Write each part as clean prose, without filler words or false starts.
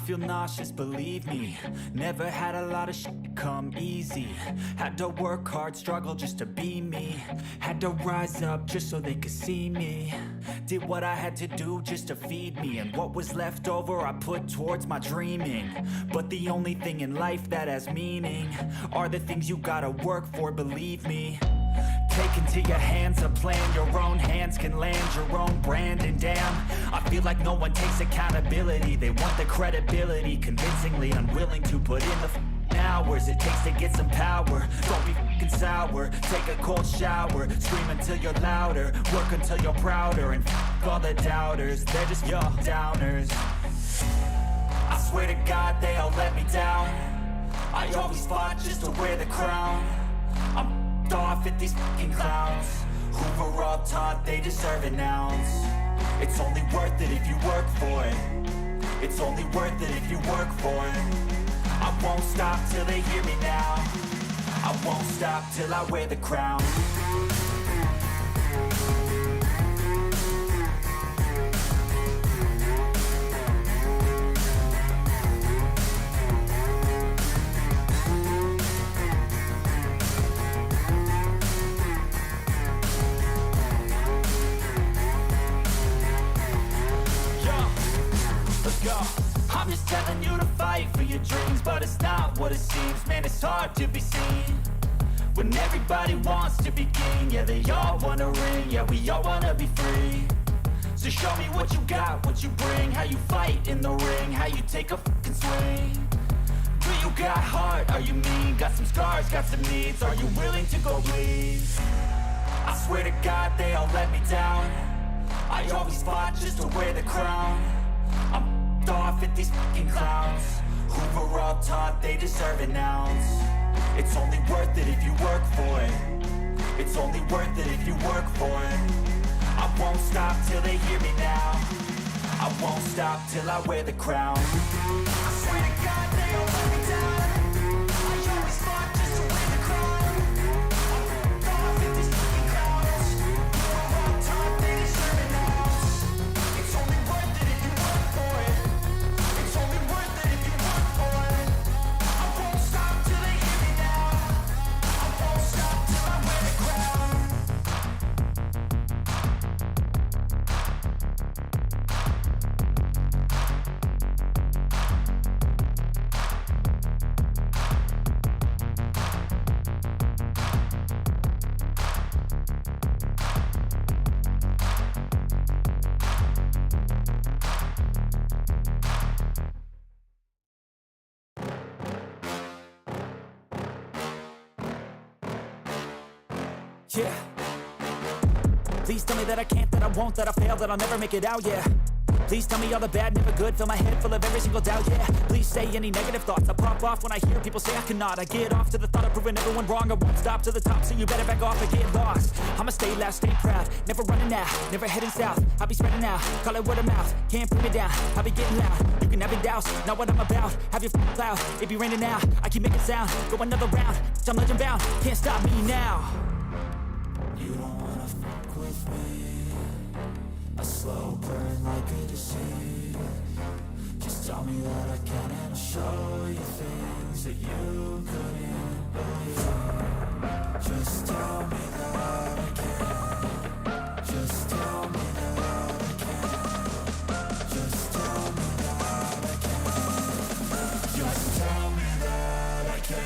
feel nauseous, believe me. Never had a lot of shit come easy. Had to work hard, struggle just to be me. Had to rise up just so they could see me. Did what I had to do just to feed me, and what was left over I put towards my dreaming. But the only thing in life that has meaning are the things you gotta work for, believe me. Take into your hands a plan, your own hands can land your own brand. And damn, I feel like no one takes accountability. They want the credibility, convincingly unwilling to put in the hours it takes to get some power. Don't be fucking sour, take a cold shower. Scream until you're louder, work until you're prouder. And fuck all the doubters, they're just your downers. I swear to God they all let me down. I always fought just to wear the crown. I'm off at these fucking clowns who were all taught they deserve an ounce. It's only worth it if you work for it. It's only worth it if you work for it. I won't stop till they hear me now. I won't stop till I wear the crown. I'm just telling you to fight for your dreams, but it's not what it seems. Man, it's hard to be seen when everybody wants to be king. Yeah, they all wanna ring, yeah, we all wanna be free. So show me what you got, what you bring, how you fight in the ring, how you take a fucking swing. Do you got heart, are you mean? Got some scars, got some needs, are you willing to go bleed? I swear to God they all let me down. I always fought just to wear the crown. I'm off at these fucking clowns who were all taught they deserve an ounce. It's only worth it if you work for it. It's only worth it if you work for it. I won't stop till they hear me now. I won't stop till I wear the crown. I swear to God they all let me down. I always fought just to wear the crown. I'm off at these fucking clowns who were all taught they deserve an ounce. It's only worth it if you work for it. It's only worth it if you work for it. I won't stop till they hear me now. I won't stop till I wear the crown. Yeah. Please tell me that I can't, that I won't, that I fail, that I'll never make it out, yeah. Please tell me all the bad, never good, fill my head full of every single doubt, yeah. Please say any negative thoughts, I pop off when I hear people say I cannot. I get off to the thought of proving everyone wrong. I won't stop to the top, so you better back off and get lost. I'ma stay loud, stay proud, never running out, never heading south. I'll be spreading out, call it word of mouth, can't put me down, I'll be getting loud. You can have your doubts, not what I'm about, have your f***ing cloud. It be raining now, I keep making sound, go another round, I'm legend bound, can't stop me now. You don't wanna fuck with me, a slow burn like a disease. Just tell me that I can and I'll show you things that you couldn't believe. Just tell me that I can. Just tell me that I can. Just tell me that I can. Just tell me that I can.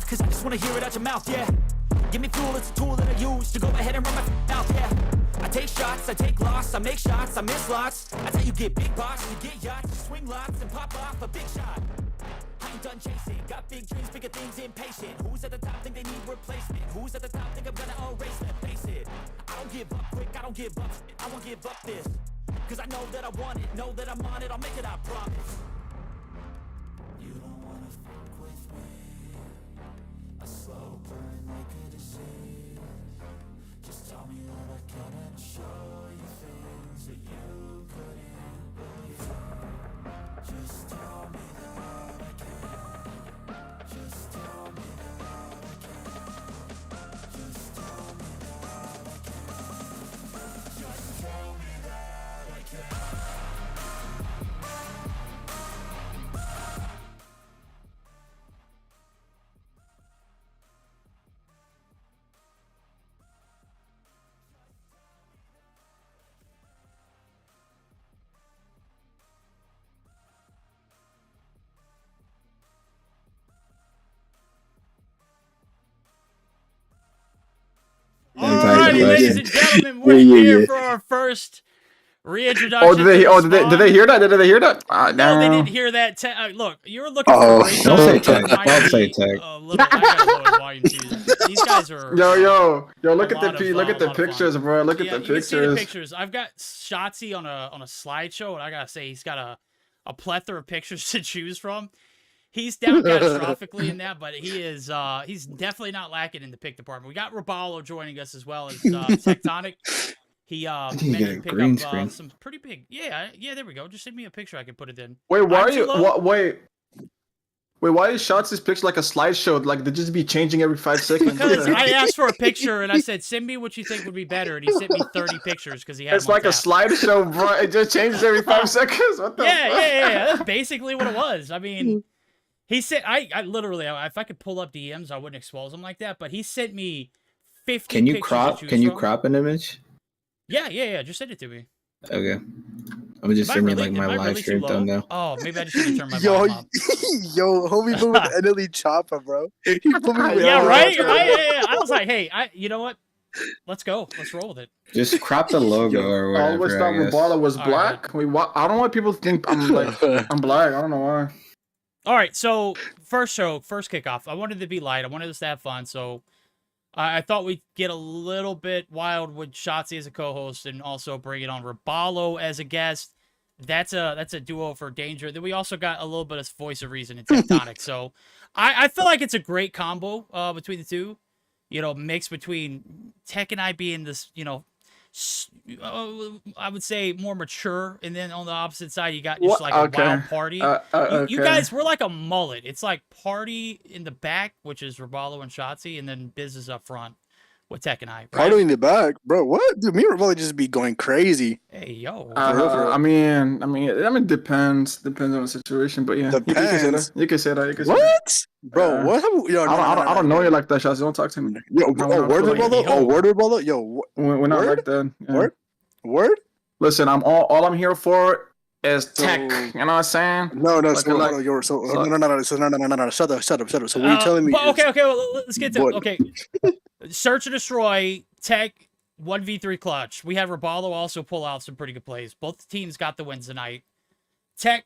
Cause I just wanna hear it out your mouth, yeah. Give me fuel, it's a tool that I use to go ahead and run my mouth, yeah. I take shots, I take loss, I make shots, I miss lots. That's how you get big box, you get yachts, you swing lots and pop off a big shot. I ain't done chasing, got big dreams, bigger things, impatient. Who's at the top think they need replacement? Who's at the top think I'm gonna erase them? Face it, I don't give up quick, I don't give up shit, I won't give up this. Cause I know that I want it, know that I'm on it, I'll make it, I promise. You don't ladies question. and gentlemen, we're here for our first reintroduction. Did they hear that? Did they hear that? No, they didn't hear that. Look, you were looking for great Don't say time. tech. Don't say tech. A little. I gotta lower the volume too. These guys are. Yo! Look at the pictures, bro. Look at the You can see the pictures. pictures. I've got Shotzy on a slideshow, and I gotta say, he's got a plethora of pictures to choose from. He's down catastrophically in that, but he's definitely not lacking in the pick department. We got Rebalo joining us as well as Tectonic. He managed to pick up some pretty big. Yeah, there we go. Just send me a picture. I can put it in. Wait, why are you? Wait, why is Shotzy's picture like a slideshow? Like they just be changing every 5 seconds. Because I asked for a picture and I said, "Send me what you think would be better," and he sent me 30 pictures because he had. It's like a slideshow, bro. It just changes every 5 seconds. What the? Yeah. That's basically what it was. I mean, he said, I literally, if I could pull up DMs, I wouldn't expose him like that. But he sent me 50. Can you crop? Can you crop an image? Yeah. Just send it to me. Okay. I'm just sending like my live stream thumbnail. Oh, maybe I just need to turn my volume up. Yo, homie moved with NLE Choppa, bro. Yeah, right. Yeah. I was like, hey, you know what? Let's go. Let's roll with it. Just crop the logo or whatever. I always thought Rebalo was black. Right. I don't know why people think I'm black. I don't know why. All right, so first kickoff. I wanted to be light. I wanted us to have fun, so I thought we'd get a little bit wild with Shotzy as a co-host and also bring it on Rebalo as a guest. That's a duo for danger. Then we also got a little bit of voice of reason in Tectonic. So I feel like it's a great combo between the two. You know, mixed between Tech and I being this, you know, I would say more mature, and then on the opposite side you got just like a wild party. You guys were like a mullet. It's like party in the back, which is Rebalo and Shotzy, and then business up front with Tech and I. Right? Party in the back, bro. What? Dude, me and Rebalo just be going crazy. Hey yo. I mean, depends on the situation, but yeah, depends. You can say that. What? Bro, what? I don't know you like that, Shotzy. Don't talk to me. Yo, word Rebalo. Yo, we're not like that. Yeah. Word. Listen, all I'm here for is tech. You know what I'm saying? No. No. Shut up. So what are you telling me? Okay. Well, let's get to okay. Search and destroy. Tech 1v3 clutch. We have Rebalo also pull out some pretty good plays. Both teams got the wins tonight. Tech.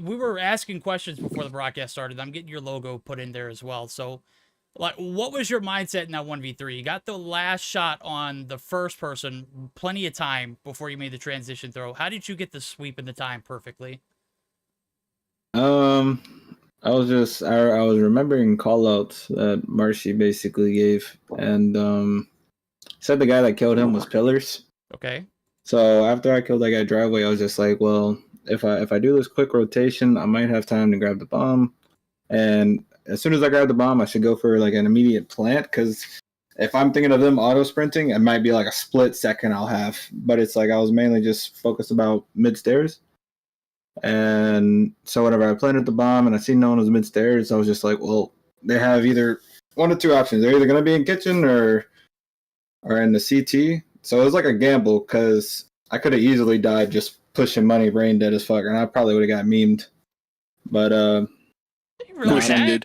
We were asking questions before the broadcast started. I'm getting your logo put in there as well. So, like, what was your mindset in that 1v3? You got the last shot on the first person, plenty of time before you made the transition throw. How did you get the sweep and the time perfectly? I was remembering callouts that Marshy basically gave, and said the guy that killed him was Pillars. Okay. So after I killed that guy driveway, I was just like, well, if I do this quick rotation, I might have time to grab the bomb. And as soon as I grab the bomb, I should go for like an immediate plant, because if I'm thinking of them auto sprinting, it might be like a split second I'll have. But it's like I was mainly just focused about mid stairs. And so whenever I planted the bomb and I seen no one was mid stairs, I was just like, well, they have either one of two options. They're either gonna be in kitchen or in the CT. So it was like a gamble, because I could have easily died just pushing money, brain dead as fuck, and I probably would have got memed. But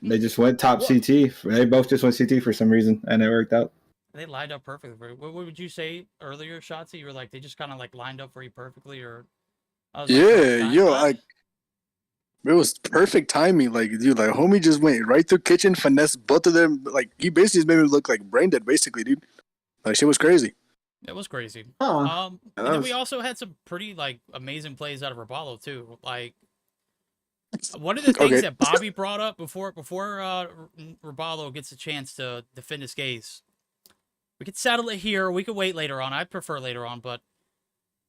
they just went top CT. They both just went CT for some reason, and it worked out. They lined up perfectly. What would you say earlier, Shotzy? You were like, they just kind of like lined up for you perfectly, or? Like it was perfect timing. Like, dude, like homie just went right through kitchen, finesse both of them. Like, he basically just made me look like brain dead, basically, dude. Like, shit was crazy. It was crazy. And then we also had some pretty like amazing plays out of Rebalo too. Like, one of the things that Bobby brought up before Rebalo gets a chance to defend his case, we could settle it here. We could wait later on. I'd prefer later on, but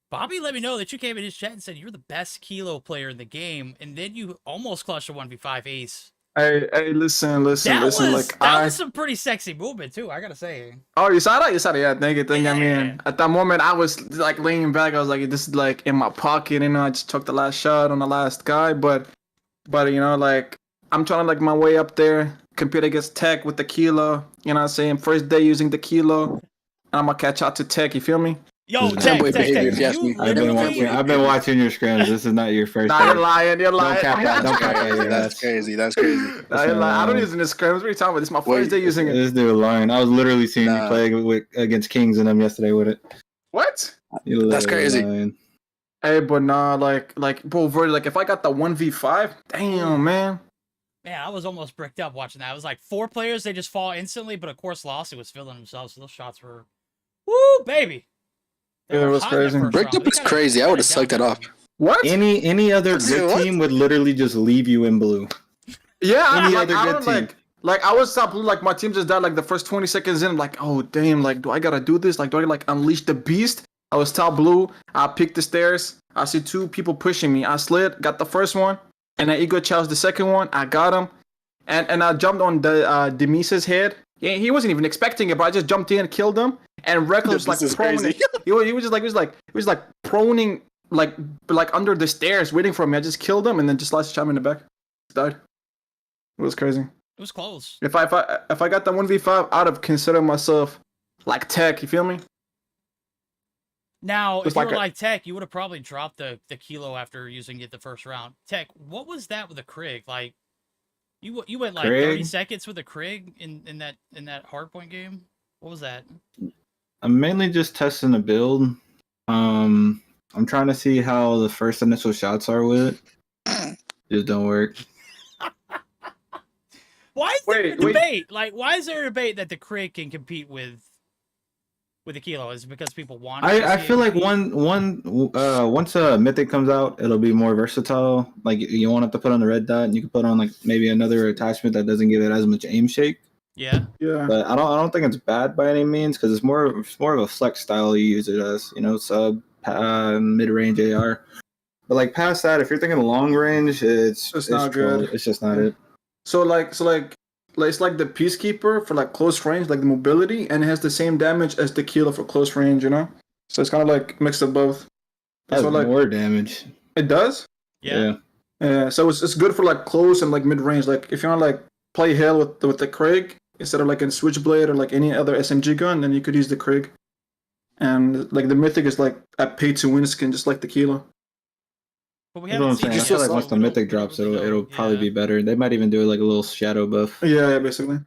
Bobby let me know that you came in his chat and said you're the best kilo player in the game, and then you almost clutched a 1v5 ace. Hey, listen. That was some pretty sexy movement too, I gotta say. Oh, you saw that? Yeah, thank you. Yeah. I mean, at that moment, I was like leaning back. I was like, this is like in my pocket, you know. I just took the last shot on the last guy, but you know, like I'm trying to like my way up there, compete against Tech with the kilo. You know what I'm saying? First day using the kilo, and I'm gonna catch out to Tech. You feel me? Yo, This is Tech, not- Fanboy behavior, if you ask you me. literally... I've been watching your scrims. This is not your first. Nah, day. you're lying. You're lying. Don't cap that. Don't cap that. Yeah, That's crazy. That's crazy. Nah, you're not lying. I don't lying. use it in the scrims. What are you talking about? This is my Wait, first day using it. This dude lying. I was literally seeing you Nah. play against Kings and them yesterday with it. What? You That's literally crazy. lying. Hey, but nah, like, bro, Verdi, like, if I got the 1v5, damn, man. Man, I was almost bricked up watching that. It was like 4 players, they just fall instantly, but of course Lossie was feeling himself, so those shots were... Woo, baby! They Yeah, it were was hot in that crazy. first Bricked round. up We is gotta- crazy. I we would have gotta sucked that down off. them. What? Any other Say good what? team would literally just leave you in blue. Yeah, Any like, other I good don't team. like I was top blue, like my team just died like the first 20 seconds in. I'm like, oh damn, like do I gotta do this? Like do I like unleash the beast? I was top blue. I picked the stairs. I see 2 people pushing me. I slid, got the first one, and I ego challenged the second one. I got him, and I jumped on the Demise's head. Yeah, he wasn't even expecting it, but I just jumped in, killed him, and Reckless was like This is proning. crazy. He was just like proning like under the stairs, waiting for me. I just killed him, and then just sliced shot him in the back. Died. It was crazy. It was close. If I got that 1v5, I'd have considered myself like Tech. You feel me? Now, if It's you like were a- like Tech, you would have probably dropped the kilo after using it the first round. Tech, what was that with the Krig? Like, you went like 30 Krig? seconds with the Krig in that hardpoint game. What was that? I'm mainly just testing the build. I'm trying to see how the first initial shots are with it. Just don't work. Why is there a Wait. debate? Like, why is there a debate that the Krig can compete with the kilo? Is it because people want? I feel like once a mythic comes out, it'll be more versatile. Like you won't have to put on the red dot, and you can put on like maybe another attachment that doesn't give it as much aim shake. Yeah. Yeah. But I don't think it's bad by any means because it's more of a flex style you use it as. You know, sub mid range AR. But like past that, if you're thinking long range, it's not good. It's just not it. So it's like the Peacekeeper for like close range, like the mobility, and it has the same damage as the Kilo for close range. You know. So it's kind of like mixed of both. That's So like more damage. it does. Yeah. Yeah. So it's good for like close and like mid range. Like if you want to like play hell with the Krig instead of like in Switchblade or like any other SMG gun, then you could use the Krig. And like the Mythic is like a pay to win skin, just like the Kilo. But we That's what I'm haven't seen saying. I that feel yet, like so once the we don't- mythic we don't drops, really it'll know. probably Yeah. be better. They might even do like a little shadow buff. Yeah, basically.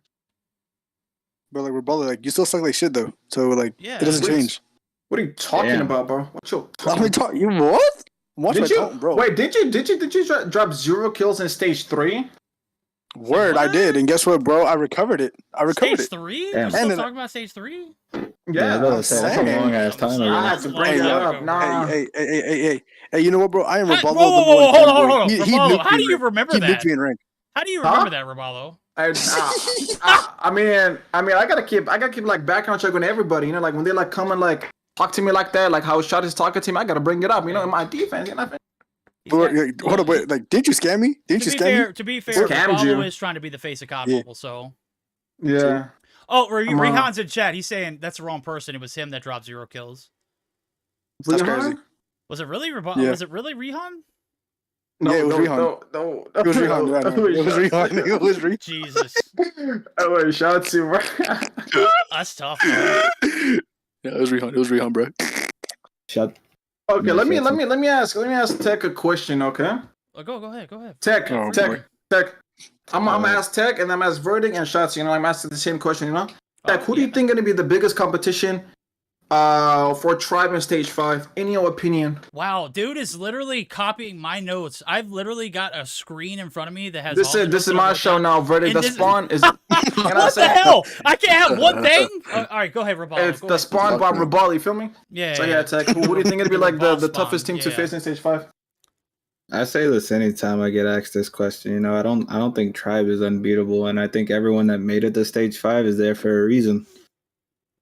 But like Rebalo, like you still suck like shit though. So like Yeah. it doesn't Wait, change. What are you talking Damn. about, bro? What you Let me talk. You what? Watch my Did you tone, bro. wait? Did you drop 0 kills in stage 3? Word, I What? did, and guess what, bro? I recovered it. Stage 3? Damn. We're still And then- talking about stage 3? Yeah, I was about to say, that's a saying. long ass time ago. I had to bring it up. Nah. Hey, you know what, bro? I am Whoa, Rebalo. whoa, hold on. He Rebalo, nuked how me do in you rank. remember He that? nuked me in rank. How do you Huh? remember that, Rebalo? I mean, I gotta keep like background check on everybody. You know, like when they like come and like talk to me like that, like how Shot is talking to me, I gotta bring it up. You know, in my defense, you know. He's Bro, got- hold up, wait, like, didn't you scam me? Didn't you scam me? To be fair, Scammed Rebalo you. is trying to be the face of COD Yeah. Mobile, so... Yeah. Oh, I'm, Rehan's in chat. He's saying that's the wrong person. It was him that dropped 0 kills. That's Rehan? crazy. Was it really Rebalo? Yeah. Was it really Rehan? No, Yeah, it was no, Rehan. no. It was Rihan. Yeah, no, it was Rihan. It was Rihan. Jesus. Oh wait, Shotzy, bro. That's tough. Man. Yeah, it was Rihan. It was Rihan, bro. Shut. Okay, No, let me Shotzy. ask Tech a question, okay? Oh, go ahead. Tech, Oh, Tech, boy. Tech. I'm gonna ask Tech and I'm ask Verdict and Shotzy. You know, I'm asking the same question. You know, Tech, who do you yeah. think gonna be the biggest competition for Tribe in Stage 5? In your opinion? Wow, dude is literally copying my notes. I've literally got a screen in front of me that has all the notes This is that I my wrote show down. now. Verdict. And The this- spawn is. Can I What the say? hell? I can't have one thing? All right, go ahead, Rebalo. It's Go the ahead. spawn by Rebalo. You feel me? Yeah. So yeah, Tech. Who do you think it'd be like the Rebal toughest spawn, team to yeah. face in Stage 5? I say this anytime I get asked this question. You know, I don't think Tribe is unbeatable, and I think everyone that made it to Stage 5 is there for a reason.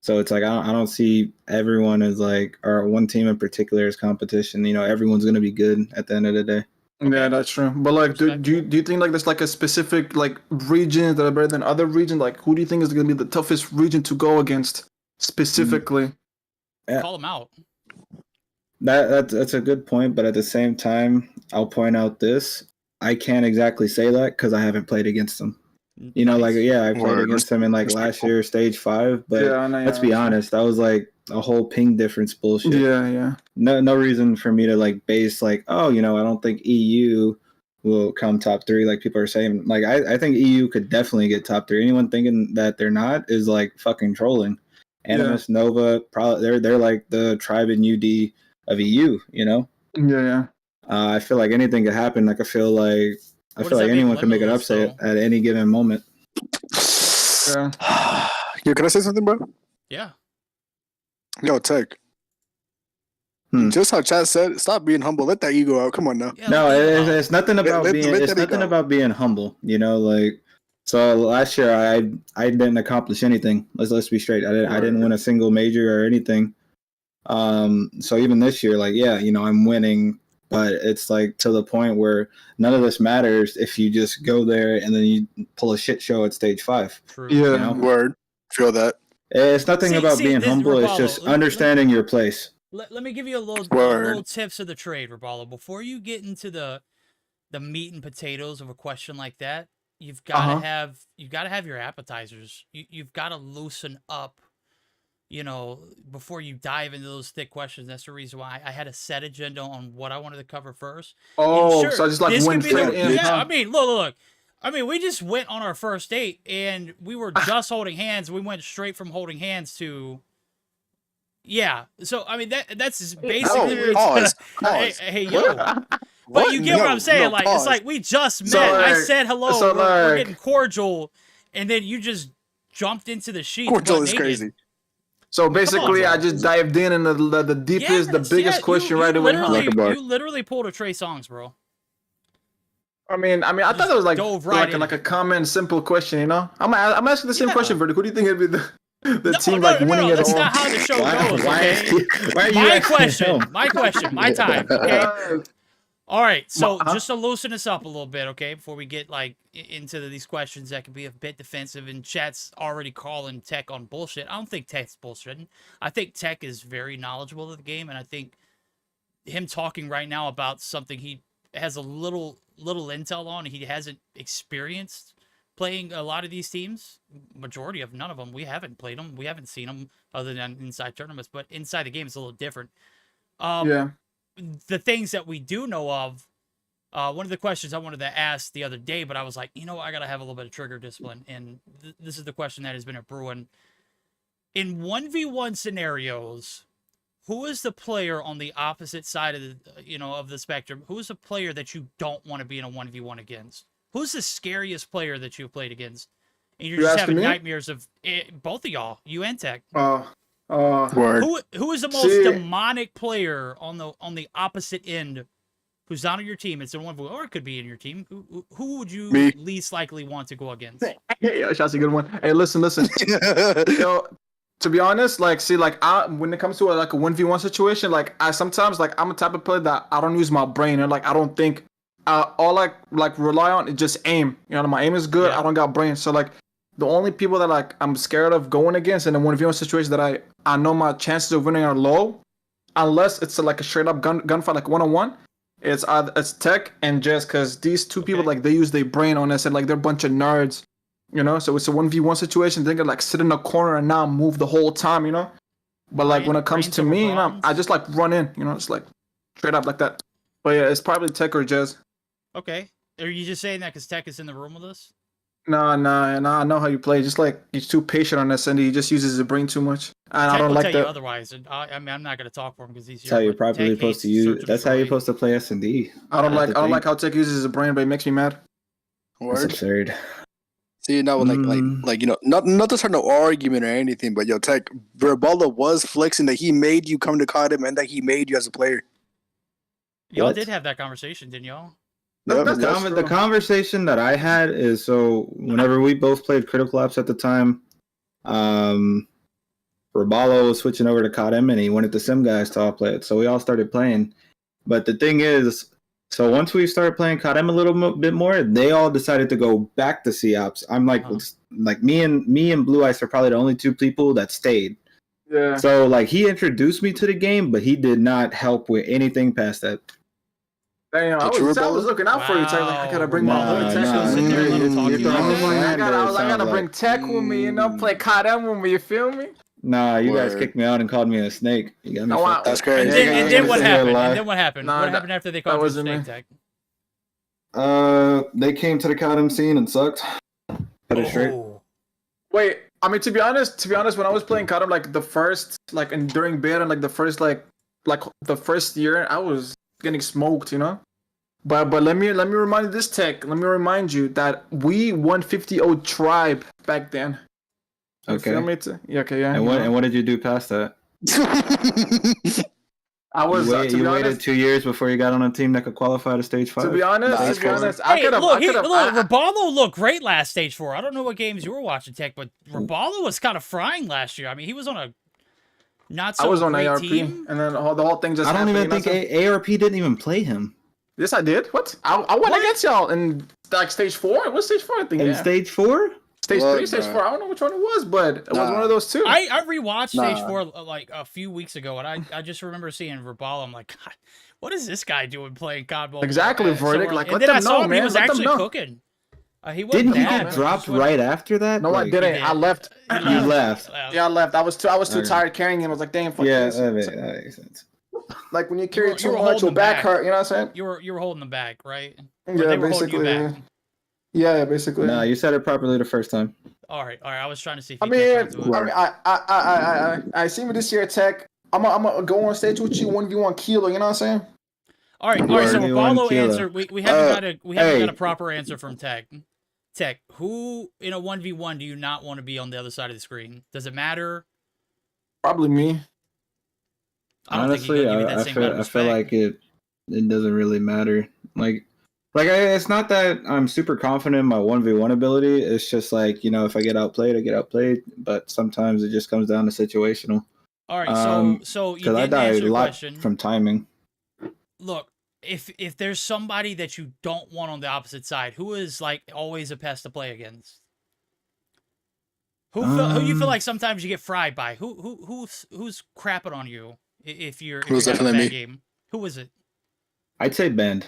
So it's like I don't see everyone as like, or one team in particular as competition. You know, everyone's gonna be good at the end of the day. Yeah, that's true. But like, do you think like there's like a specific like regions that are better than other regions? Like, who do you think is gonna be the toughest region to go against specifically? Call him out. That's a good point, but at the same time, I'll point out this: I can't exactly say that because I haven't played against them. You know, like I played Word. against them in like last year, Stage 5, but Yeah, I know, let's be honest, that was like a whole ping difference bullshit. Yeah. No reason for me to like base like, oh, I don't think EU will come top 3 like people are saying. Like I think EU could definitely get top 3. Anyone thinking that they're not is like fucking trolling. Animus, Nova, probably they're like the tribe in UD of EU. Yeah. I feel like anything could happen. Like I feel like anyone can make an upset at any given moment. Yeah. Yo, can I say something, bro? Yeah. Yo, Tech. Just how Chad said, stop being humble. Let that ego out. Come on now. Yeah, no, it's nothing about about being humble. Like, so last year I didn't accomplish anything. Let's be straight. I didn't win a single major or anything. So even this year, like, yeah, I'm winning, but it's like to the point where none of this matters if you just go there and then you pull a shit show at stage 5. True. Yeah. Word. Feel that. It's nothing about being humble. Rebalo, it's just understanding your place. Let me give you a little tips of the trade, Rebalo. Before you get into the meat and potatoes of a question like that, you've got to have your appetizers. You've got to loosen up. Before you dive into those thick questions. That's the reason why I had a set agenda on what I wanted to cover first. Oh, sure, so I just like went straight in. Yeah, I mean, look. I mean, we just went on our first date and we were just holding hands. We went straight from holding hands to, yeah. So I mean, that's basically. Pause. Hey, yo. But you get what I'm saying? Like, pause. It's like we just met. So, I said hello. so, we're getting cordial, and then you just jumped into the sheets. Cordial is crazy. So basically, I just dived in the deepest, the biggest question right away. You literally pulled a Trey Songz, bro. I mean, I thought it was like a common, simple question. I'm asking the same question, Verdict. Who do you think would be the team winning it all? That's not how the show goes. Okay? My question, my time. Okay. All right, so just to loosen us up a little bit, okay, before we get into these questions that can be a bit defensive, and chat's already calling Tech on bullshit. I don't think Tech's bullshitting. I think Tech is very knowledgeable of the game, and I think him talking right now about something he has a little intel on, he hasn't experienced playing a lot of these teams. Majority of none of them. We haven't played them. We haven't seen them other than inside tournaments, but inside the game it's a little different. Yeah. The things that we do know of, one of the questions I wanted to ask the other day, but I was like, I got to have a little bit of trigger discipline. And this is the question that has been a brewing. In 1v1 scenarios, who is the player on the opposite side of the, of the spectrum? Who is the player that you don't want to be in a 1v1 against? Who's the scariest player that you've played against? And you're just having nightmares of both of y'all, you and Tech. Who is the most demonic player on the opposite end who's not on your team? It's in one, or it could be in your team. Who would you least likely want to go against? Hey, that's a good one. Hey, listen. To be honest, when it comes to a 1v1 situation, I sometimes I'm a type of player that I don't use my brain, and I don't think. All I rely on is just aim. My aim is good. Yeah. I don't got brain, so the only people that I'm scared of going against in a 1v1 situation that I know my chances of winning are low, unless it's a straight up gunfight one-on-one. It's Tech and Jess, because these two people they use their brain on us, and they're a bunch of nerds, So it's a 1v1 situation. They can sit in a corner and not move the whole time, But when it comes to me, I just run in, it's straight up like that. But yeah, it's probably Tech or Jess. Okay. Are you just saying that because Tech is in the room with us? No, I know how you play. Just he's too patient on this, and he just uses his brain too much. And I don't like that. You otherwise, and I'm not going to talk for him because he's. That's how you're probably supposed to use. That's how you're supposed to play S&D. I don't like how Tech uses his brain, but it makes me mad. That's absurd. See, now not to start no argument or anything, but Tech, Rebalo was flexing that he made you come to CODM and that he made you as a player. Y'all did have that conversation, didn't y'all? The conversation that I had is, so whenever we both played Critical Ops at the time, Rebalo was switching over to CODM and he wanted the Sim guys to all play it. So we all started playing. But the thing is, so once we started playing CODM a little bit more, they all decided to go back to C-Ops. I'm me and Blue Ice are probably the only two people that stayed. Yeah. So he introduced me to the game, but he did not help with anything past that. Damn, I was looking out for you. I gotta bring my whole Tech. I gotta bring Tech with me, play CODM with me. You feel me? Nah, you guys Word. kicked me out and called me a snake. You got me No, fucked That's up. crazy. And Yeah, then, yeah, and yeah, then what yeah. happened? Alive. And then what happened? Nah, What happened after they that called you a wasn't snake me. tag? They came to the Cotton scene and sucked. Put it straight. Oh. Wait, I mean to be honest, when I was playing Katam, like the first, like and during beta and like the first like the first year, I was getting smoked, you know. But let me remind you this tech. Let me remind you that we 150 tribe back then. You feel me? Yeah, okay, yeah. And what did you do past that? I was to You be waited honest. 2 years before you got on a team that could qualify to stage 5. To be honest, Nah, that's crazy. I Hey, could have. look, I could have. Rebalo looked great last stage 4. I don't know what games you were watching, Tech, but Rebalo was kind of frying last year. I mean, he was on a not so I was on great ARP, team. and then the whole thing just. I don't happened, even think ARP didn't even play him. Yes, I did. What? I went What? against y'all in like stage 4. What stage 4? I think. In Yeah. stage 4? Stage Look, 3, stage bro. 4. I don't know which one it was, but it was one of those two. I rewatched stage Nah. 4 like a few weeks ago, and I just remember seeing Rebalo. I'm like, God, what is this guy doing playing COD Mobile? Exactly, So Verdict, early? like, And let then them I saw know, him. He man, was let them actually know. cooking. He wasn't Didn't he bad, get but dropped just went- right after that? No, I Like, didn't. did. I left. He You left. Yeah, I left. I was too Okay. tired carrying him. I was like, damn, fuck Yeah, this. that makes sense. Like when you carry You too were much, holding your them back back. hurt. You know what I'm saying? You were holding them back, right? Or Yeah, they were holding you basically. back. Yeah, basically. Nah, you said it properly the first time. All right. I was trying to see if I you mean, catch on to it. I see me this year, Tech. I'm gonna go on stage with you 1v1 kilo. You know what I'm saying? All right. So Word. Rebalo Kilo. answered. We haven't got hey. a proper answer from Tech. Tech, who in a 1v1 do you not want to be on the other side of the screen? Does it matter? Probably me. I don't think Honestly, he's gonna give you that I same amount of feel respect. like it doesn't really matter. It's not that I'm super confident in my 1v1 ability. It's just like, if I get outplayed, I get outplayed. But sometimes it just comes down to situational. All right, so you Because I didn't die answer a the lot question. from timing. Look, if there's somebody that you don't want on the opposite side, who is like always a pest to play against? Who you feel like sometimes you get fried by? Who's crapping on you if you're having a definitely bad me. game? Who is it? I'd say Bend.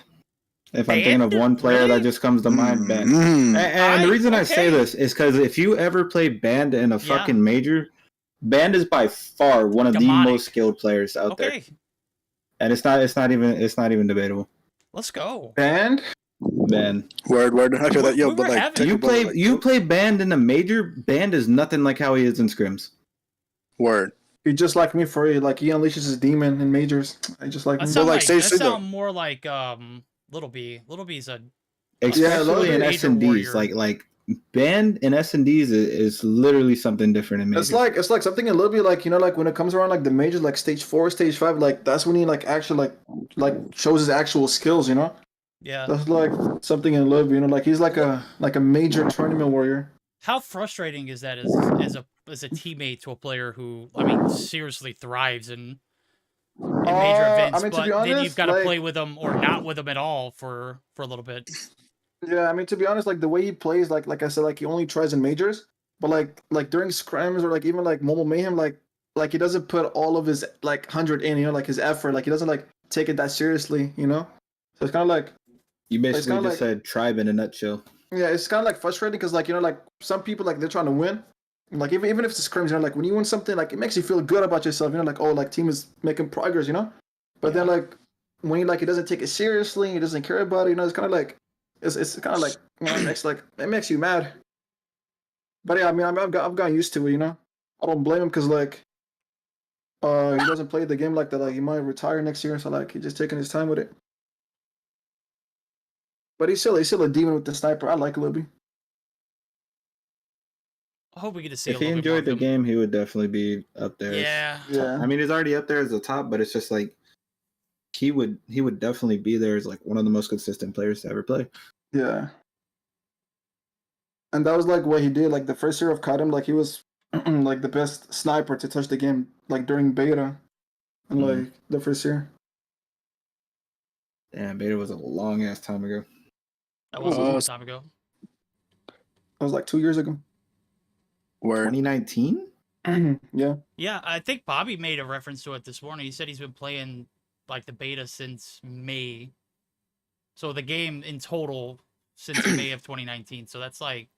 If I'm thinking of Bend? one player Really? that just comes to mind, Bend. Mm. And the reason I say okay. this is because if you ever play Band in a Yeah. fucking major, Band is by far one of Demonic. the most skilled players out there. Okay, And it's not even debatable. let's go. And Band. Word. I feel that, yo, We but were like, having- You play Band in a major, Band is nothing like how he is in scrims. Word. he's just like me for you. Like he unleashes his demon in majors. I just like That me. sound like, like say that so. sound more like Little B. Little B's a Especially in Major S&Ds. warrior. Like Band in S&Ds is literally something different in majors. It's like something a little bit like like when it comes around like the majors, like stage 4, stage 5, like that's when he like actually like shows his actual skills. yeah. That's like something in love. Like he's like a major tournament warrior. How frustrating is that as a teammate to a player who, I mean, seriously thrives in major events, I mean, to but be then you've honest, got to like- play with them or not with them at all for a little bit. Yeah, I mean to be honest, like the way he plays, like I said, like he only tries in majors, but like during scrims or like even like Mobile Mayhem, like he doesn't put all of his like 100 in, like his effort, like he doesn't like take it that seriously. So it's kind of like You basically kinda just said tribe in a nutshell. yeah, it's kind of like frustrating because like like some people like they're trying to win, like even if it's scrims, like when you win something, like it makes you feel good about yourself, like oh like team is making progress, but then like when he doesn't take it seriously, he doesn't care about it, it's kind of like. It's kind of like it makes you mad. But yeah, I mean I've gotten used to it. I don't blame him because like he doesn't play the game like that. Like he might retire next year, so like he's just taking his time with it. But he's still a demon with the sniper. I like Libby. I hope we get to see If a he little bit more enjoyed the of him. game, he would definitely be up there. Yeah. Yeah. I mean, he's already up there as the top, but it's just like he would definitely be there as like one of the most consistent players to ever play. Yeah. And that was like what he did. Like the first year of Kadam, like he was like the best sniper to touch the game, like during beta, and like the first year. Damn, beta was a long ass time ago. That was a long time ago. That was like 2 years ago. Word. 2019? Yeah. Yeah, I think Bobby made a reference to it this morning. He said he's been playing like the beta since May. So the game in total since May of 2019. So that's like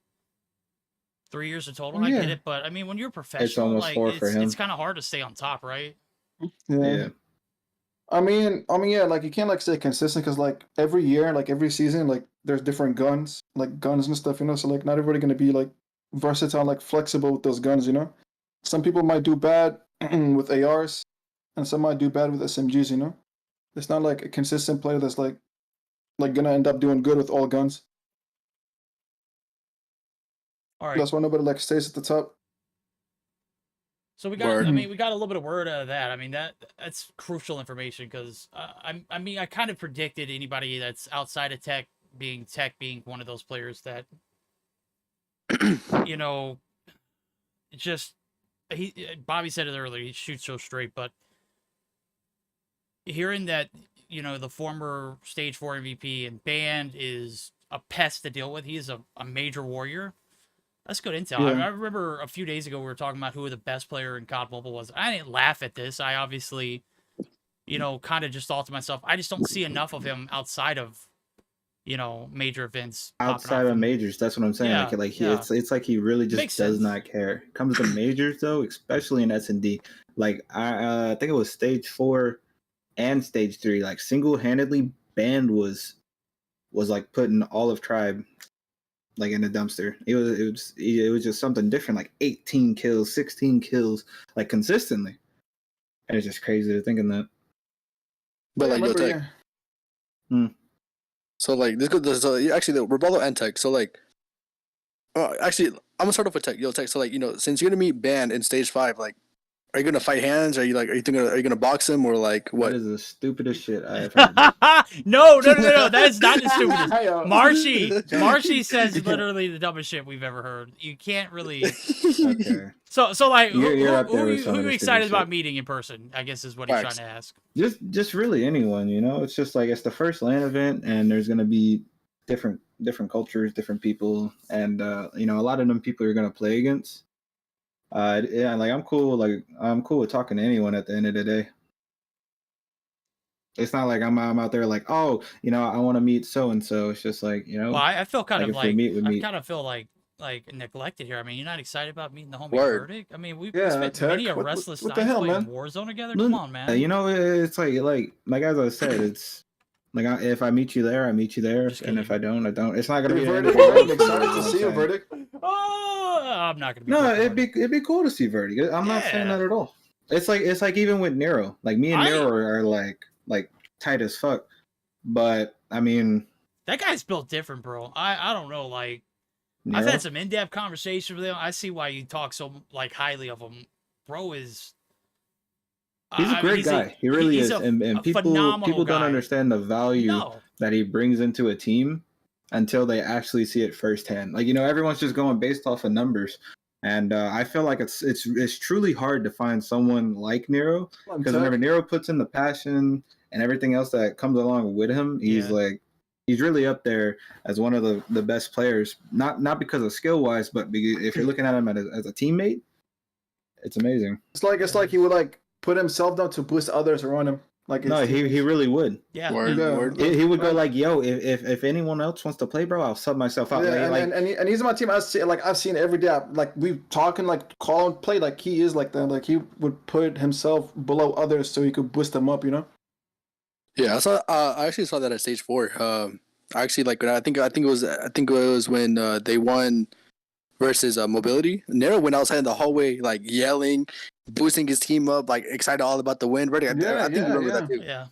3 years in total. I get it, but I mean, when you're professional, It's almost like 4 for him. it's kind of hard to stay on top, right? Yeah. I mean, yeah, like you can't like stay consistent because like every year, like every season, like there's different guns and stuff, you know. So like not everybody gonna be like versatile, like flexible with those guns, you know. Some people might do bad with ARs, and some might do bad with SMGs, you know. It's not like a consistent player that's like gonna end up doing good with all guns. All right. That's why nobody like stays at the top. So we got, I mean, we got a little bit of word out of that. I mean, that's crucial information because I mean, I kind of predicted anybody that's outside of Tech being one of those players that, you know, just Bobby said it earlier. He shoots so straight, but hearing that, you know, the former Stage 4 MVP and Band is a pest to deal with. He is a major warrior. That's good intel. Yeah. I remember a few days ago we were talking about who the best player in COD Mobile was. I didn't laugh at this. I obviously, you know, kind of just thought to myself, I just don't see enough of him outside of, you know, major events. Outside of majors, that's what I'm saying. Yeah, It's like he really just Makes does sense. not care. Comes to majors though, especially in S&D. Like I think it was Stage 4 and Stage 3. Like single-handedly, Band was like putting all of Tribe like in a dumpster. It was just something different, like 18 kills, 16 kills, like consistently. And it's just crazy to think of that. But like, yo, Tech. So like this goes. So actually, the Rebalo and Tech. So like, actually, I'm gonna start off with Tech. Yo, Tech. So like, you know, since you're gonna meet Band in Stage 5, like, are you gonna fight hands? Are you gonna box him or like what? That is the stupidest shit I have heard. No. That is not the stupidest. Marshy says literally the dumbest shit we've ever heard. You can't really. Okay. So like, You're up there with who some are of you the excited stupid about shit. meeting in person? I guess is what he's Facts. trying to ask. Just really anyone, you know. It's just like it's the first LAN event, and there's gonna be different cultures, different people, and you know, a lot of them people you're gonna play against. Yeah, like I'm cool. Like I'm cool with talking to anyone at the end of the day. It's not like I'm out there like, oh, you know, I want to meet so and so. It's just like, you know. Well, I feel kind of if we like meet, we I meet. kind of feel like neglected here. I mean, you're not excited about meeting the homie Word. Verdict? I mean, we Yeah, spent Tech, many a what restless the night hell, playing man? Warzone together. Come on, man. You know, it's like as I said, it's like if I meet you there, I meet you there, Just and if I kidding. don't, I don't. It's not gonna be the end Verdict, of the world. excited to You know see you, what I'm saying? Verdict. Oh, I'm not gonna be. No, brokenhearted. it'd be cool to see Verdict. I'm not saying Yeah. that at all. It's like even with Nero, like me and Nero are like tight as fuck. But I mean, that guy's built different, bro. I don't know. Like Nero? I've had some in-depth conversations with him. I see why you talk so like highly of him. Bro is. He's a great guy. He really is, and people don't guy. understand the value No. that he brings into a team until they actually see it firsthand. Like, you know, everyone's just going based off of numbers, and I feel like it's truly hard to find someone like Nero, because whenever Nero puts in the passion and everything else that comes along with him, he's he's really up there as one of the best players. Not because of skill wise, but if you're looking at him as a teammate, it's amazing. It's like he would like put himself down to boost others around him. Like No, he really would. Yeah. Word. He would go like, "Yo, if anyone else wants to play, bro, I'll sub myself out." Yeah, and he's on my team. I've seen every day. Like we talking, like call and play. Like he is like that. Like he would put himself below others so he could boost them up. You know. Yeah, I actually saw that at Stage 4. I actually like I think it was when they won versus Mobility. Nero went outside in the hallway like yelling, boosting his team up, like excited all about the win. I think you remember that too. Yeah.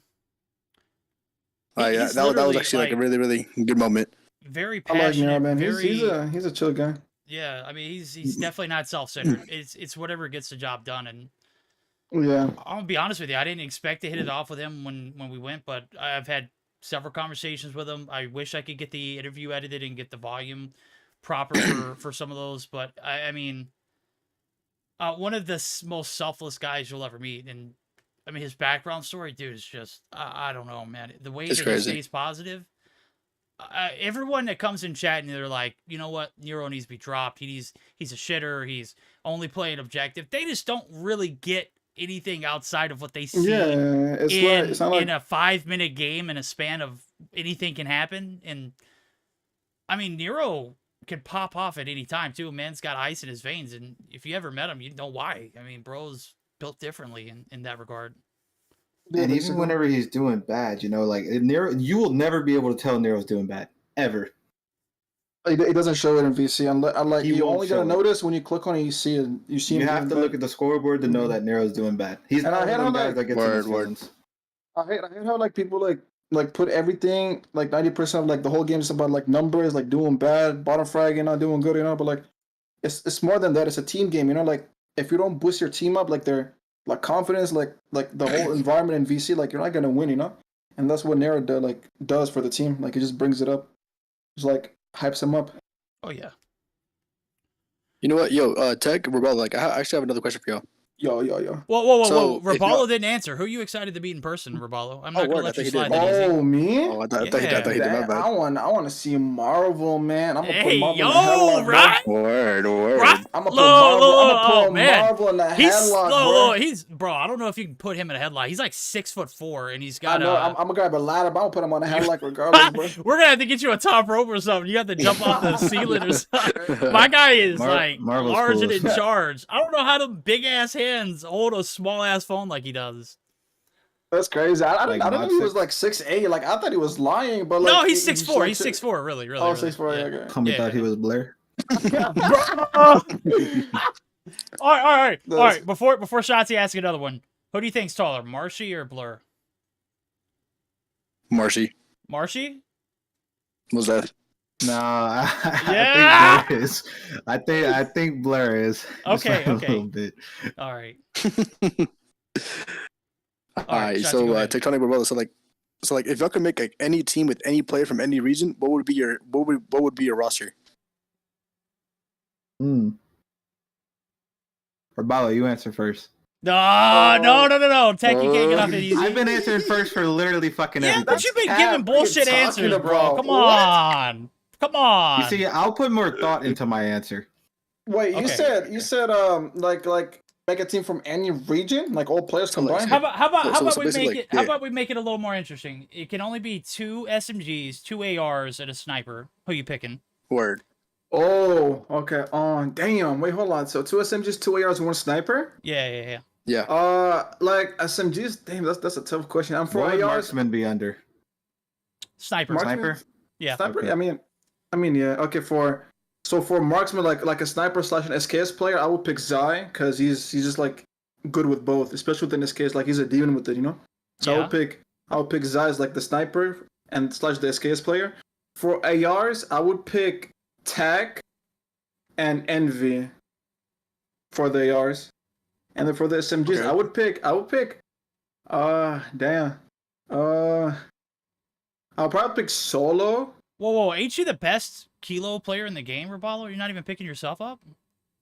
That was actually like a really, really good moment. Very passionate. I like Nero, man. He's a chill guy. Yeah, I mean he's definitely not self-centered. It's whatever gets the job done. And yeah, I'm gonna be honest with you, I didn't expect to hit it off with him when we went, but I've had several conversations with him. I wish I could get the interview edited and get the volume proper for some of those, but I mean, one of the most selfless guys you'll ever meet, and I mean his background story, dude, is just I don't know, man. The way that he stays positive. Everyone that comes in chat and they're like, you know what, Nero needs to be dropped. He's a shitter. He's only playing objective. They just don't really get anything outside of what they see in a 5-minute game in a span of anything can happen. And I mean, Nero can pop off at any time too. Man's got ice in his veins, and if you ever met him, you know why. I mean, bro's built differently in that regard. And even whenever he's doing bad, you know, like Nero, you will never be able to tell Nero's doing bad ever. It doesn't show it in VC. Unlike He you won't only show gotta it. notice when you click on it, you see it. You see You him have doing to bad. look at the scoreboard to know that Nero's doing bad. He's And not I one hate of how, them guys like- that gets in his Word. feelings. I hate how like people like put everything like 90% of like the whole game is about like numbers, like doing bad, bottom fragging, not doing good, you know. But like it's more than that. It's a team game, you know. Like if you don't boost your team up, like their like confidence, like the whole environment in VC, like you're not gonna win, you know. And that's what Nero does for the team. Like it just brings it up, just like hypes him up. Oh yeah. You know what, yo, Tech, Rebalo, like I actually have another question for y'all. Yo. Whoa. So, if Rebalo y'all- didn't answer. Who are you excited to meet in person, Rebalo? I'm Oh, not gonna word, I let thought you he slide did. that easy. Oh, me? Oh, I thought he Yeah. did. My bad. I want to see Marvel, man. I'm gonna put Hey, Marvel in yo, the headlock, bro. right? Word. Right? I'm gonna put Low, Marvel. oh, man. Marvel in the He's headlock, slow. bro. He's bro. I don't know if you can put him in a headlock. He's like 6'4", and he's I got know. I'm gonna grab a ladder, but I'm gonna put him on a headlock regardless, bro. We're gonna have to get you a top rope or something. You have to jump off the ceiling or something. My guy is like Marvel's large cool and as in fuck. charge. I don't know how the big ass hands hold a small ass phone like he does. That's crazy. I Like didn't know Mod he was 6? like 6'8". Like I thought he was lying, but like No, he's he 6'4". like, He's 6'4". Really. Oh, Really. 6'4". Yeah. Okay. Homie Yeah. thought he was Blair. All right. Before Shotzy asks another one, who do you think's taller, Marshy or Blur? Marshy. Marshy? What's that? Nah, Yeah! I think Blair is. I think Blair is. Just Okay, by okay. A little bit. All right. Alright, Shotzy, so go ahead. Tectonic Bolu. So like, if y'all could make like any team with any player from any region, what would be your roster? Rebalo, you answer first. No. Tech, you can't get off it easy. I've been answering first for literally fucking Yeah, everything. but you've been Cap, giving what are you bullshit talking answers, bro. about? Come What? on. Come on. You see, I'll put more thought into my answer. Wait, you Okay. said like make a team from any region, like all players So, like, combined. How about So we basically, make it? like, How yeah. about we make it a little more interesting? It can only be 2 SMGs, 2 ARs, and a sniper. Who you picking? Word. Oh, okay. Oh, damn. Wait, hold on. So 2 SMGs, 2 ARs, 1 sniper. Yeah. Yeah. Like SMGs. Damn, that's a tough question. I'm for What would ARs. marksman be under? Sniper. Marksman? Sniper? Yeah. Sniper. Okay. I mean, yeah. Okay, for marksman, like a sniper / an SKS player, I would pick Zai because he's just like good with both, especially with an SKS. Like he's a demon with it, you know. So Yeah. I would pick Zai as like the sniper and / the SKS player. For ARs, I would pick Tag and Envy for the ARs, and then for the SMGs, Okay. I would pick. Damn. I'll probably pick Solo. Whoa! Ain't you the best kilo player in the game, Rebalo? You're not even picking yourself up?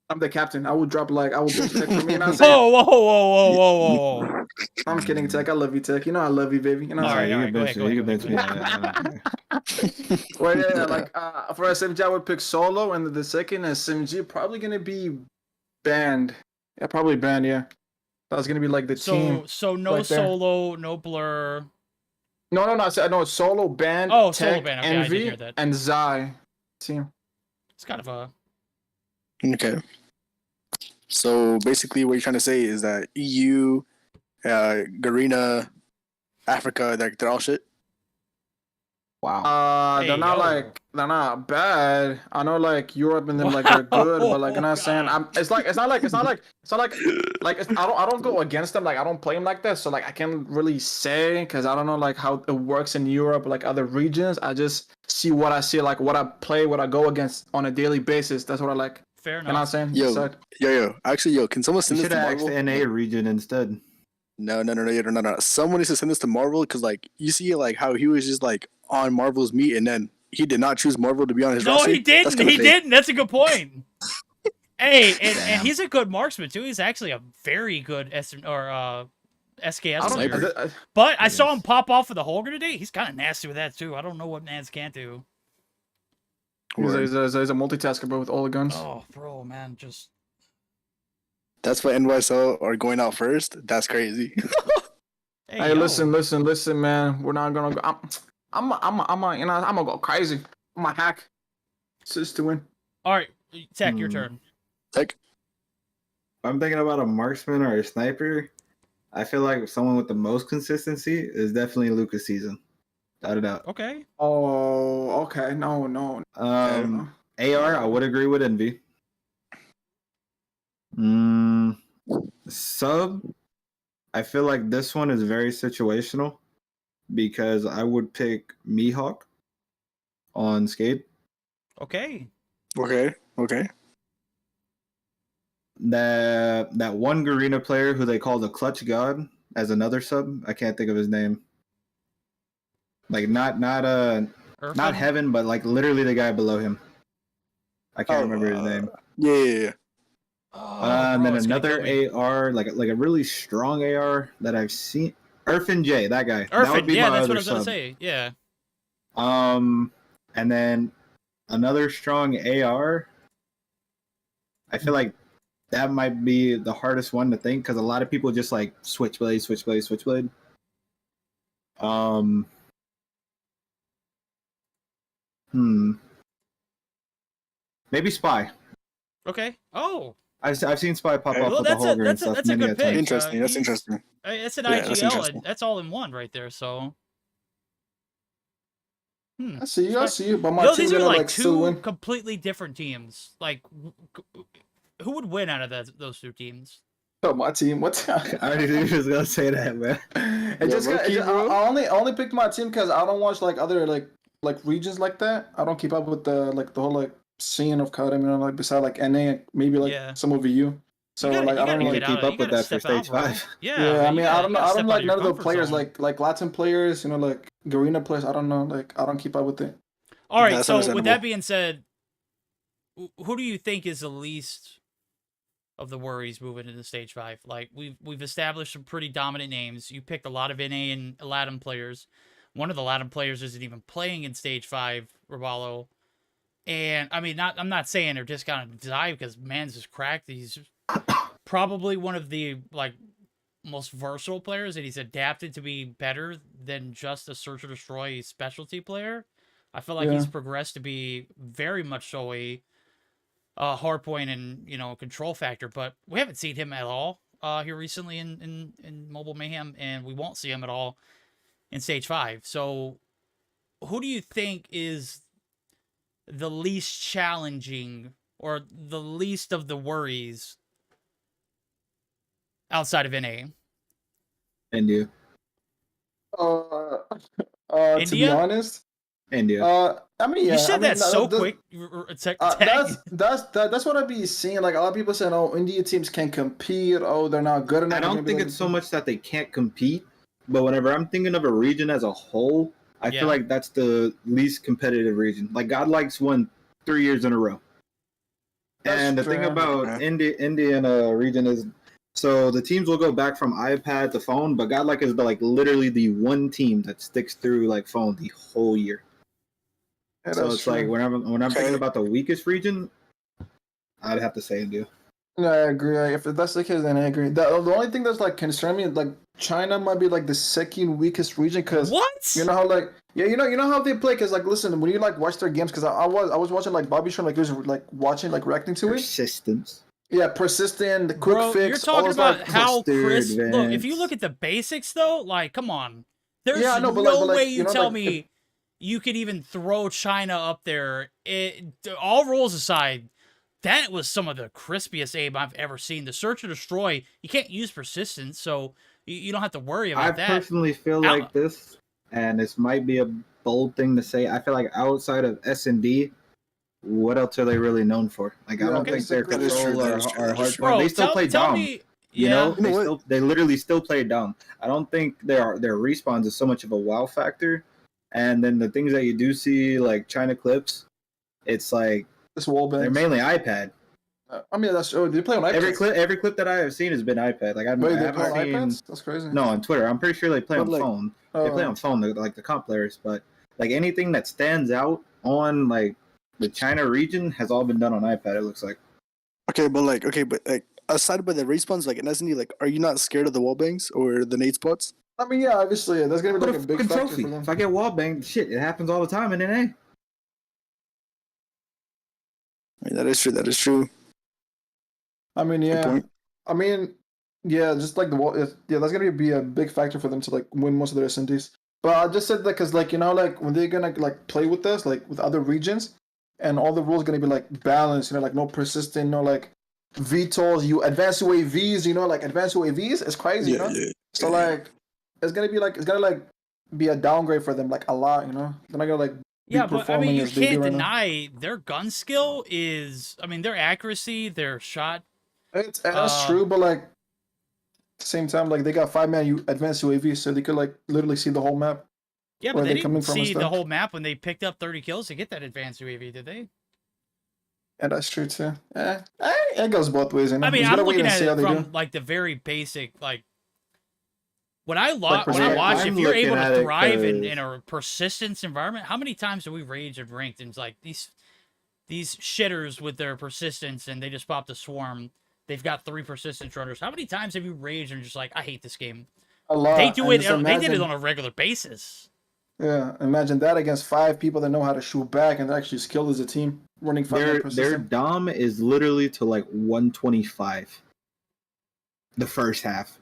I'm the captain. I would drop like I would pick Tech for me. You know what I'm saying? Whoa! I'm kidding, Tech. I love you, Tech. You know I love you, baby. You know what I'm Alright, You alright, can go bench ahead, me. go You can ahead, bench me. saying? Well, yeah, like for SMG, I would pick Solo, and the second SMG probably gonna be Band. Yeah, probably Band. Yeah, that was gonna be like the team. So no right there. Solo, no Blur. No. I said no. Solo, Band, Oh, Tech, Solo, Band. Okay, I did Envy, hear that. and Zai team. It's kind of a Okay. So basically, what you're trying to say is that EU, Garena, Africa, they're all shit. Wow. Hey, They're not yo. like they're not bad. I know like Europe and them like they're good, but like you know what I'm saying. God. It's not like I don't go against them. Like I don't play them like that. So like I can't really say because I don't know like how it works in Europe, like other regions. I just see what I see, like what I play, what I go against on a daily basis. That's what I like. fair You know what I'm enough. saying? Yo. So, Yo. Actually, can someone You send this should to have asked Marvel? the NA region instead. No. Someone needs to send this to Marvel because, like, you see, like, how he was just like on Marvel's meet, and then he did not choose Marvel to be on his No, roster. he didn't. That's kinda He fake. didn't. That's a good point. Hey, and Damn. he's a good marksman too. He's actually a very good SKS I player. don't. But I saw him pop off with the Holger today. He's kind of nasty with that too. I don't know what Nans can't do. He's Word. a multitasker, bro, with all the guns. Oh, bro, man, just That's why NYSL are going out first. That's crazy. Hey, yo. listen, man. We're not gonna go. I'm gonna go crazy. I'm gonna hack. Just to win. All right, Tech, your Hmm. turn. Like, If I'm thinking about a marksman or a sniper, I feel like someone with the most consistency is definitely Lucas Season. Without a doubt. Okay. Oh, okay. No. AR, I would agree with Envy. Sub, I feel like this one is very situational because I would pick Mihawk on Skate. Okay. okay. That one Garena player who they call the Clutch God as another sub. I can't think of his name. Like not Irfan? Heaven, but like literally the guy below him. I can't remember his name. Yeah. Oh, And bro, then it's gonna kill another me. AR, like a really strong AR that I've seen. Irfan J, that guy. That would Irfan, be yeah, my that's what other I was gonna sub. say. Yeah. And then another strong AR. I feel like that might be the hardest one to think because a lot of people just like switchblade. Maybe Spy. Okay. Oh. I've seen Spy pop Okay. off Well, with the that's a Holger and stuff that's a many good a pick. time. Interesting. That's He's- interesting. It's an Yeah, that's IGL. interesting. That's all in one right there. So. I see you. But my Yo, team these are gonna like like still two win. completely different teams. Like, who would win out of those two teams? Oh, my team. What? I already knew he was gonna say that, man. I only picked my team because I don't watch like other like regions like that. I don't keep up with the whole like scene of Codem, like beside like NA, maybe like Yeah. some of you. So You like I don't You really gotta keep up with that for stage 5. Yeah, I you mean, gotta, I don't like none none of the players like Latin players, like Garena players. I don't know, like I don't keep up with it. All right, That's so with understandable. that being said, who do you think is the least of the worries moving into stage 5? Like we've established some pretty dominant names. You picked a lot of NA and Latin players. One of the Latin players isn't even playing in stage 5, Rebalo. And I mean, I'm not saying they're just gonna die because Mans is cracked. He's probably one of the like most versatile players, and he's adapted to be better than just a search or destroy specialty player. I feel like he's progressed to be very much so a hardpoint and control factor, but we haven't seen him at all here recently in Mobile Mayhem, and we won't see him at all in stage 5. So, who do you think is the least challenging or the least of the worries outside of NA? India. To be India? honest, India. I mean, yeah. You said that so the- quick. That's what I'd be seeing. Like a lot of people saying, "Oh, India teams can compete. Oh, they're not good enough." I don't think it's so much that they can't compete, but whenever I'm thinking of a region as a whole, I feel like that's the least competitive region. Like Godlike's won 3 years in a row. And the thing about Indian region is, so the teams will go back from iPad to phone, but Godlike is literally the one team that sticks through like phone the whole year. Yeah, so it's true. Like when I'm thinking about the weakest region, I'd have to say India. Yeah, I agree. If that's the case, then I agree. The only thing that's like concerning me, like China might be like the second weakest region because you know how like you know how they play. Because like listen, when you like watch their games, because I was watching like Bobby Sean, like he was like watching like reacting to Persistence. Yeah, persistent, the quick fix. You're talking about like, how crisp. Look, if you look at the basics though, like come on, there's no way you tell me you could even throw China up there. All rules aside. That was some of the crispiest aim I've ever seen. The search or destroy, you can't use persistence, so you don't have to worry about that. I personally feel like this, and this might be a bold thing to say. I feel like outside of S&D, what else are they really known for? Like I don't think their control are hardcore. They still play Dom. You know, they literally still play Dom. I don't think their respawns is so much of a wow factor. And then the things that you do see, like China clips, it's like they're mainly iPad. I mean, that's true. They play on iPads. Every clip that I have seen has been iPad. Like I Wait, they haven't play on seen. iPads? That's crazy. No, on Twitter. I'm pretty sure they play on phone. They play on phone, like the comp players. But like anything that stands out on like the China region has all been done on iPad. It looks like. Okay, but aside by the respawns, like in S&D, like are you not scared of the wall bangs or the nade spots? I mean, yeah, obviously, that's gonna be like a big factor for them. If I get wall banged, shit, it happens all the time in NA. mean, that is true. That is true. I mean, Good yeah. point. I mean, yeah, just like yeah, that's gonna be a big factor for them to like win most of their SMDs. But I just said that because like like when they're gonna like play with us like with other regions, and all the rules gonna be like balanced, like no persistent, no like VTOLs, you advanced UAVs, like advanced UAVs, it's crazy, Yeah. So like it's gonna like be a downgrade for them like a lot, They're not gonna like be Yeah, but I mean, performing you as they do can't right now. deny their gun skill is. I mean, their accuracy, their shot. That's true, but like at the same time, like they got 5-man advanced UAVs, so they could like literally see the whole map. Yeah, Where but they they coming didn't from and see the stuff. whole map when they picked up 30 kills to get that advanced UAV, did they? Yeah, that's true too. It goes both ways, I mean, Just I'm gotta wait looking and at see how it they do. from like the very basic, like when I Like, when I watch, I'm if you're able looking at to it thrive 'cause- in a persistence environment, how many times do we rage and ranked and it's like these shitters with their persistence and they just popped a swarm. They've got 3 persistence runners. How many times have you raged and just like, I hate this game? A lot. They do And it. just They did it imagine- on a regular basis. Yeah, imagine that against 5 people that know how to shoot back and they're actually skilled as a team, running 5-man Their persistent. dom is literally to like 125. The first half.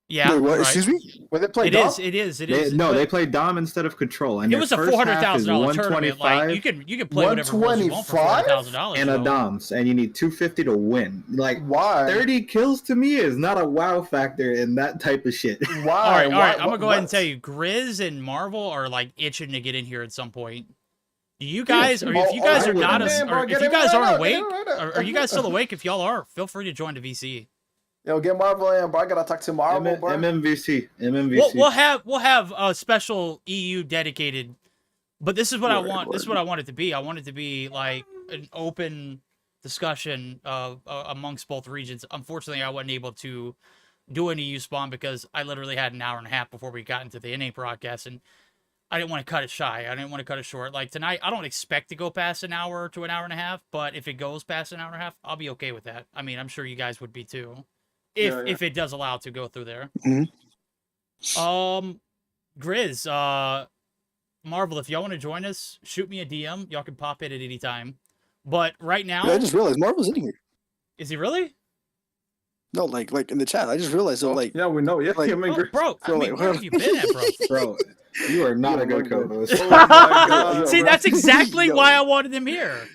Yeah, Wait, what? right. Excuse me? When they play It Dom? is. It is. It They, is. no, but they played dom instead of control, and it their was a first half is $400,000 tournament. Like 125 you can play whatever rules you want for $400,000. and a doms, and you need 250 to win. Like Why? 30 kills to me is not a wow factor in that type of shit. Why? All right. Why? I'm gonna go ahead and What? tell you, Grizz and Marvel are like itching to get in here at some point. Do you guys, or if you guys I are not, wouldn't. or if you guys aren't awake, are you guys still awake? If y'all are, feel free to join the VC. Yo, get Marvel in, bro. I gotta talk to Marvel, bro. MMVC. We'll have a special EU dedicated, but this is what I want. This is what I want it to be. I want it to be like an open discussion amongst both regions. Unfortunately, I wasn't able to do an EU spawn because I literally had an hour and a half before we got into the NA broadcast, and I didn't want to cut it shy. I didn't want to cut it short. Like tonight, I don't expect to go past an hour to an hour and a half, but if it goes past an hour and a half, I'll be okay with that. I mean, I'm sure you guys would be too. If it does allow it to go through there. Mm-hmm. Grizz, Marvel, if y'all want to join us, shoot me a DM. Y'all can pop it at any time. But right now, Yeah, I just realized Marvel's in here. is he really? No, like in the chat. I just realized. So like, Yeah, we know. Yeah, Like- I mean, Oh, bro, I So, mean, like, where have you been at, bro? Bro, you are not Yo, a good my God. co-host. Oh my God, See, bro. that's exactly Yo. why I wanted him here.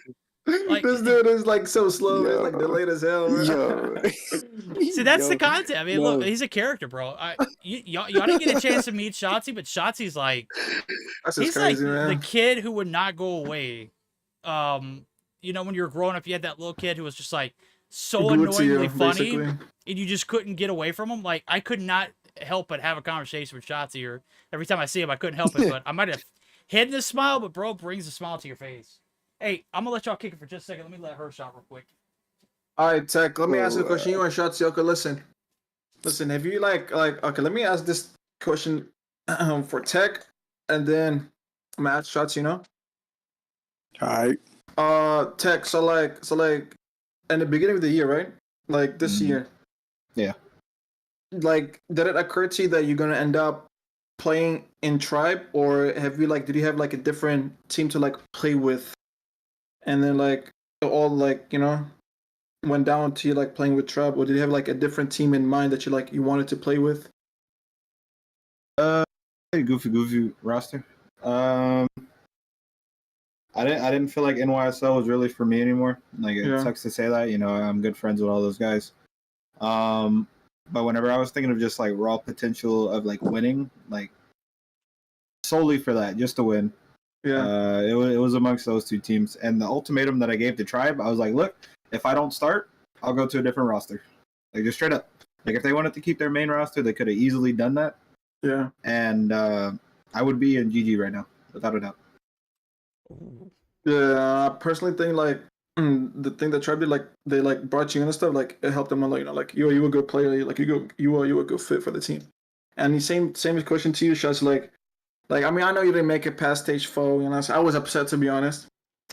Like- this dude is like so slow. It's like Yo. delayed as hell, bro. yo. See, that's the Yo. content. I mean, No. look, he's a character, bro. Y'all didn't get a chance to meet Shotzy, but Shotzy's like, That's just he's crazy, like man. the kid who would not go away. When you were growing up, you had that little kid who was just like so Glued to you, annoyingly funny, basically. and you just couldn't get away from him. Like I could not help but have a conversation with Shotzy, or every time I see him, I couldn't help it. But I might have hidden a smile, but bro brings a smile to your face. Hey, I'm gonna let y'all kick it for just a second. Let me let her shot real quick. All right, Tech. Let me ask you a question. You and Shotzy. Okay, listen. Have you like okay? Let me ask this question for Tech, and then I'm gonna ask Shotzy. All right. Tech. So like, in the beginning of the year, right? Like this Mhm. year. Yeah. Like, did it occur to you that you're gonna end up playing in Tribe, or did you have like a different team to like play with, and then like it all like went down to you like playing with Tribe, or did you have like a different team in mind that you wanted to play with? Goofy roster. I didn't feel like NYSL was really for me anymore. Like it Yeah. sucks to say that, I'm good friends with all those guys. But whenever I was thinking of just like raw potential of like winning, like solely for that, just to win, Yeah. it was amongst those two teams. And the ultimatum that I gave to Tribe, I was like, look, if I don't start, I'll go to a different roster. Like just straight up. Like if they wanted to keep their main roster, they could have easily done that. Yeah. And I would be in GG right now, without a doubt. Yeah. I personally think like the thing that Tribe did, like they like brought you in and stuff, like it helped them a lot. Like you a good player, like you are a good fit for the team. And the same question to you, Shots. Like I mean, I know you didn't make it past stage 4. So I was upset, to be honest.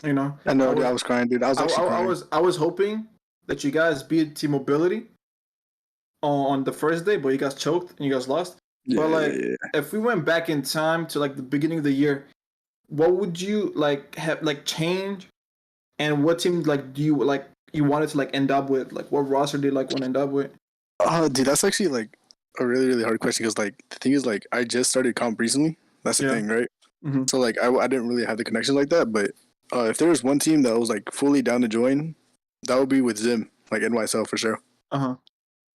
I know, dude. I was crying, dude. I was actually crying. I was hoping that you guys beat Team Mobility on the first day, but you guys choked and you guys lost. Yeah, But like, yeah. if we went back in time to like the beginning of the year, what would you like have like change And what team like do you like? You wanted to like end up with? Like what roster do you like want to end up with? Dude, that's actually like a really really hard question because like the thing is like I just started comp recently. That's the Yeah. thing, right? Mhm. So like I didn't really have the connections like that. But if there was one team that was like fully down to join, that would be with Zim, like NYSL for sure. Uh-huh.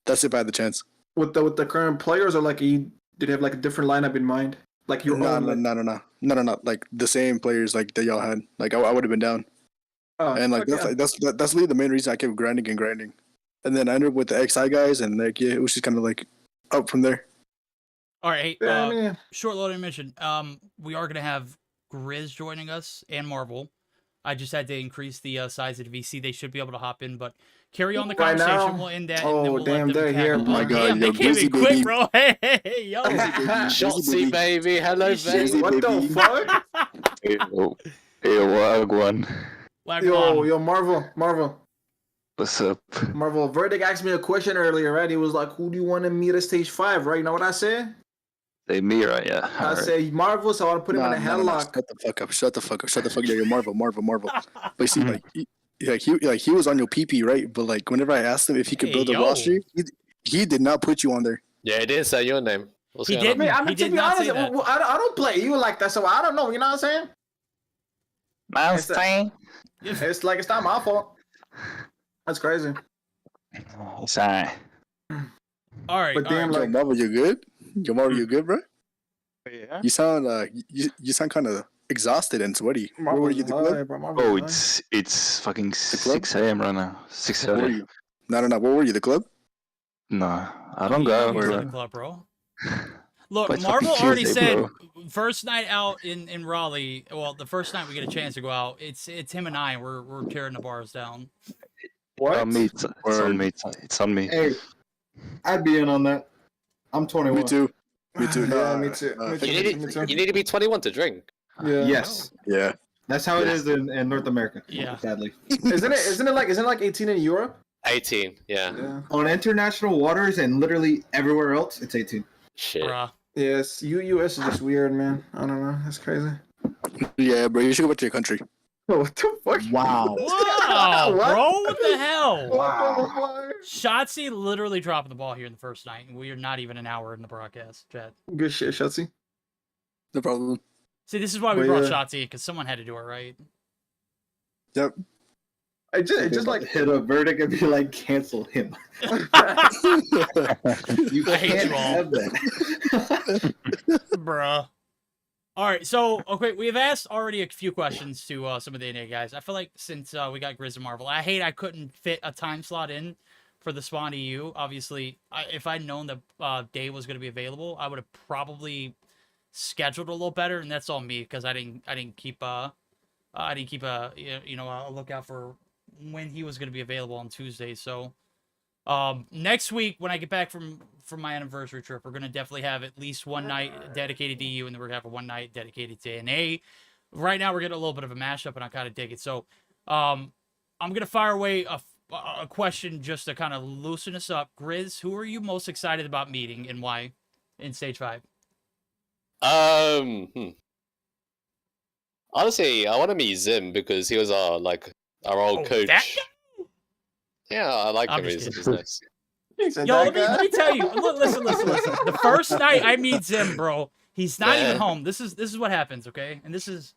That's if I had the chance. With the current players, or like you did you have like a different lineup in mind? Like your No, own. no. Like the same players like that y'all had. Like I would have been down. And like okay. that's really the main reason I kept grinding and grinding. And then I ended up with the XI guys, and like yeah, it was just kind of like up from there. All right, Yeah, I mean, short loading mission. We are gonna have Grizz joining us and Marvel. I just had to increase the size of the VC. They should be able to hop in, but carry on the Right conversation. now? We'll end that. Oh, and then we'll damn, let them they're here. tackle. Oh my God, damn, yo, they came in Grizzy quick, baby. bro. Hey, yo. Shotzy, baby. Hello, baby. what the fuck? Hey, Wagwan. Yo, Marvel. What's up? Marvel. Verdict asked me a question earlier, right? He was like, "Who do you want to meet at stage 5?" Right? You know what I said? Hey, me, right? Yeah. I said Marvel, so I want to put him in a headlock. Shut the fuck up. Shut the fuck up. Yeah, you're Marvel. But see, like he was on your PP, right? But like whenever I asked him if he could build a yo. roster, he did not put you on there. Yeah, it didn't say your name. What's He going on? didn't. I mean, He to did be not honest, say that. I don't play you like that, so I don't know. You know what I'm saying? Mouse It's like it's not my fault. That's crazy. It's alright. All right. But all right. damn, Yo, like, Marvel, you good? Yo, Marvel, you good, bro? Yeah. You sound you sound kind of exhausted and sweaty. Where were you at the club? Oh, it's fucking club? 6 a.m. right now. Where were 6:30. you? No. Where were you? The club? No, I don't You go go to out. the club, bro. Look, But it's Marvel fucking already Tuesday, said bro. first night out in Raleigh. Well, the first night we get a chance to go out, it's him and I. We're tearing the bars down. What? On me. It's on me. It's on me. Hey, I'd be in on that. I'm 21. Me too. Yeah, me too. Me too. Me too. You need to be 21 to drink. Yeah. Yes, Yeah. that's how it is in North America. Yeah. Sadly, Isn't it like 18 in Europe? 18. Yeah. Yeah. on international waters and literally everywhere else, it's 18. Shit. Bruh. Yes. US is just weird, man. I don't know. That's crazy. Yeah, bro. You should go back to your country. What the fuck? Wow. Wow, What? bro, what the hell? What the fuck? Shotzy literally dropping the ball here in the first night, and we are not even an hour in the broadcast, chat. Good shit, Shotzy. No problem. See, this is why we But brought yeah. Shotzy, because someone had to do it, right? Yep. I just like hit a verdict and be like, cancel him. You I hate can't you all. have that. Bruh. All right, so okay, we've asked already a few questions to some of the NA guys. I feel like since we got Grizz and Marvel, I couldn't fit a time slot in for the Spawn EU. Obviously, if I'd known that day was going to be available, I would have probably scheduled a little better, and that's all me because I didn't keep a lookout for when he was going to be available on Tuesday. So next week when I get back from my anniversary trip, we're gonna definitely have at least one night dedicated to EU, and then we're gonna have one night dedicated to NA. Right now we're getting a little bit of a mashup, and I kind of dig it. So I'm gonna fire away a question just to kind of loosen us up. Grizz, who are you most excited about meeting and why in stage 5? Honestly, I want to meet Zim because he was our old coach. That guy? Yeah, I like I'm him. just He's kidding. nice. Yo, let me tell you. Listen. The first night I meet Zim, bro, he's not even home. This is what happens, okay? And this is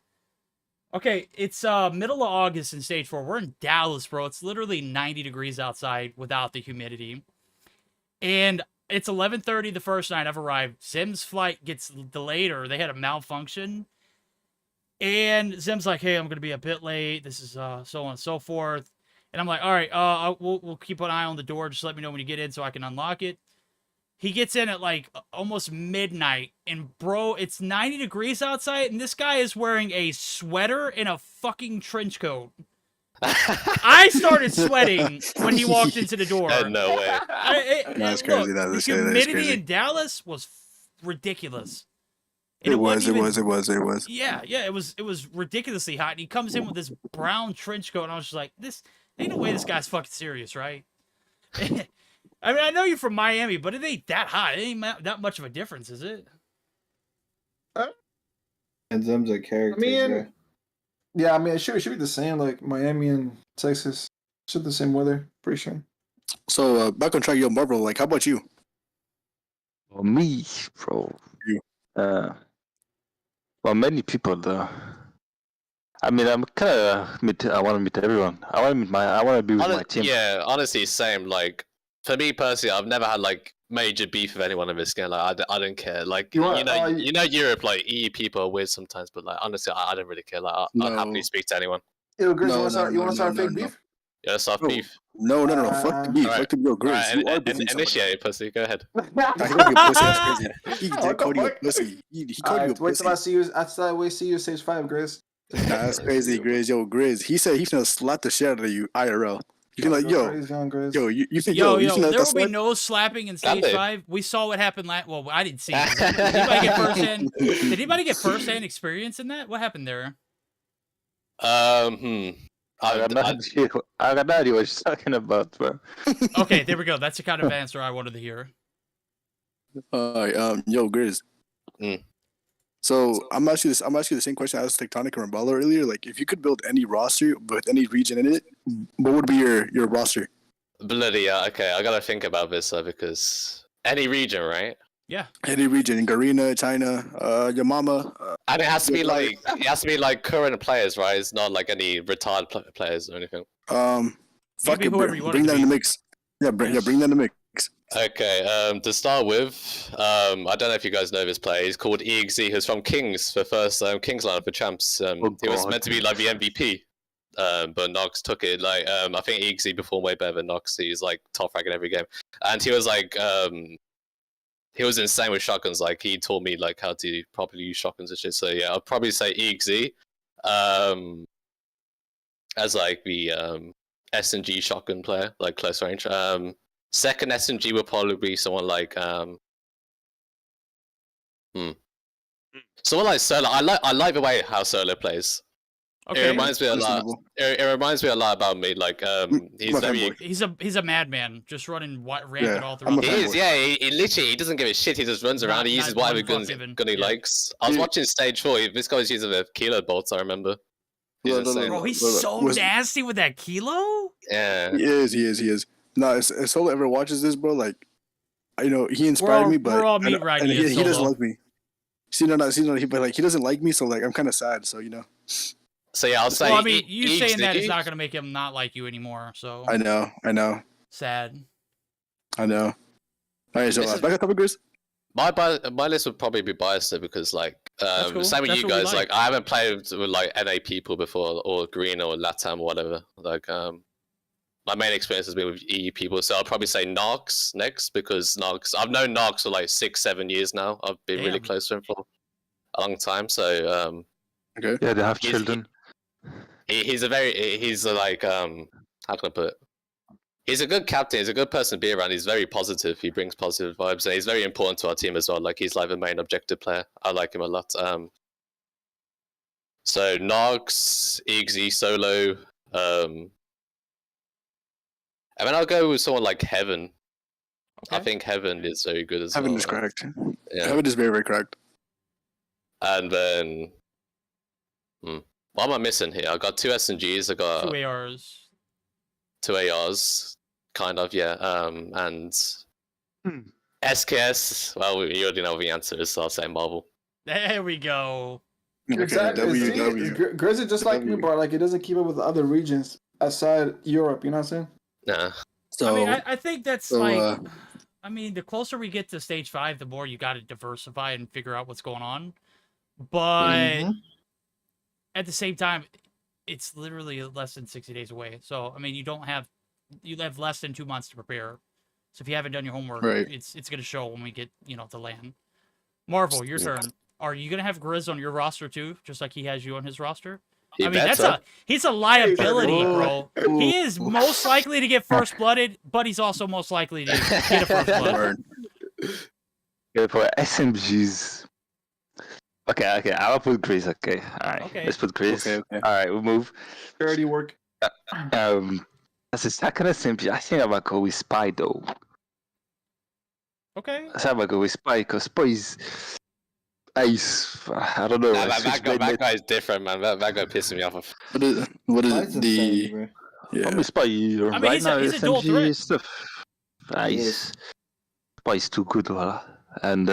okay. It's middle of August in stage 4. We're in Dallas, bro. It's literally 90 degrees outside without the humidity, and it's 11:30 the first night I've arrived. Zim's flight gets delayed, or they had a malfunction, and Zim's like, "Hey, I'm gonna be a bit late. This is so on and so forth." And I'm like, all right, we'll keep an eye on the door. Just let me know when you get in so I can unlock it. He gets in at like almost midnight, and bro, it's 90 degrees outside, and this guy is wearing a sweater and a fucking trench coat. I started sweating when he walked into the door. No way. That's crazy. The humidity in Dallas was ridiculous. And It was. Yeah, it was ridiculously hot. And he comes in with this brown trench coat, and I was just like, "This ain't no way this guy's fucking serious, right?" I mean, I know you're from Miami, but it ain't that hot. It ain't that much of a difference, is it? And Zim's a character. I mean, Yeah, I mean, it should be the same. Like Miami and Texas, should the same weather. Pretty sure. So back on track, yo, Marvel. Like, how about you? For me, bro. You. Uh, well, many people though. I mean, I'm kind of I want to meet everyone. I want to be with my team. Yeah, honestly, same. Like for me personally, I've never had like major beef with anyone in this game. Like I don't care. Like you know, Europe, like EU people are weird sometimes, but like honestly, I don't really care. Like I'll happily speak to anyone. Yo, Grizz, you want to start fake beef? Yeah, soft beef. No. Fuck the beef. Right. Fuck the bro, Grizz. You are beefing initiate, pussy. Go ahead. somebody. He called you a pussy. That's crazy. He did call you a pussy. He called you a Wait pussy. till I see you. After we see you stage 5, Grizz. Nah, that's crazy, Grizz. Yo, Grizz. He said he's gonna slap the shit out of you, IRL. You can like, yo, you think, yo, you think there will that's be like... no slapping in stage 5. We saw what happened last. Well, I didn't see it. Did anybody get firsthand? Did anybody get firsthand experience in that? What happened there? I got no idea what you're talking about, bro. Okay, there we go. That's the kind of answer I wanted to hear. Yo, Grizz. So I'm asking the same question I asked Tectonic and Rebalo earlier. Like, if you could build any roster with any region in it, what would be your roster? Bloody okay, I gotta think about this because any region, right? Yeah. Any region, Garena, China, your mama. And it has to be like current players, right? It's not like any retired players or anything. Fuck it, bring that in the mix. Yeah, bring that in the mix. Okay, to start with, I don't know if you guys know this player. He's called EXE. He's from Kings, the first Kings lineup for champs. He was meant to be like the MVP, but Nox took it. Like, I think EXE performed way better than Nox. He's like top rank in every game, and he was like, he was insane with shotguns. Like, he taught me like how to properly use shotguns and shit. So yeah, I'll probably say EXE, as like the S&G shotgun player, like close range. Second S&G would probably be someone like someone like Solo. I like the way how Solo plays. Okay. It reminds me a lot. It reminds me a lot about me. Like he's a madman, just running rampant all throughout. He is, yeah. He literally doesn't give a shit. He just runs around. He uses whatever gun he likes. I was watching stage 4. This guy was using the kilo bolts. I remember. Bro, he's so nasty with that kilo. Yeah, he is. No, if Solo ever watches this, bro, like, you know, he inspired me, but we're all meat riding. He doesn't like me. But like, he doesn't like me, so like, I'm kind of sad. So you know. So yeah, I'll say. Well, I mean, you saying that is not gonna make him not like you anymore. So. I know. Sad. I know. All right, so back at topic, Grizz. My list would probably be biased though, because like cool. same with you guys. Like I haven't played with like NA people before, or Green or Latam or whatever. Like my main experience has been with EU people, so I'll probably say Nox next, because Nox, I've known Nox for like 6-7 years now. I've been really close to him for a long time. So okay, yeah, they have children. He's like how can I put it? He's a good captain. He's a good person to be around. He's very positive. He brings positive vibes, and he's very important to our team as well. Like, he's like the main objective player. I like him a lot. So Nox, EXE, Solo. I mean, I'll go with someone like Heaven. Okay. I think Heaven is very good as well. Heaven is correct. Yeah. Heaven is very, very correct. And then, what am I missing here? I got 2 SMGs. I got 2 ARs. 2 ARs, kind of, yeah. And SKS. Well, you already know the answer is, so I'll say Marvel. There we go. Exactly. Grizz is just like me, bro. Like, it doesn't keep up with the other regions aside Europe. You know what I'm saying? Nah. So, I mean, I think that's like. I mean, the closer we get to stage 5, the more you got to diversify and figure out what's going on. But at the same time, it's literally less than 60 days away. So, I mean, you have less than 2 months to prepare. So if you haven't done your homework, it's going to show when we get, to land. Marvel, your turn. Are you going to have Grizz on your roster too, just like he has you on his roster? He's a liability, bro. He is most likely to get first blooded, but he's also most likely to get a first blood. Okay, for SMGs. Okay, I'll put Grizz. Okay, all right. Let's put Grizz. Okay. All right, we'll move. Already work. As a second SMG, I think I'm gonna go with Spy though. Okay. I think I'm gonna go with Spy because Spy is. Ice. I don't know. Nah, I that switchblade mate. guy is different, man. That guy pisses me off. What is Mine's it? insane, bro. Yeah. Homie Spy, I mean, right he's now, a dual SMG threat. stuff. He Ice. is. Spy is too good, voilà. And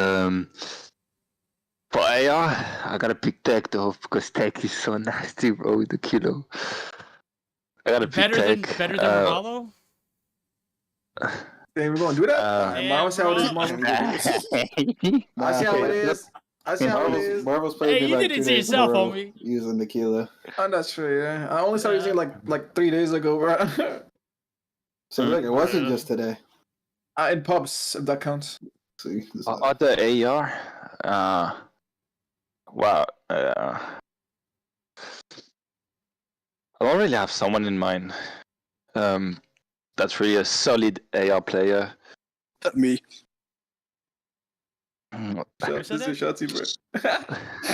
for AR, I gotta pick Tech though, because Tech is so nasty, bro, with the kilo. I gotta pick Better Tech. than Rebalo? Hey, we're gonna do that? Yeah, I'll see how it is, bro. Marvel. Nah, I see how it okay. is. I see how it is. Marvel's played Hey, me you like did it 2 to days in a yourself, row homie. using the kilo. I'm not sure, yeah. I only started using it like 3 days ago, bro. So look, it wasn't just today. In pubs, if that counts. See, this Other AR, wow, I don't really have someone in mind. That's really a solid AR player. Me. Who said This is Shotzy, bro.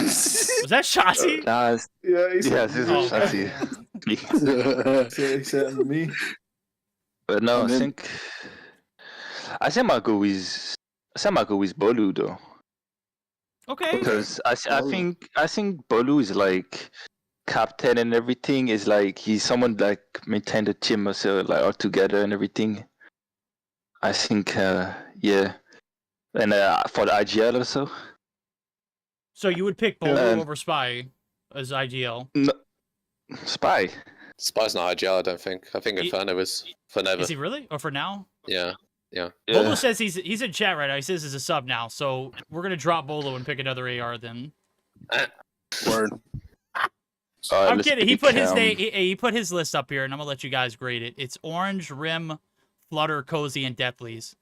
Was that Shotzy? Nah, Yeah, he said yes, this Oh, is okay. Shotzy. he said me. But no, And I then- think I think I'll go with Bolu though, Okay. because I Bolu. think Bolu is like captain and everything. Is like he's someone like maintain the team also like all together and everything. I think yeah, and for the IGL also. So you would pick Bolu And- over Spy as IGL. No, Spy. Spy's not IGL, I don't think. I think He- Inferno is for never. Is he really? Or for now? Yeah. Bolu says he's in chat right now. He says he's a sub now. So we're gonna drop Bolu and pick another AR then. Word. I'm let's kidding. He pick, put his name. He put his list up here, and I'm gonna let you guys grade it. It's Orange, Rim, Flutter, Cozy, and Deathleys.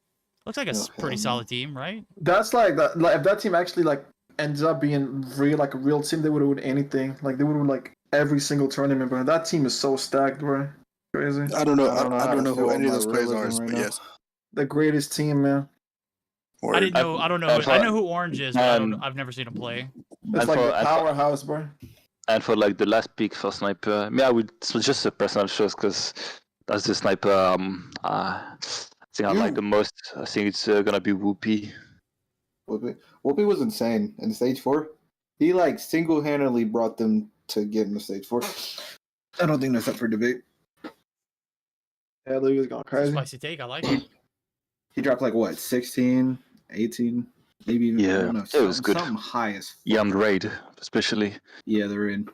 Looks like a pretty solid team, right? That's like that. Like, if that team actually like ends up being like a real team, they would have won anything. Like they would have like every single tournament, bro. That team is so stacked, bro. Crazy. I don't know. I don't know I how don't to know feel who any of about those players are, realism right but now. yes. The greatest team, man. Word. I didn't know. I don't know. I know who Orange is, but I don't. I've never seen him play. It's And like for- the and for- powerhouse, bro. And for like the last pick for sniper, I would. It was just a personal choice because that's the sniper. I think I like the most. I think it's gonna be Whoopi. Whoopi was insane in stage 4. He like single-handedly brought them to get into stage 4. I don't think that's up for debate. Yeah, Louis was going crazy. Spicy take. I like it. He dropped like what, 16, 18, maybe even Yeah, I don't know, it was good. something high as fuck. Yeah, on raid especially. Yeah, they're in.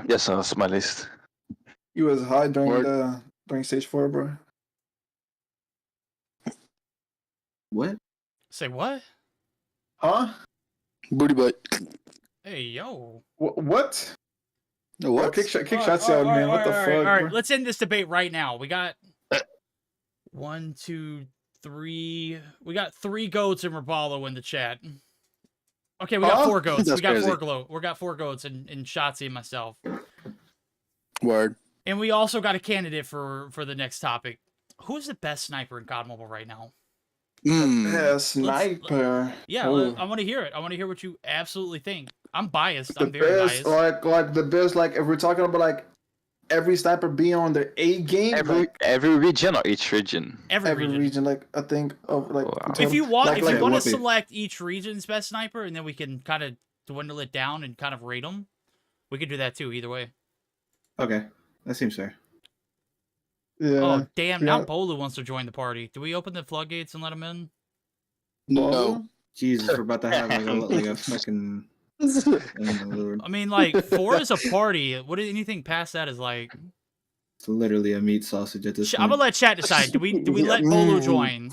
Yes, that's my list. He was high during Word. during stage 4, bro. What? Say what? Huh? Booty butt. Hey yo. What? No, Bro, what? kick shots out, man. What the fuck? All right, bro? let's end this debate right now. We got 1, 2, 3. We got 3 goats and Rebalo in the chat. Okay, we got Huh? 4 goats. That's We got crazy. 4 glow. We got 4 goats and Shotzy and myself. Word. And we also got a candidate for the next topic. Who's the best sniper in COD Mobile right now? Yeah, sniper. Yeah, Ooh. I want to hear it. I want to hear what you absolutely think. I'm biased. The I'm very best, biased. like the best, like if we're talking about like every sniper being on their A game, Every region or each region? Every region. like I think of like. Wow. total- If you want, like- if like you want to Whoopi. select each region's best sniper, and then we can kind of dwindle it down and kind of rate them, we could do that too. Either way. Okay, that seems fair. yeah. Oh damn! Now yeah. Bolu wants to join the party. Do we open the floodgates and let him in? No. Jesus, we're about to have like a fucking. Oh my lord. I mean, like 4 is a party. What anything past that is like. It's literally a meat sausage at this I'm point. gonna let chat decide. Do we Yeah. let Bolu Mm. join?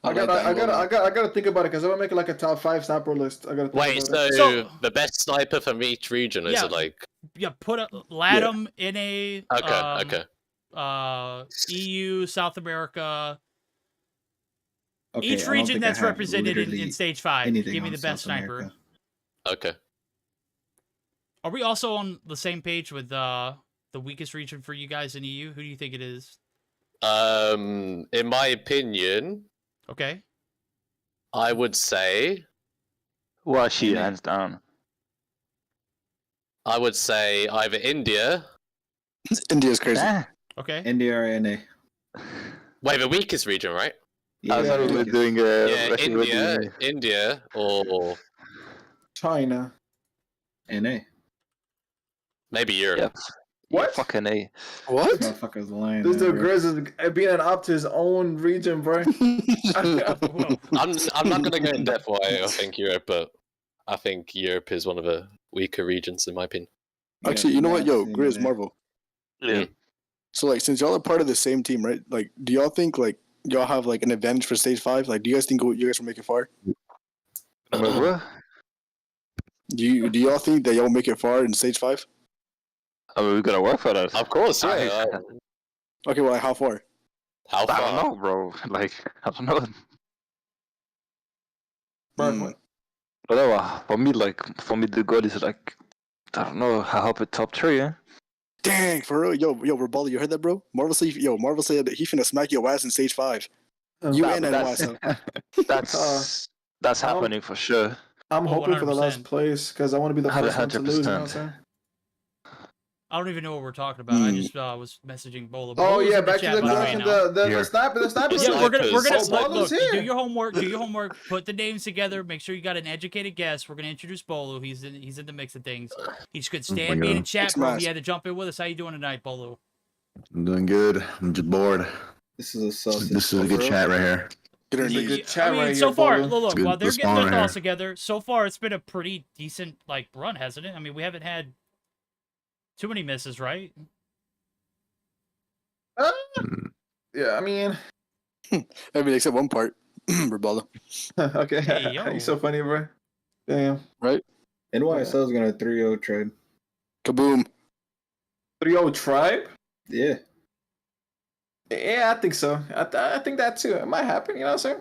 I gotta think about it because I'm gonna make like a top 5 sniper list. I gotta think Wait, about it. So- the best sniper from each region is Yeah. it like? Yeah, put a Latam in a Okay, EU, South America. Okay, Each I don't region think I that's have represented in literally stage 5. anything Give me on the best South sniper. America. okay. Are we also on the same page with the weakest region for you guys in EU? Who do you think it is? In my opinion, Okay. I would say Washi, Any- hands down. either India. India's crazy. Ah, Okay. NDRNA. Wait, the weakest region, right? I thought we were doing India, or China. NA. maybe Europe. Yeah. What? Yeah, fucking A. What? Motherfucker's lying. This there, dude bro. Grizz is being up to his own region, bro. Whoa. I'm not gonna go in depth why I think Europe, but I think Europe is one of the weaker regions in my opinion. Actually, you know what, yo, Not Grizz seeing Marvel. Yeah. So like, since y'all are part of the same team, right? Like, do y'all think like y'all have like an advantage for stage 5? Like, do you guys think you guys will make it far? What? Do y'all think that y'all make it far in stage 5? I mean, we gotta work for that. Of course, yeah. Okay, well, like, how far? How I far? don't know, bro. Like, I don't know. Hmm. Whatever. For me, the goal is like, I don't know, I hope it top 3, yeah? Dang, for real, yo, Rebalo, you heard that, bro? Marvel said that he finna smack your ass in stage 5. You Nah, and but NYSL. That's happening for sure. I'm Oh, hoping for the 100%. last place because I want to be the first one to lose. You know what I'm 100%. saying? I don't even know what we're talking about. I just was messaging Bolu. Oh Bolu's yeah, in back to chat, the by way, question. now. The sniper. The sniper. Yeah, Yeah, we're gonna Snipers. look. Bolu's Do here. your homework. Do your homework. Put the names together. Make sure you got an educated guess. We're gonna introduce Bolu. He's in the mix of things. He just could stand being in chat, bro. He had to jump in with us. How you doing tonight, Bolu? I'm doing good. I'm just bored. This is a sausage. This is a good chat right here. Get her It's a knees. good chat I mean, right so here, far, Bolu. look, good. while they're Let's getting their spawn right thoughts here. together, so far it's been a pretty decent run, hasn't it? I mean, we haven't had too many misses, right? Yeah, I mean, I mean, except one part. Rebalo. okay. Hey, yo. He's so funny, bro. Damn. NYSL is gonna 3-0 trade. Kaboom. 3-0 tribe. Yeah. Yeah, I think so. I think that too. It might happen. You know what I'm saying?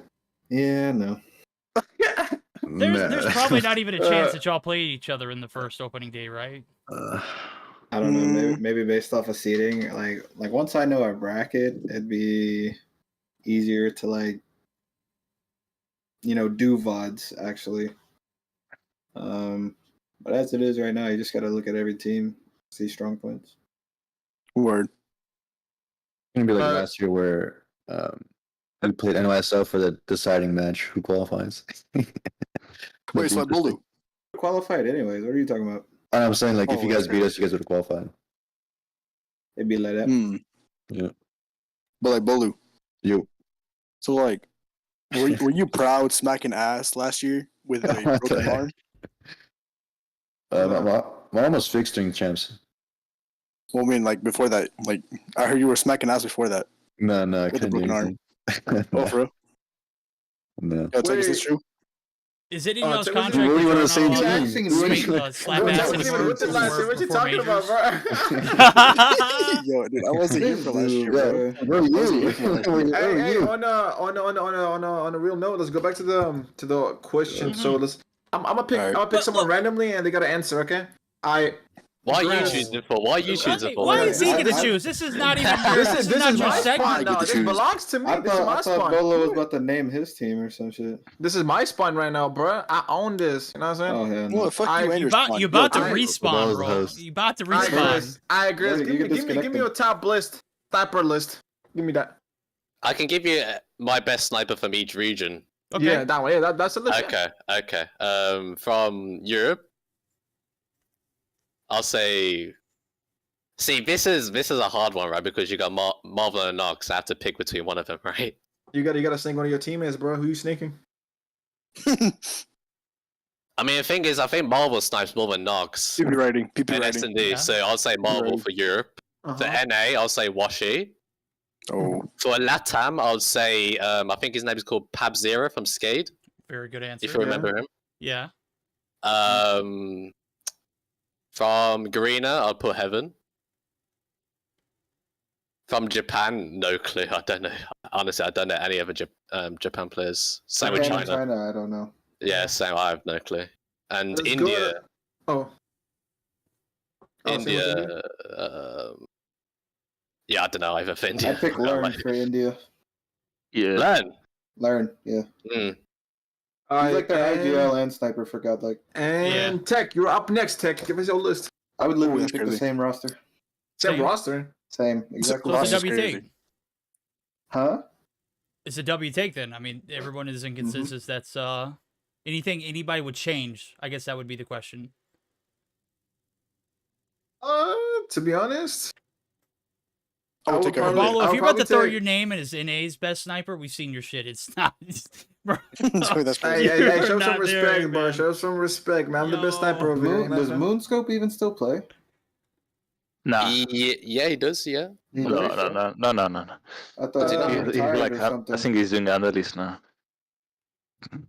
Yeah, no. There's probably not even a chance that y'all play each other in the first opening day, right? I don't know. Maybe based off of seeding, like once I know our bracket, it'd be easier to do VODs actually. But as it is right now, you just got to look at every team, see strong points. Word. It's gonna be like last year where I played NYSL for the deciding match. Who qualifies? Wait, so Bolu. Qualified anyways. What are you talking about? I'm saying like if Oh, you guys okay. beat us, you guys would have qualified. It'd be like that. Yeah. But like Bolu. You. So like, were you proud smacking ass last year with a What the broken heck? arm? My arm was fixed during champs. Well, I mean, like before that, like I heard you were smacking ass before that. No, I With a couldn't do broken arm. anything. Oh, for real? No. Yo, Tech, is this true? Is it in y'all's Tim, what contract? you- that what you're are the same not allowed team? to slap What ass are you- anymore what the last before- What you before talking about, majors? bro? Yo, dude, I wasn't here for last year, bro. Where are you? Hey, on a real note, let's go back to the question. Mhm. So I'm gonna pick But someone look- randomly and they gotta answer. Okay. Why are you Grizz. choosing for? Why are you choosing for? Why is he I- gonna I- choose? This is not even your. This is not your my segment. spawn now. get to This choose. belongs to me. I This is my thought spawn. Bolo was about to name his team or some shit. This is my spawn right now, bro. I own this. You know what I'm saying? Oh hell no. Well, fuck you and your spawn. You about to Yo, respawn, Bolo's bro. host. You about to I respawn. agree. Yeah, you can Give me disconnect a top list, sniper list. Give me that. I can give you my best sniper from each region. Okay. Yeah, that one. Yeah, that's a list. Okay. From Europe, I'll say. See, this is a hard one, right? Because you got Marvel and Nox. I have to pick between one of them, right? You gotta snake one of your teammates, bro. Who you sneaking? I mean, the thing is, I think Marvel snipes more than Nox PP writing. PP and writing. S&D. Yeah. So I'll say Marvel Right. for Europe. For NA, I'll say Washi. Oh, For Latam, I'll say I think his name is called Pab Zero from Skade. Very good answer. If you remember him. Yeah. From Garena, I'll put Heaven. From Japan, no clue. I don't know. Honestly, I don't know any other Japan players. Same with China. China, I don't know. Yeah, same. I have no clue. And Let's go India. to- Oh. same with India. Yeah, I don't know either for India. I pick Learn for India. Yeah. Learn, yeah. Mm. He's like their IGL and sniper for Godlike. And Tech, you're up next. Tech, give us your list. I would literally that's pick the crazy. same roster. Same Same. roster. Same, exactly. So Ross it's is a WT. crazy. Huh? It's a W take then. I mean, everyone is in consensus. That's anything anybody would change. I guess that would be the question. To be honest, I would take probably- Rebalo. Rebalo, if I'll you're about to probably throw take- your name as NA's best sniper, we've seen your shit. It's not. Bro, That's Hey, crazy. hey, You're show some not respect, there, bro. man. Show some respect, man. I'm the best Yo. sniper over here. You know Does what I'm Moonscope even still play? Nah. Yeah, he does. Yeah. He No, does? no. I thought Does he he not? was He's retired like, or I something. think he's doing the analyst now.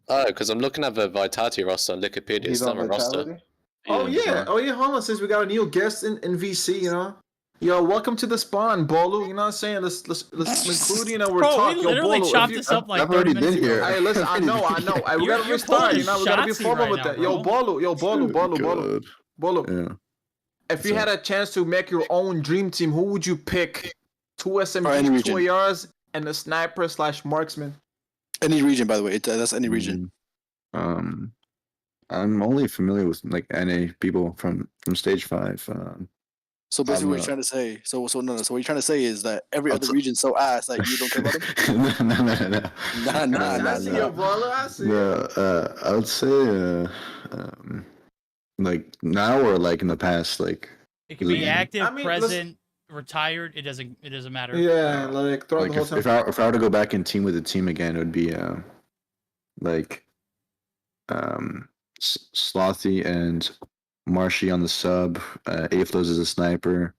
Oh, because I'm looking at the Vitality roster on Wikipedia. He's It's on not a roster. Vitality? Oh yeah, hold on. Since we got a new guest in VC, you know. Yo, welcome to the spawn, Bolu. You know what I'm saying? Let's include, you know, we're Bro, talking. we Yo, literally Bolu, chopped if you- this up like I've 30 already minutes been ago. here. Hey, listen, I know. Hey, we You're- gotta you're restart. pulling You know, we gotta be Shotzy formal right with now, that. Yo, bro. Bolu. Yeah. If you had a chance to make your own dream team, who would you pick? 2 any SMGs, 2 region. ARs, and a sniper / marksman. Any region, by the way. That's any region. I'm only familiar with like NA people from stage 5. So basically, I'm what you're trying to say. So what you're trying to say is that every I'll other t- region's so ass that you don't care about them. No. I see you, Bolu. I see you. No, I would say like now or like in the past, like It can be Yeah. active, I mean, present, retired. It doesn't matter. Yeah, like throughout like the whole time. if I were to go back and team with the team again, it would be like Slothy and Marshy on the sub, Aflos as a sniper,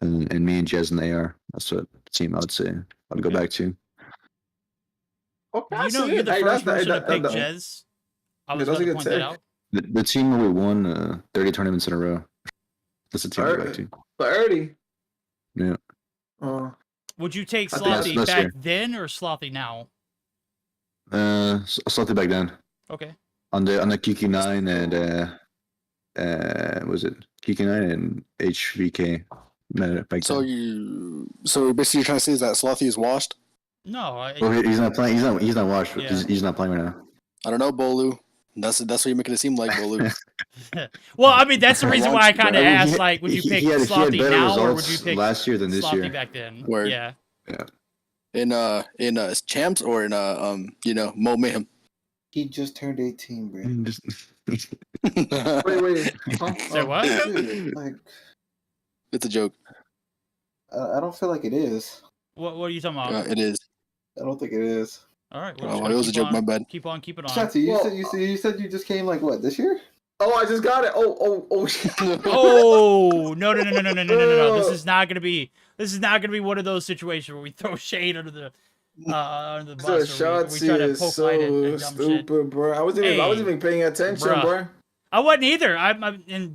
and me and Jez in the AR. That's what team I would say I'd go back to. Okay, I You know, see you're it. the Hey, first that's- person to that- pick that- Jez. I Yeah, was that's about a to good point that take. out. The team where we won 30 tournaments in a row. That's the team I'd go back to. 30. Yeah. Oh. Would you take I think Slothy that's back fair. then or Slothy now? Slothy back then Okay. on the QQ9 and was it QQ9 and HVK back So then. so basically you're trying to say is that Slothy is washed? No, Well, he's not playing. He's not watched. Yeah. He's not playing right now. I don't know, Bolu. That's what you're making it seem like, Bolu. well, I mean, that's the reason why I kind of I mean, asked, like, would you pick he had Slothy better now or would results you pick last year than this Slothy year. back then? Word. Yeah. in champs or in Mo Mayhem. He just turned 18, bro. Wait. Huh? Say what? Dude, like, It's a joke. I don't feel like it is. What are you talking about? It is. I don't think it is. All right. Oh, just it gotta was a keep joke. on- My bad. Keep on keeping on. Shotzy, Well, you said you just came like what, this year? Oh, I just got it. Oh. shit. Oh no! This is not gonna be one of those situations where we throw shade under the So bus or we Shotzy try to is poke light so at dumb shit. stupid, bro. I wasn't even paying attention, bruh. bro. I wasn't either.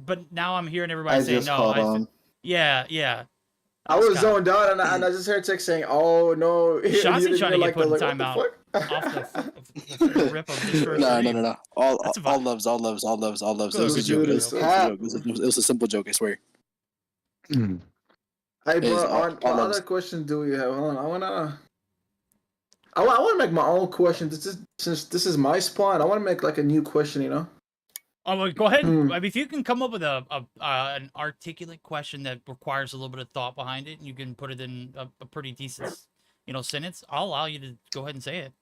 But now I'm hearing everybody I say just no. caught on. Yeah. I was That's zoned out and I just heard Tech saying, "Oh no." Shotzy trying to get put in what the timeout fuck? off the rip of this first No. read. That's a All vibe. loves. It Good, was a good joke. joke, It was good a joke. It was a simple joke. I swear. Hey, Is bro. all What loves. other question do we have? Hold on. I want to make my own question. Since this is my spawn, I want to make like a new question. You know. Oh, well, go ahead. Hmm. I mean, if you can come up with an articulate question that requires a little bit of thought behind it, and you can put it in a pretty decent, sentence, I'll allow you to go ahead and say it,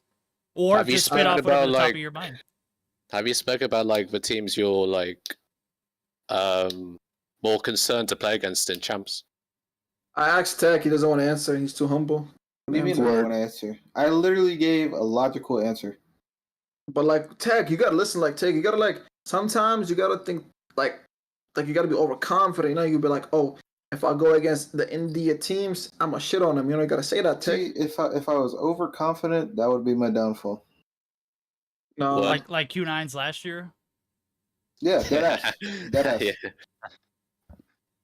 or Have you just spit spoken off whatever about, the top like- of your mind. Have you spoke about like the teams you're like more concerned to play against in champs? I asked Tech. He doesn't want to answer. He's too humble. What do you mean I don't want to answer? I literally gave a logical answer. But like Tech, you gotta listen. Like Tech, you gotta like. Sometimes you gotta think like you gotta be overconfident. You know, you be like, oh, if I go against the India teams, I'ma shit on them. You know, you gotta say that, Tech. See, if I was overconfident, that would be my downfall. No, What? Like Q9's last year. Yeah, deadass. Deadass. Yeah.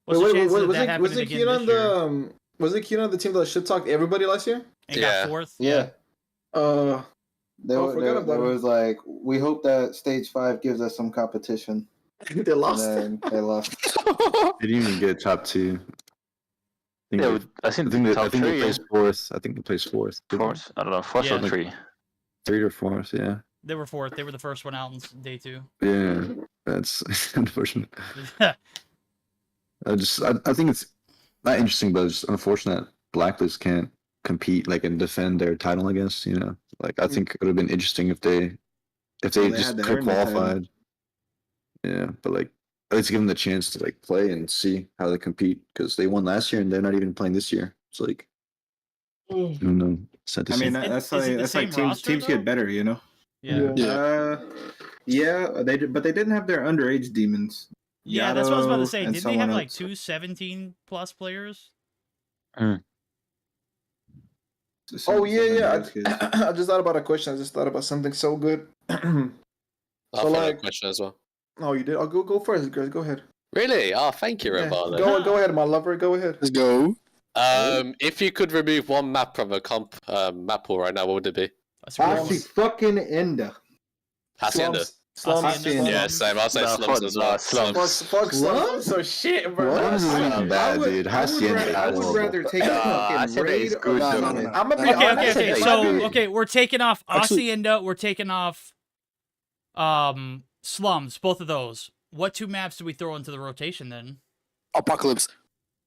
What's the chances of was that it happening again this year? Was it Keenan the team that shit talked everybody last year? And Yeah. got fourth. Yeah. Forgot about There it. was like, we hope that stage 5 gives us some competition. They lost. And then they lost. They didn't even get top 2. Yeah, I think the top they three. placed fourth. I think they placed fourth. Fourth? I don't know. Fourth Yeah. or three. 3 or 4th. Yeah. They were fourth. They were the first one out in day 2. Yeah. That's unfortunate. I think it's not interesting, but it's unfortunate. Blacklist can't compete like and defend their title against. You know, like I think it would have been interesting if they Well, they just had to could earn the title. qualified. Yeah, but like at least give them the chance to like play and see how they compete because they won last year and they're not even playing this year. It's like I don't know. Sad to I see. mean, Is that's it like the that's like same roster, teams though? get better, you know. Yeah. Yeah, they did, but they didn't have their underage demons. Yeah, that's what I was about to Yato say. and Didn't they have someone like else. 2 17+ players? Oh yeah. Underage kids. I just thought about a question. I just thought about something so good. I So, thought like- a question as well. Oh, you did? I'll go first, guys. Go ahead. Really? Oh, thank you, Yeah. Rebalo. Go ahead, my lover. Go ahead. Let's go. If you could remove one map from a comp map pool right now, what would it be? That's a good one. fucking Enda. Hacienda. Slums. Hacienda. Yeah, same. I'll say Nah, slums fuck- as well. nah, slums. Fuck slums. So shit, bro. Slums is not bad, dude. I would rather take a fucking Hacienda raid is of good, though. someone. I'm gonna be Okay, honest. okay. it might So, be- okay, we're taking off Actually- Hacienda. We're taking off slums. Both of those. What 2 maps do we throw into the rotation then? Apocalypse.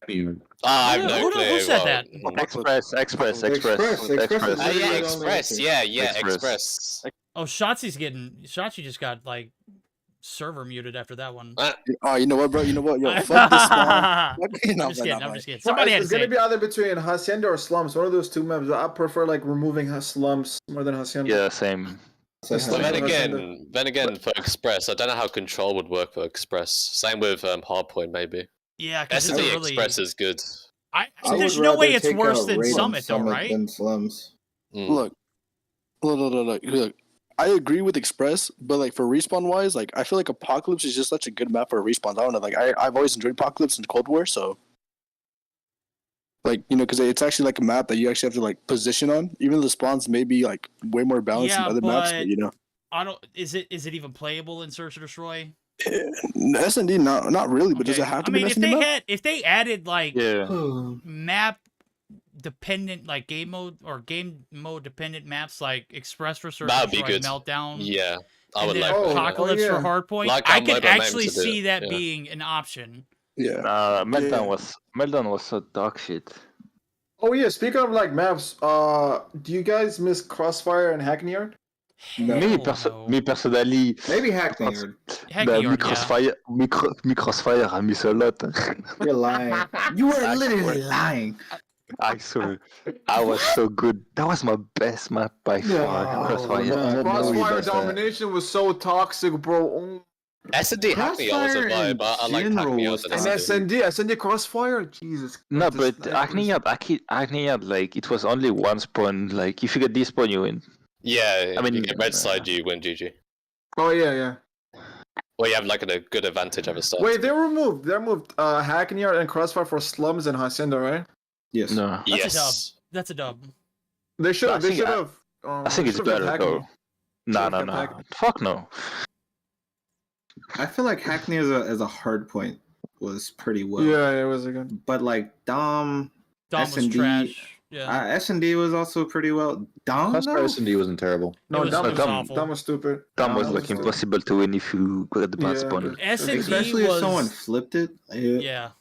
I have Who- no who clue. said that? Express. Express is literally Yeah, the Express. only Yeah, Express. Express. Oh, Shotzy just got like server muted after that one. Oh, you know what, bro? You know what? Yo, fuck this spawn. I'm just kidding. I'm just kidding. Somebody had to it's say gonna it. be either between Hacienda or slums. One of those 2 maps. I prefer like removing slums more than Hacienda. Yeah, same. But then Hacienda. again, for Express, I don't know how Control would work for Express. Same with Hardpoint, maybe. Yeah, because it's SD really. Express is good. There's no way it's worse than Summit, though, right? Than slums. Mm. Look. I agree with Express, but like for respawn wise, like I feel like Apocalypse is just such a good map for respawns. I don't know, like I've always enjoyed Apocalypse and Cold War, so like because it's actually like a map that you actually have to like position on. Even though the spawns may be like way more balanced Yeah, than other maps, but I don't. Is it even playable in Search and Destroy? S&D not really, but does it Okay. have to I be mean, an if S&D they map? if they added like Yeah. map dependent, like game mode dependent maps, like Express for Search and That'd be Destroy, good. Meltdown, Yeah, I and would then like Oh, that. Apocalypse yeah. for Hardpoint, Like I how could Mobile Names actually would do see it, that yeah. being an option. Yeah. Meltdown was so dog shit. Oh yeah. Speaking of like maps, do you guys miss Crossfire and Hackney Yard? Me, Hell no. me personally, Maybe Hackney Yard. Heck, me yeah. Crossfire, I miss a lot. You're lying. You are literally lying. I swear, I was so good. That was my best map by far. Crossfire. no. Crossfire best domination was so toxic, bro. S&D Hackney, I was a Crossfire in vibe. I like general Hackney. was And toxic. SND Crossfire, Jesus. No, Christ, but this- Acne had like it was only one spawn. Like if you get this spawn, you win. Yeah, I mean, you get red side, you win GG. Oh yeah. Well, you have like a good advantage at the start. Wait, they removed Hackney Yard and Crossfire for slums and Hacienda, right? Yes. No, Yes. That's a dub. They should have. I They think- should have. I think it's better though. No. Fuck no. I feel like Hackney as a hard point was pretty well. Yeah, it was a good. But like Dom Dom was S&D, trash. Yeah. S&D was also pretty well. Dom Crossfire though? S&D wasn't terrible. No, was- Dumb it was was awful. Dumb was stupid. That was No, like it's not. impossible to win if you got the bad Yeah. spawn. S&D Especially was, if someone flipped it. Yeah.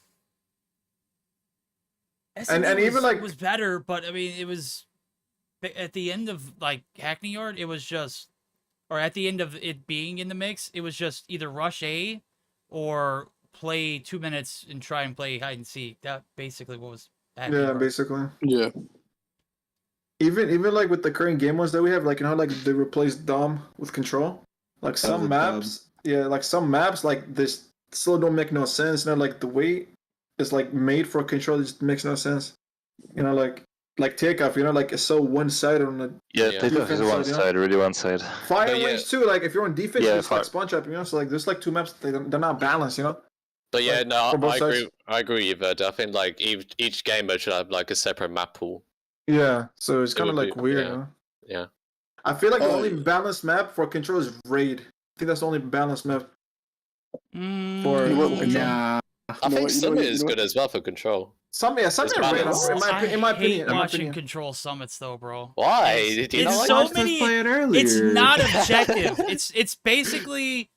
And even, like- was better, but I mean it was at the end of like Hackney Yard, it was just, or at the end of it being in the mix, it was just either rush A or play 2 minutes and try and play hide and seek. That basically what was Hackney Yeah, Yard. basically. Yeah. Even like with the current game modes that we have, like like they replaced Dom with Control. Like was some a maps, like some maps, like this still don't make no sense. Like the way it's like made for Control, it just makes no sense. Like takeoff, like it's so one sided on the Yeah, Yeah. takeoff is Defense one side, yeah. side, really one side. fire But yeah. range too. Like if you're on defense, Yeah, it's like fire- spawn trap. So like there's like 2 maps they're not balanced. But yeah, Like, no, for both I agree. sides. I agree with that. I think like each gamer should have like a separate map pool. Yeah, so it's It kind of would like be- weird. yeah. Yeah. I feel like the Oh, only yeah. balanced map for Control is Raid. I think that's the only balanced map. For- Nah. I think Summit is good as well for Control. Some It's are Raid. balanced. In my I opinion. hate watching opinion. Control Summits though, bro. Why? It's- Do you it's not like so it? Watched us many- play it earlier. It's not objective. it's basically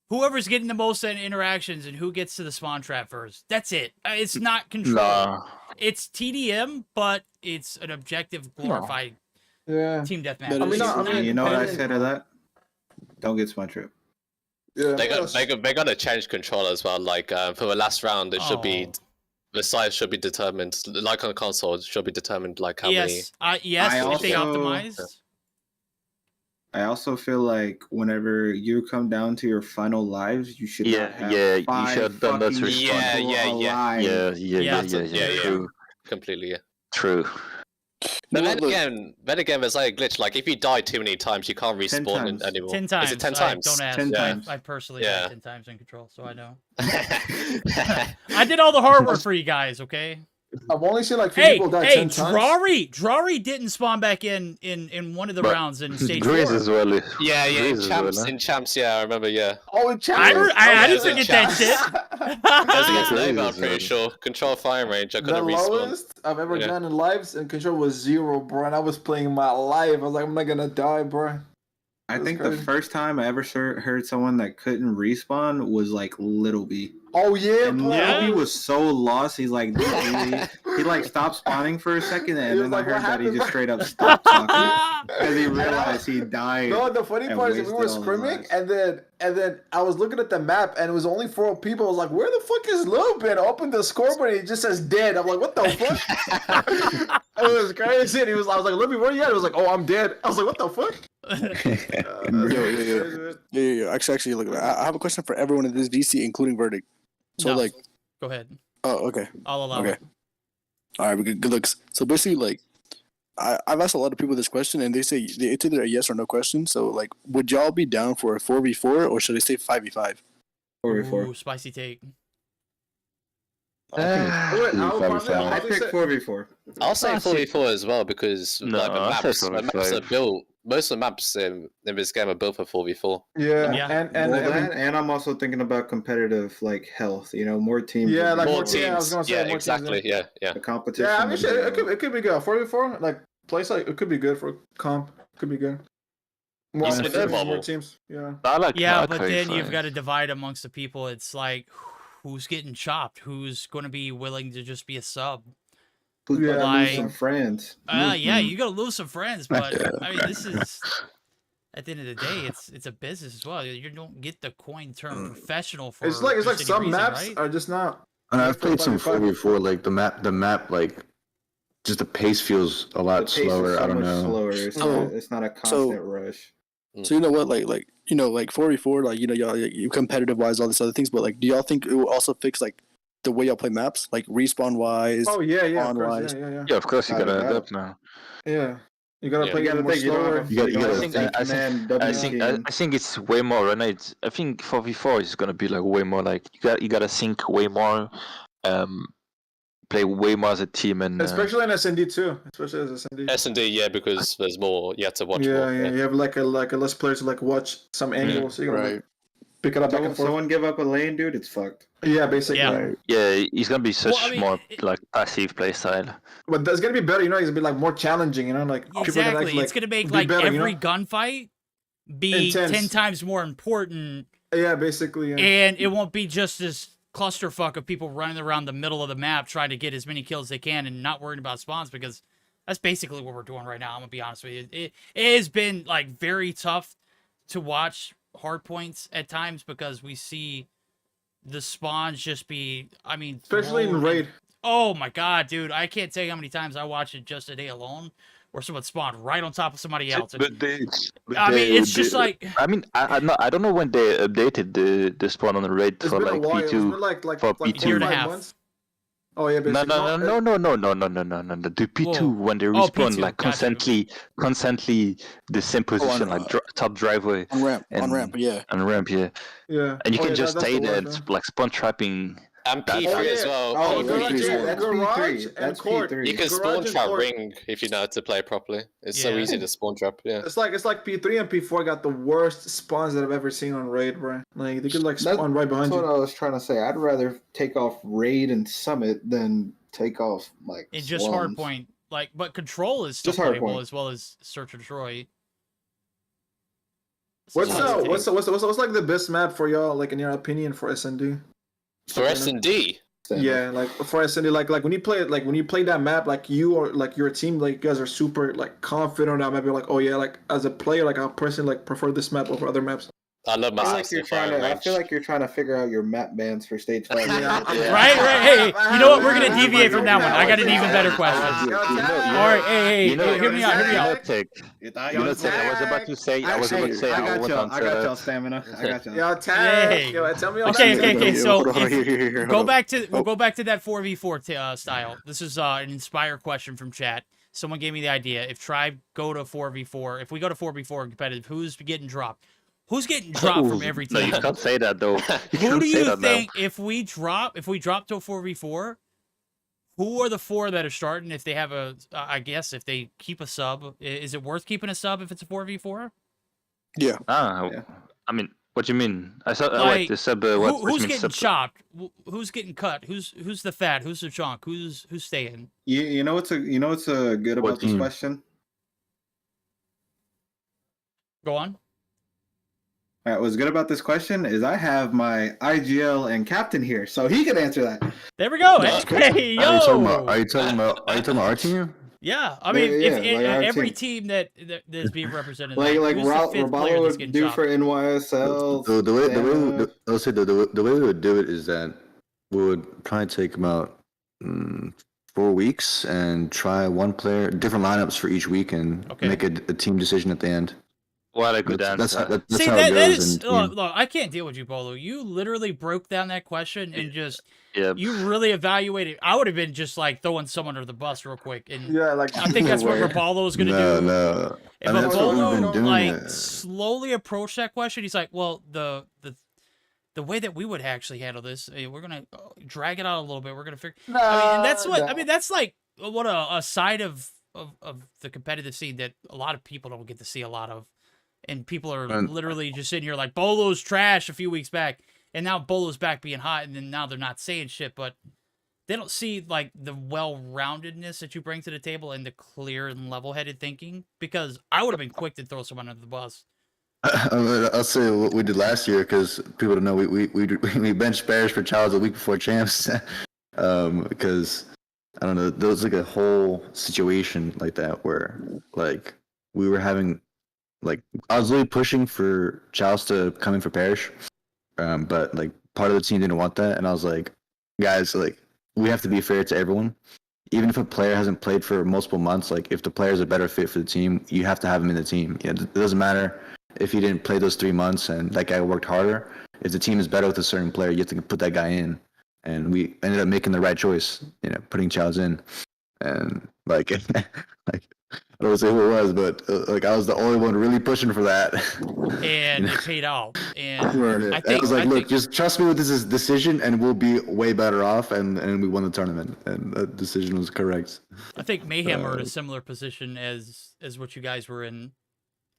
whoever's getting the most interactions and who gets to the spawn trap first. That's it. It's not Control. Nah. it's TDM, but it's an objective glorified Yeah. team deathmatch. But I mean, it's- I mean, You know what I depending- said to that? Don't get Smudge Trip. Yeah. They're gonna change control as well. Like for the last round, it should be Oh. the size should be determined. Like on console, it should be determined like how many. Yes, yes. I If they also- optimized. I also feel like whenever you come down to your final lives, you should Yeah, not have yeah, you 5 should have done that fucking to Yeah, people yeah, yeah. alive. Yeah. True. Completely. Yeah. True. But No, then look, again, there's like a glitch. Like if you die too many times, you can't 10 respawn times. anymore. 10 times. Is it 10 times? Don't ask. 10 I- times. I personally Yeah. died 10 times in control, so I know. I did all the hard work for you guys, okay? I've only seen like few Hey, people die hey, 10 times. Drari didn't spawn back in one of the But rounds in stage Grizz 4. as well. yeah, Grizz as well, huh? in champs, yeah, I remember, yeah. Oh, in I challenges. Yeah, didn't forget that shit. That was against Grizz Nova, I'm as pretty well. sure. Control firing range, I The couldn't respawn. lowest I've ever Yeah. done in lives and control was 0, bro. And I was playing my life. I was like, I'm not gonna die, bro. I That's think crazy. the first time I ever heard someone that couldn't respawn was like Little B. Oh yeah, And bro. Little B was so lost. He's like, he like stopped spawning for a second, He and was then I like, "What heard that he happened, just bro?" straight up stopped talking because he realized he died. No, the funny and part is we were wasted all his scrimming, lives. and then I was looking at the map, and it was only 4 people. I was like, "Where the fuck is Lupin?" I opened the scoreboard, and it just says dead. I'm like, "What the fuck?" It was crazy. And I was like, "Lupin, where you at?" He was like, "Oh, I'm dead." I was like, "What the fuck?" Yeah. Actually, look, I have a question for everyone in this VC, including Verdict. So, No. like, Go ahead. oh, okay. I'll allow Okay. it. All right, good looks. So basically, like, I've asked a lot of people this question, and they say it's either a yes or no question. So, like, would y'all be down for a 4v4, or should I say 5v5? 4v4. Ooh, spicy take. I would probably I honestly picked say- 4v4. I'll say I see. 44 as well because No, like I'll say the maps 45. are built. Most of the maps in this game are built for 4v4. Yeah, Yeah. and Well, I mean, that, and I'm also thinking about competitive like health. You know, more teams. Yeah, would be like More more better. teams. teams. I was gonna say Yeah, more teams, exactly. Yeah. The competition. yeah, I mean, would shit, be it better. could be good. 4v4, like place like it could be good for comp. Could be good. More, It's a more bubble. teams. Yeah. I like Yeah, I but like then you've 5v5. got to divide amongst the people. It's like, who's getting chopped? Who's going to be willing to just be a sub? Who's Yeah, about to lose like- some friends? Yeah, Mhm. you got to lose some friends, but I mean, this is at the end of the day, it's a business as well. You don't get the coin term professional for It's like just any some reason, maps right? are just not. And I've for played some 5v5. 4v4, like the map, like just the pace feels a The lot pace is slower. so I don't much know. slower. It's, So- it's not a constant rush. So you know what, like you know, like 4v4, like y'all, you competitive wise, all these other things. But like, do y'all think it will also fix like the way y'all play maps, like respawn wise? Oh yeah, of on course, wise. yeah. Yeah, of course you Without a gotta doubt. adapt now. Yeah, you gotta Yeah. play You gotta more think you don't slower. have You gotta- you gotta think- think, I think- man, I W think team. I think it's way more, right? I think 4v4 is gonna be like way more like you gotta think way more, play way more as a team and Especially in SND too. Especially as SND. S&D, yeah, because there's more. You have to watch Yeah, more. yeah. You have like a less players to like watch some angles. So you gotta like, Right. pick it up back and forth. Someone give up a lane, dude. It's fucked. Yeah, basically. Yeah. yeah, he's gonna be such Well, I mean, more like passive play style. But that's gonna be better. You know, it's gonna be like more challenging. You know, like people are gonna Exactly. actually, It's going to make be like better, you every know? gunfight be Intense. 10 times more important, Yeah, basically. Yeah. and it won't be just this clusterfuck of people running around the middle of the map trying to get as many kills as they can and not worrying about spawns, because that's basically what we're doing right now. I'm gonna be honest with you. It has been like very tough to watch hard points at times because we see the spawns just be, I mean, Especially in thrown raid. Oh my god, dude! I can't tell you how many times I watched it just today alone, where someone spawned right on top of somebody else. And, I mean, it's just like I mean, I don't know when they updated the spawn on the raid It's for been a like while. It's been P2. like for like P2. Year and a 4 or 5 half. months. Oh yeah, No, basically. no. The P2 Whoa. when they Oh, respawn P2, like gotcha. constantly the same position, like top driveway On ramp, And- yeah. and ramp, yeah. Yeah. And you Oh, can yeah, just that's stay the there, word, and, yeah. like spawn trapping. And That's- P3 Oh, as yeah. well. Oh, You garage, can- yeah. That's Garage P3. and That's court. P3. You can Garage spawn and trap court. ring if you know how to play properly. It's so Yeah. easy to spawn trap. Yeah. It's like P3 and P4 got the worst spawns that I've ever seen on raid, bro. Like they could like That's- spawn right behind That's what you. I was trying to say. I'd rather take off Raid and Summit than take off like in just slums. hardpoint. Like, but control is still Just playable hardpoint. as well as Search and Destroy. What's So what's like the best map for y'all, like in your opinion, for SND? For S&D, Yeah, like for instance, like when you play that map, like you or like your team, like you guys are super like confident on that map. You're like, oh yeah, like as a player, like I personally like prefer this map over other maps. I love my I feel like you're trying to figure out your map bans for stage 5. Right. Hey, you know what? We're gonna deviate from that one. I got an even better question. All right. Hey, hear me out. Tech. I was about to say. I was about to say. I got y'all stamina. I got y'all. Yo, Tag. Hey. Tell me all Okay. that. So Here, we'll go back to that 4v4 style. This is an inspired question from chat. Someone gave me the idea. If Tribe go to 4v4, if we go to 4v4 competitive, who's getting dropped? Who's getting dropped from every No, team? you can't say that though. Who do you think if we drop to a 4v4, who are the 4 that are starting if they have a I guess if they keep a sub, is it worth keeping a sub if it's a 4v4? Yeah. I mean, what do you mean? I saw Like, the sub. Who's getting chopped? Who's getting cut? Who's the fat? Who's the chunk? Who's staying? You know what's good about this question? Go on. All right, what's good about this question is I have my IGL and captain here, so he can answer that. There we go. Hey, yo. Are you talking about our team? Yeah, I mean, Yeah, if every team. team that's being represented, like who's the fifth player Rebalo that's would getting do chopped? for NYSL. The way we would do it is that we would probably take about 4 weeks and try one player, different lineups for each week, and make a team decision at the end. What a good answer. That's See, how that it goes. is look, I can't deal with you, Bolu. You literally broke down that question and just you really evaluated. I would have been just like throwing someone under the bus real quick, and Yeah, like I think that's what Rebalo is gonna do. No. If I mean, that's what we've been Rebalo doing. like slowly approach that question, he's like, well, the way that we would actually handle this, we're gonna drag it out a little bit. We're gonna figure. I mean, and that's what I mean. That's like what a side of the competitive scene that a lot of people don't get to see a lot of. And people are literally just sitting here like, Bolo's trash a few weeks back, and now Bolo's back being hot, and then now they're not saying shit, but they don't see like the well-roundedness that you bring to the table and the clear and level-headed thinking, because I would have been quick to throw someone under the bus. I'll say what we did last year because people don't know we benched Bears for Childs a week before champs because I don't know, there was like a whole situation like that where like we were having. Like, I was really pushing for Charles to come in for Parrish, but, like, part of the team didn't want that, and I was like, guys, like, we have to be fair to everyone. Even if a player hasn't played for multiple months, like, if the player is a better fit for the team, you have to have him in the team. You know, it doesn't matter if he didn't play those 3 months and that guy worked harder. If the team is better with a certain player, you have to put that guy in. And we ended up making the right choice, you know, putting Charles in. And, like, I don't say who it was, but like I was the only one really pushing for that. And it paid off. And I was like, look, just trust me with this decision, and we'll be way better off. And we won the tournament, and the decision was correct. I think Mayhem are in a similar position as what you guys were in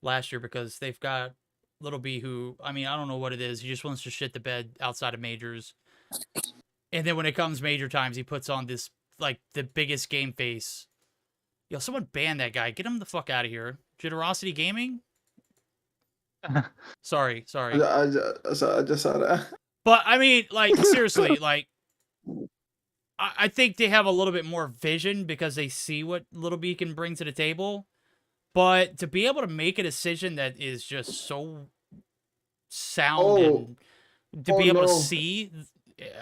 last year, because they've got Little B, who, I mean, I don't know what it is. He just wants to shit the bed outside of majors, and then when it comes major times, he puts on this like the biggest game face. Yo, someone ban that guy. Get him the fuck out of here. Generosity Gaming? Sorry. I just saw that. But, I mean, like, seriously, like, I think they have a little bit more vision because they see what Little B can bring to the table. But to be able to make a decision that is just so sound and to be able to see,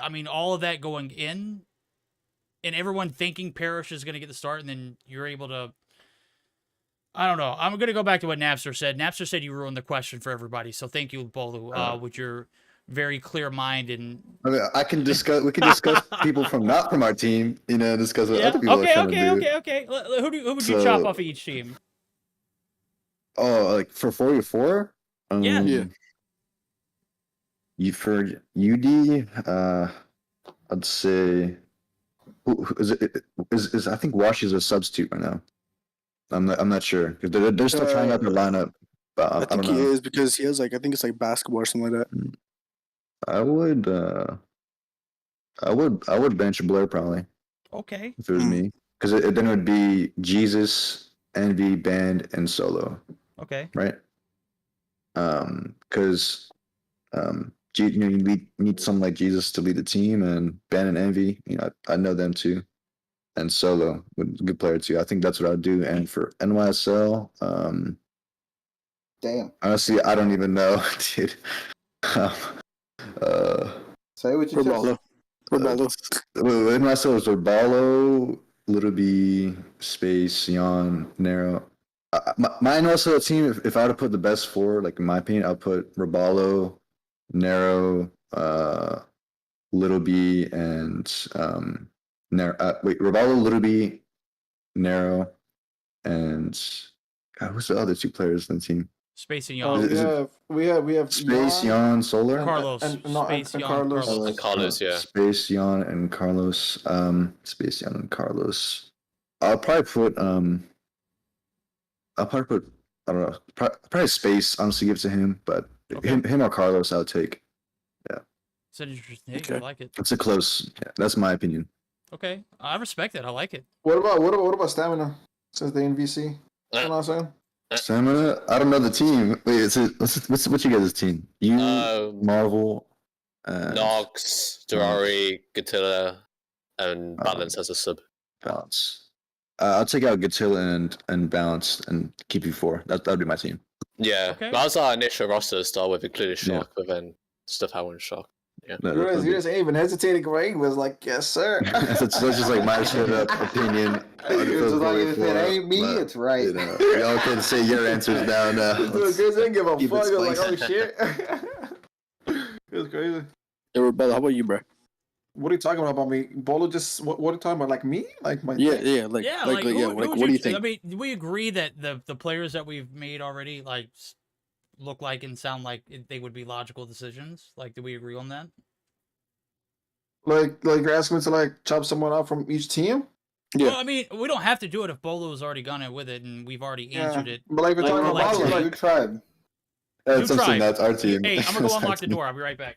I mean, all of that going in, and everyone thinking Parrish is going to get the start, and then you're able to... I don't know. I'm going to go back to what Napster said. Napster said you ruined the question for everybody, so thank you, Bolu, with your very clear mind. And I mean, we can discuss people not from our team, you know, discuss what other people are trying to do. Okay. Who would you chop off of each team? Oh, like for 4v4? Yeah. For UD, I'd say... Is I think Wash is a substitute right now. I'm not sure because they're still trying out their lineup. But I think he is because he has like I think it's like basketball or something like that. I would bench Blur probably. Okay. If it was me, because then it would be Jesus, Envy, Band, and Solo. Okay. Right. Because you need someone like Jesus to lead the team, and Ben and Envy. I know them too, and Solo, good player too. I think that's what I'd do. And for NYSL, Damn. honestly, I don't even know, dude. Say what you Rebalo. NYSL is Rebalo, Little B, Space, Yon, Narrow. My NYSL team, if I were to put the best four, like in my opinion, I'll put Rebalo, Narrow, Little B, and Narrow. Rebalo, Little B, Narrow, and God, who's the other two players in the team? Space and Oh, Yon. we have Space, Jan Yon, Solar, Carlos. and Space, Yon, Carlos. Carlos. And Carlos, yeah. Space, Yon, and Carlos. Space, Yon, and Carlos. I'll probably put I don't know, probably Space. Honestly, give it to him, but Okay. him or Carlos, I'll take. It's an interesting take. Okay. I like it. It's a close. Yeah, that's my opinion. Okay, I respect it. I like it. What about Stamina? Since the NVC, you know what I'm saying? Stamina. I don't know the team. Wait, what's you guys' team? You, Marvel, Nox, Durari, Gatilla, and Balance as a sub. Balance. I'll take out Gatilla and Balance and keep you four. That'd be my team. Yeah, Okay. that was our initial roster to start with, including Shock, but then stuff happened with Shock. Yeah. You just ain't even hesitating, right? He was like, yes, sir. That's just like my straight up opinion. As long as it ain't me, it's right. Y'all can say your answers now. Dude, Grizz didn't give a keep it fuck. He was like, oh spicy. shit. It was crazy. Hey, Rebalo, how about you, bro? What are you talking about me? Bolo just what are you talking about? Like me? Like my Yeah, thing? yeah, like What do you think? I mean, do we agree that the players that we've made already look like and sound like they would be logical decisions? Like, do we agree on that? Like you're asking me to like chop someone out from each team? Yeah. Well, I mean, we don't have to do it if Bolo's already gone it with it and we've already answered it. But like we're Like, talking about collectively. Bolo, New tribe. You try. That's our team. Hey, I'm gonna go unlock the door. I'll be right back.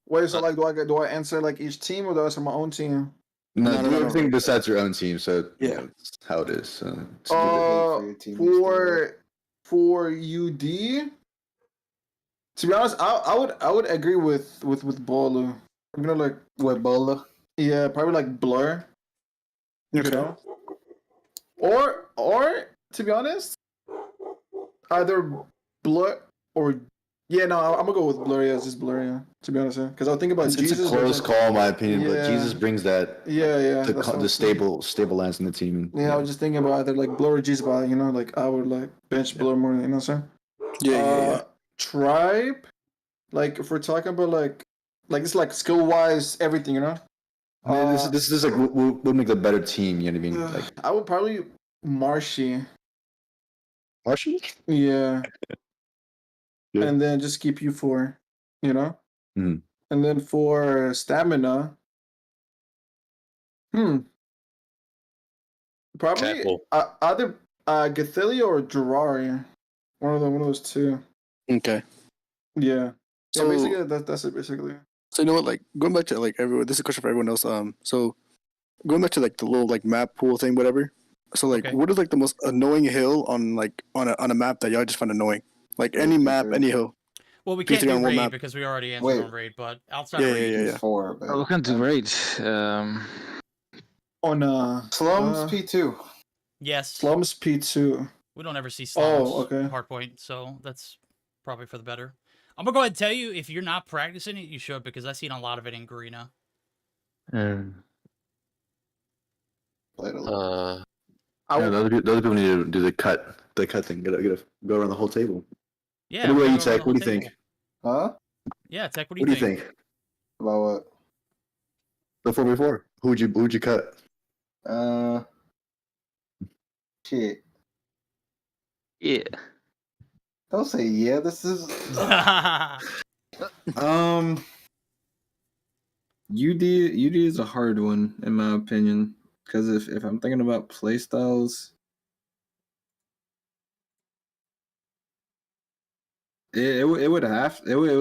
wait, so like do I answer like each team or do I answer my own team? No, do everything besides your own team. So Yeah. that's how it is. For UD, to be honest, I would agree with Bolo. I'm gonna like With Bola. yeah, probably like Blur. You know? Or to be honest, either Blur or yeah, no, I'm gonna go with Blur. Yeah, it's just Blur. Yeah, to be honest, yeah, because I think about It's Jesus. a close call, in my opinion, but Yeah. Jesus brings that Yeah. that's what I the was thinking. stabilize in the team. Yeah, I was just thinking about either like Blur or Jesus, but you know, like I would like bench Blur more. You know what I'm saying? Yeah. Tribe, like if we're talking about like it's like skill wise everything, you know. I mean, this is like we'll make a better team. You know what I mean? Like I would probably Marshy. Marshall. Yeah. Yeah. And then just keep you four, you know? Mhm. And then for stamina, probably Careful. either Gathilia or Gerari. One of those two. Okay. Yeah. So- So basically that's it basically. So you know what? Like going back to like everyone. This is a question for everyone else. So going back to like the little like map pool thing, whatever. So like, Okay. what is like the most annoying hill on like on a map that y'all just find annoying? Like any map, any hill. Well, we can't P3 do on one raid map. because we already answered Wait. on raid, but outside Yeah, of raid, yeah. 4, but We can do raids. On Slums P2. yes, Slums P2. we don't ever see slums. okay. Hardpoint, so that's probably for the better. I'm gonna go ahead and tell you, if you're not practicing it, you should, because I've seen a lot of it in Garena. Played a little. Yeah, the other people need to do the cut thing. Gotta go around the whole table. Yeah. What we're about gonna you, go Tech? around the What do you whole think? table. Huh? Yeah, Tech. What do What you do you think? think? About what? Before. Who'd you cut? Shit. Yeah. Don't say yeah. This is UD is a hard one in my opinion, because if I'm thinking about playstyles, it would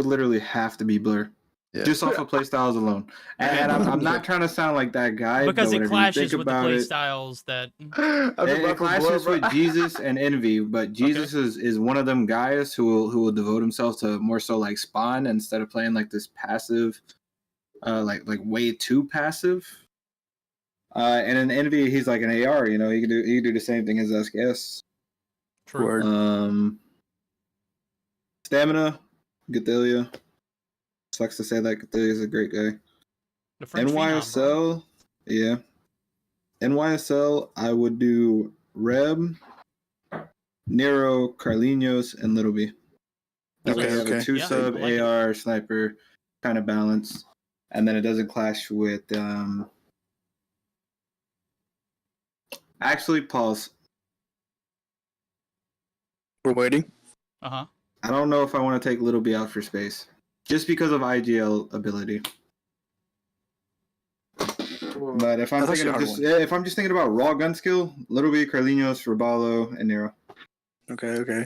literally have to be Blur. Yeah. Just off of playstyles alone. And I'm not trying to sound like that guy, Because but it whenever you clashes think with the about play it, styles that. it clashes with Jesus and Envy, but Jesus is one of them guys who will devote himself to more so like spawn instead of playing like this passive, like way too passive. And in Envy, he's like an AR. You know, he can do the same thing as SKS. True. Stamina, Gathelia. Sucks to say that Gathelia is a great guy. The French NYSL, yeah. NYSL, I would do Reb, Nero, Carlinhos, and Little B. That way you have a 2-sub AR sniper kind of balance, and then it doesn't clash with. Actually, pause. We're waiting. I don't know if I want to take Little B out for space, just because of IGL ability. But if I'm just thinking about raw gun skill, Little B, Carlinhos, Rebalo, and Nero. Okay.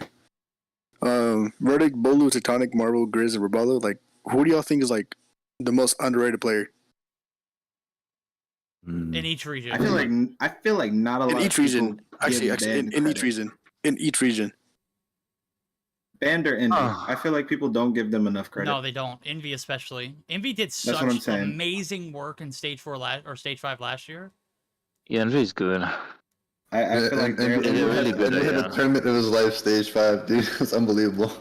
Verdict, Bolu, Tectonic, Marvel, Grizz, and Rebalo. Like, who do y'all think is like the most underrated player in each region? I feel like not a lot. In each region, actually, in each region. Band or Envy. I feel like people don't give them enough credit. No, they don't. Envy especially. Envy did such amazing work in Stage 4 or Stage 5 last year. Yeah, Envy's good. I feel like they're really good. He had a tournament of his life, Stage 5, dude. It's unbelievable.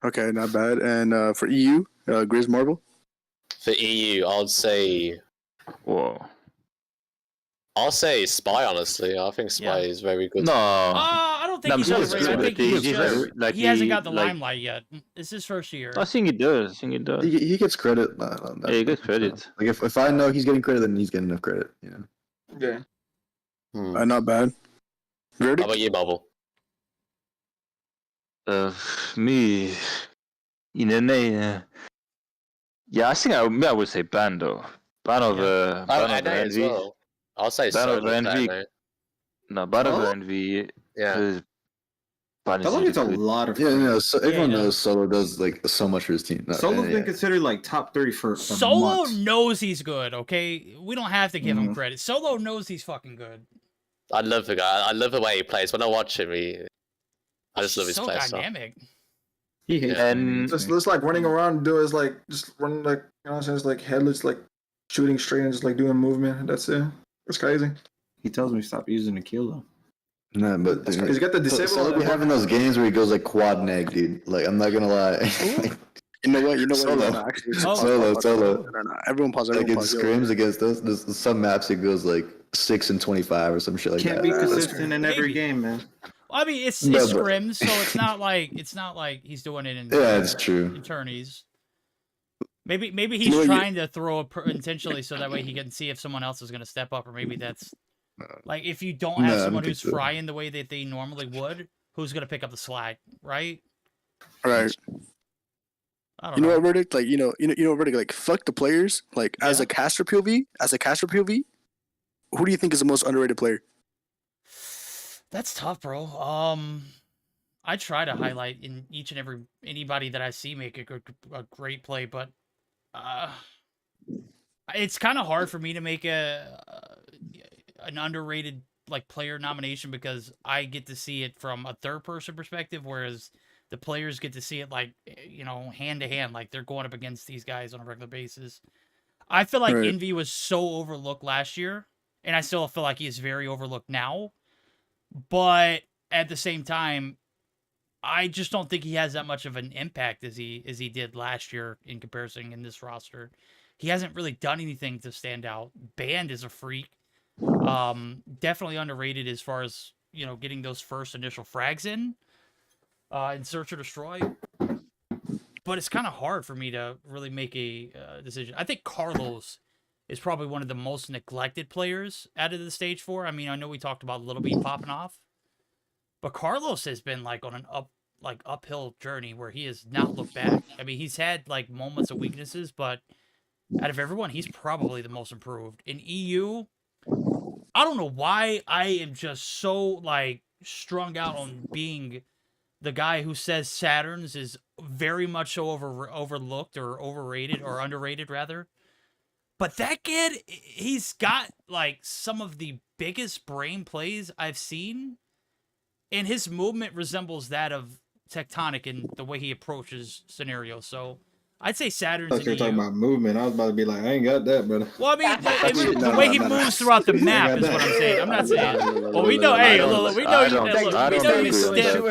Okay, not bad. And for EU, Grizz Marvel? For EU, I'd say... Whoa. I'll say Spy, honestly. I think Spy is very good. No. I don't think he's underrated. I think he hasn't got the limelight yet. It's his first year. I think he does. He gets credit. Yeah, he gets credit. Like if I know he's getting credit, then he's getting enough credit. You know. Yeah. Not bad. Verdict? How about you, Bubble? Me, yeah, I think I would say Bando. Bando as well. I'll say Solo. Envy. No, Bando Envy. Yeah. Solo gets a lot of everyone knows Solo does like so much for his team. Solo's been considered like top 3 for Solo months. knows he's good, okay? We don't have to give him credit. Solo knows he's fucking good. I love the guy. I love the way he plays. When I watch him, I just love his play style. So dynamic. And just like running around, just running like, you know what I'm saying, it's like headless, like shooting straight and just like doing movement. That's it. It's crazy. He tells me stop using the kill though. No, but he's got the disable. Solo be having those games where he goes like quad neg, dude. Like I'm not gonna lie. You know what? Solo. Solo. No. Everyone pause. Like in scrims against those, there's some maps it goes like 6 and 25 or some shit like that. Can't be consistent in every game, man. I mean, it's scrims, so it's not like he's doing it in it's true. In tourneys. Maybe he's trying to throw intentionally so that way he can see if someone else is going to step up, or maybe that's like if you don't have someone who's frying the way that they normally would, who's going to pick up the slack, right? Right. I don't know. What, Verdict? Like you know what, Verdict? Like fuck the players. Like as a caster POV, who do you think is the most underrated player? That's tough, bro. I try to highlight in each and every anybody that I see make a great play, but it's kind of hard for me to make an underrated like player nomination because I get to see it from a third person perspective, whereas the players get to see it like hand to hand, like they're going up against these guys on a regular basis. I feel like Envy was so overlooked last year, and I still feel like he is very overlooked now. But at the same time, I just don't think he has that much of an impact as he did last year in comparison in this roster. He hasn't really done anything to stand out. Band is a freak. Definitely underrated as far as, getting those first initial frags in Search or Destroy. But it's kind of hard for me to really make a decision. I think Carlos is probably one of the most neglected players out of the Stage 4. I mean, I know we talked about Little B popping off, but Carlos has been like on an uphill journey where he has not looked back. I mean, he's had like moments of weaknesses, but out of everyone, he's probably the most improved. In EU, I don't know why I am just so like strung out on being the guy who says Saturn's is very much so overlooked or overrated or underrated rather. But that kid, he's got like some of the biggest brain plays I've seen, and his movement resembles that of Tectonic in the way he approaches scenarios. So I'd say Saturn's. I thought you were talking about movement. I was about to be like, I ain't got that, brother. Well, I mean, the way he moves throughout the map is what I'm saying. I'm not saying. Well, we know. Hey, look, we know. We know he's stiff.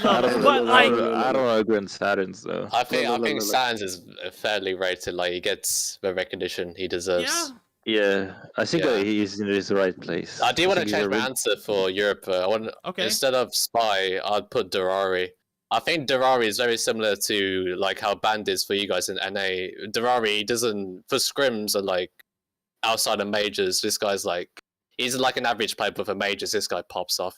But like, I don't agree on Saturn's though. I think Saturn's is fairly rated. Like he gets the recognition he deserves. Yeah. Yeah, I think that he's in his right place. I do want to change my answer for Europe. I want instead of Spy, I'd put Durari. I think Durari is very similar to like how Band is for you guys in NA. Durari doesn't for scrims and like outside of majors. This guy's like he's like an average player, but for majors, this guy pops off.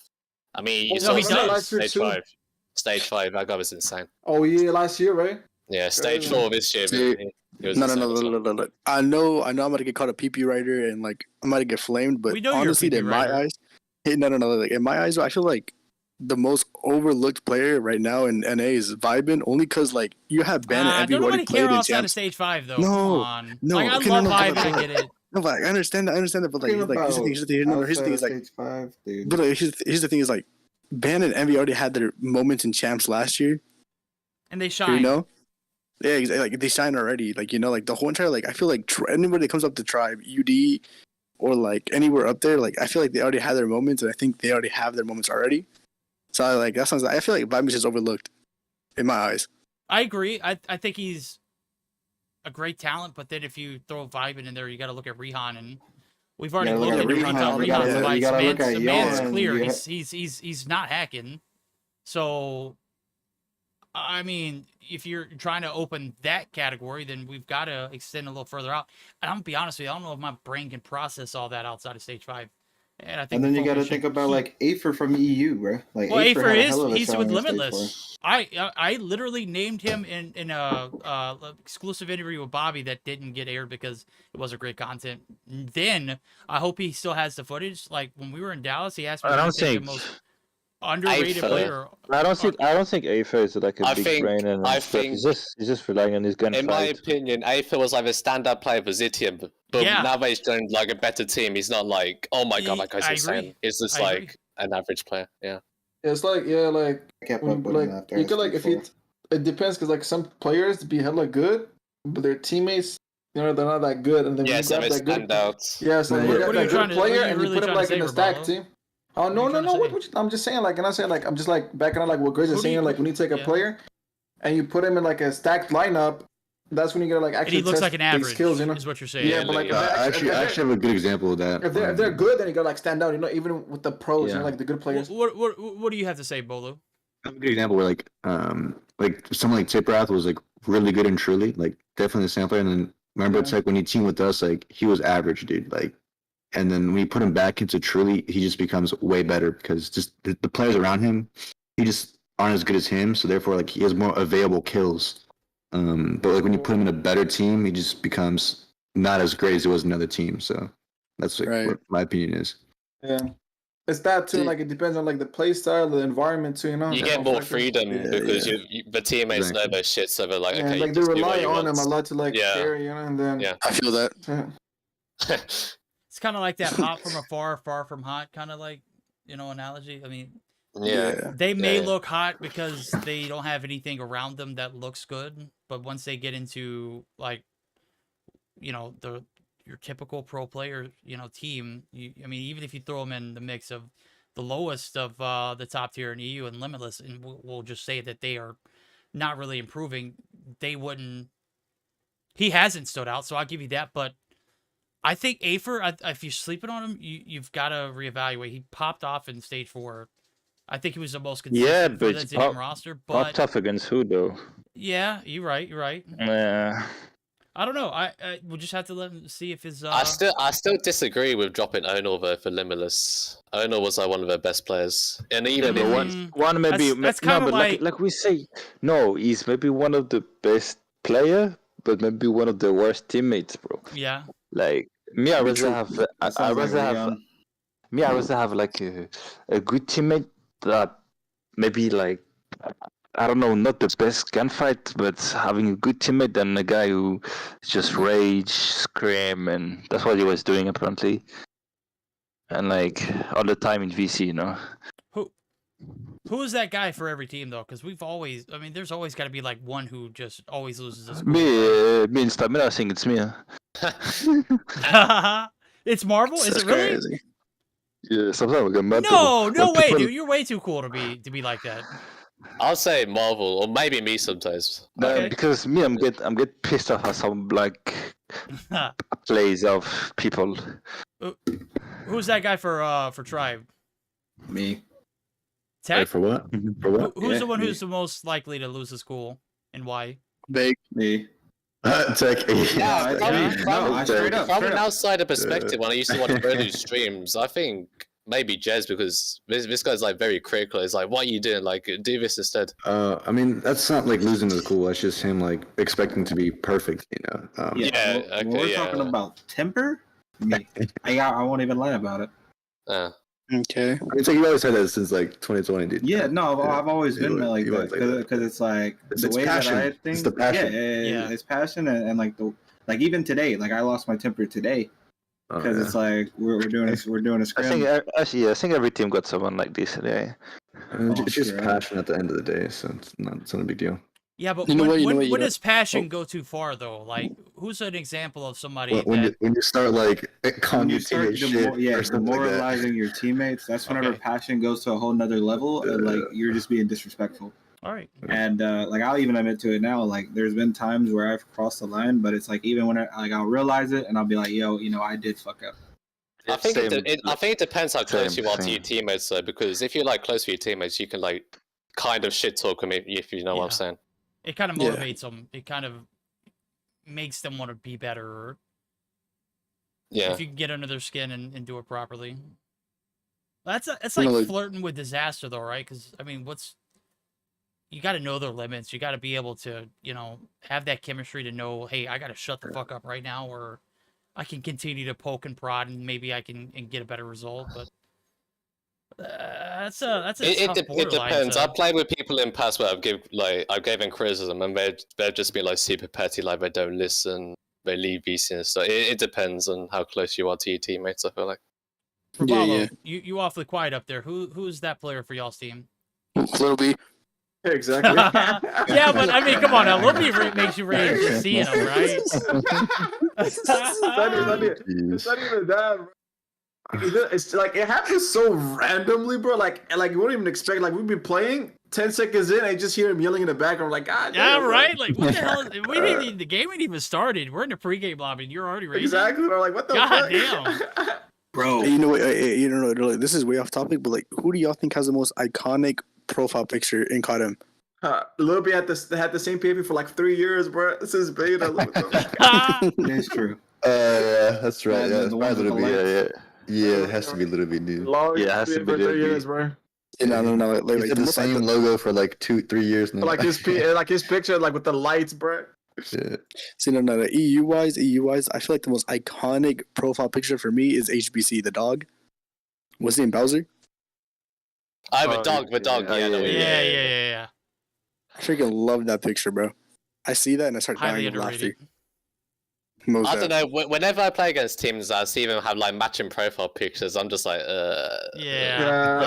I mean, you saw stage 5. That guy was insane. Oh yeah, last year, right? Yeah, stage 4 this year. No. I know. I'm gonna get called a PP writer and like I'm gonna get flamed. But honestly, in my eyes, like in my eyes, I feel like the most overlooked player right now in NA is Vibin, only because like you have Ban and don't everybody nobody care played in outside of champs. stage 5 though. No, Come on. no. Like, I love Vibin. I get it. No, but I understand that, but like, here's the thing is like, stage 5, dude. but here's the thing is like, Ban and Envy already had their moments in champs last year. And they shine. You know, yeah, exactly. Like they shine already. Like like the whole entire like I feel like anybody that comes up to Tribe, UD, or like anywhere up there, like I feel like they already had their moments, and I think they already have their moments already. So I feel like Vibin is just overlooked, in my eyes. I agree. I think he's a great talent, but then if you throw Vibin in there, you got to look at Rihan, and we've already looked at Rihan's man's clear. He's not hacking. So, I mean, if you're trying to open that category, then we've got to extend a little further out. And I'm gonna be honest with you, I don't know if my brain can process all that outside of stage 5. And I think then you got to think about like Afer from EU, bro. Like Afer he's with Limitless. I literally named him in a exclusive interview with Bobby that didn't get aired because it wasn't great content. Then I hope he still has the footage. Like when we were in Dallas, he asked me to think the most underrated player. I don't think Afer is like a big brain and stuff. He's just relying on his gun. In my opinion, Afer was like a standout player for Zitium, but now that he's joined like a better team, he's not like, oh my god, that guy's insane. It's just like an average player. Yeah. It's like like you could like if it depends because like some players be hella good, but their teammates, they're not that good, and then yeah, so they stand out. Yeah, so you got that good player and you put him like in a stack Rebalo? team. Oh no! I'm just saying like, and I say like, I'm just like backing on like what Grizz is saying. Like when you take a player and you put him in like a stacked lineup, that's when you gotta like actually. And he looks like an average. Skills, you know? Is what you're saying. Yeah, but like I actually have a good example of that. If they're good, then you gotta like stand out. You know, even with the pros, you know, like the good players. What do you have to say, Bolu? I have a good example where like someone like Tiprath was like really good and truly like definitely the sampler, and then remember it's like when he teamed with us, like he was average, dude. Like. And then when you put him back into Truly, he just becomes way better because just the players around him, he just aren't as good as him. So therefore, like he has more available kills. But like when you put him in a better team, he just becomes not as great as he was in another team. So that's like what my opinion is. Yeah, it's that too. Like it depends on like the play style, the environment too. You know, you get more freedom because the teammates know their shit, so they're like, okay, like they rely on him a lot to like carry, you know, and then I feel that. It's kind of like that hot from afar, far from hot kind of like, analogy. I mean, they may look hot because they don't have anything around them that looks good, but once they get into like, your typical pro player, team, I mean, even if you throw them in the mix of the lowest of the top tier in EU and Limitless, and we'll just say that they are not really improving, he hasn't stood out, so I'll give you that, but I think Afer, if you're sleeping on him, you've got to reevaluate. He popped off in stage 4. I think he was the most consistent for the team roster. But popped off against who though? Yeah, you're right. Yeah. I don't know. We'll just have to let him see if his. I still disagree with dropping Onor though for Limitless. Onor was like one of their best players, and even one maybe that's kind of like we say, no, he's maybe one of the best player, but maybe one of the worst teammates, bro. Yeah. Like. Me, I rather have like a good teammate that maybe like I don't know, not the best gunfight, but having a good teammate than a guy who just rage, scream, and that's what he was doing apparently. And like all the time in VC, you know. Who is that guy for every team though? Because we've always, I mean, there's always got to be like one who just always loses his. Me in Stamina, I think it's me. It's Marvel. Is That's it really? crazy. Yeah, sometimes I get mad. No way, dude. You're way too cool to be like that. I'll say Marvel, or maybe me sometimes. Okay. Because me, I'm get pissed off at some like plays of people. Who's that guy for Tribe? Me. Tech? Wait, for what? For what? Who's the one who's the most likely to lose his cool and why? Big. Me. Tech. Yeah, straight up. From an outsider perspective, when I used to watch Bolu's streams, I think maybe Jez, because this guy's like very critical. He's like, "What are you doing? Like, do this instead." I mean, that's not like losing the cool. That's just him like expecting to be perfect, you know. Yeah, when we're talking about temper, me. I won't even lie about it. Okay. I mean, so you always had that since like 2020, dude. Yeah, no, I've always been like You that always like that. because it's like It's the way passion. that I think. It's the passion. Yeah, it's passion and like even today, like I lost my temper today because it's like we're doing a I scrim. think I think every team got someone like this. Yeah. It's just passion at the end of the day, so it's not a big deal. Yeah, but You know what, when does passion go too far though? Like, who's an example of somebody When that? you start like calling When you your start teammates shit, or something like that. demoralizing your teammates, that's whenever Okay. passion goes to a whole nother level, and like you're just being disrespectful. All right. And like I'll even admit to it now. Like there's been times where I've crossed the line, but it's like even when I'll realize it and I'll be like, yo, I did fuck up. I think it depends how close Same you are to thing. your teammates, though. Because if you're like close to your teammates, you can like kind of shit talk them if you know what I'm Yeah. saying. It kind of Yeah. motivates them. It kind of makes them want to be better. Yeah. If you can get under their skin and do it properly. It's You like know, like- flirting with disaster, though, right? Because I mean, you got to know their limits. You got to be able to, have that chemistry to know, hey, I got to shut the fuck up right now, or I can continue to poke and prod, and maybe I can get a better result. But that's a It tough borderline depends. to- I've played with people in past where I've given criticism and they've just been like super petty, like they don't listen, they leave VC and stuff. It depends on how close you are to your teammates. I feel like. Rebalo, you awfully quiet up there. Who's that player for y'all's team? Little B. Exactly. Yeah, but I mean, come on, now. Little bit makes you rage just seeing him, right? It's not even that, bro. It's like it happens so randomly, bro. Like you wouldn't even expect. Like we've been playing 10 seconds in, I just hear him yelling in the background. Like, God, Yeah, damn, bro. right. Like, what the hell? The game ain't even started. We're in the pregame lobby, and you're already raging. Exactly. Bro. Like, what the God fuck? damn. Bro, Hey, you know what? You don't know. This is way off topic, but like, who do y'all think has the most iconic profile picture in CODM? Lil B had the same PvP for like 3 years, bro. This is beta. it's true. Yeah, that's right. Yeah, Yeah, the it's one probably with the Little B. lights. Yeah, it has to be Little B, dude. Long Yeah, it has to be for Lil 3 B. years, bro. No. Like, He's had the same logo for like 2-3 years now. Like his picture, like with the lights, bro. Yeah. See, no. EU wise, I feel like the most iconic profile picture for me is HBC, the dog. What's his name, Bowser? The dog. Yeah. I freaking love that picture, bro. I see that and I start Highly dying of laughter. underrated. Most I don't def. know. Whenever I play against teams, I see them have like matching profile pictures. I'm just like, Yeah.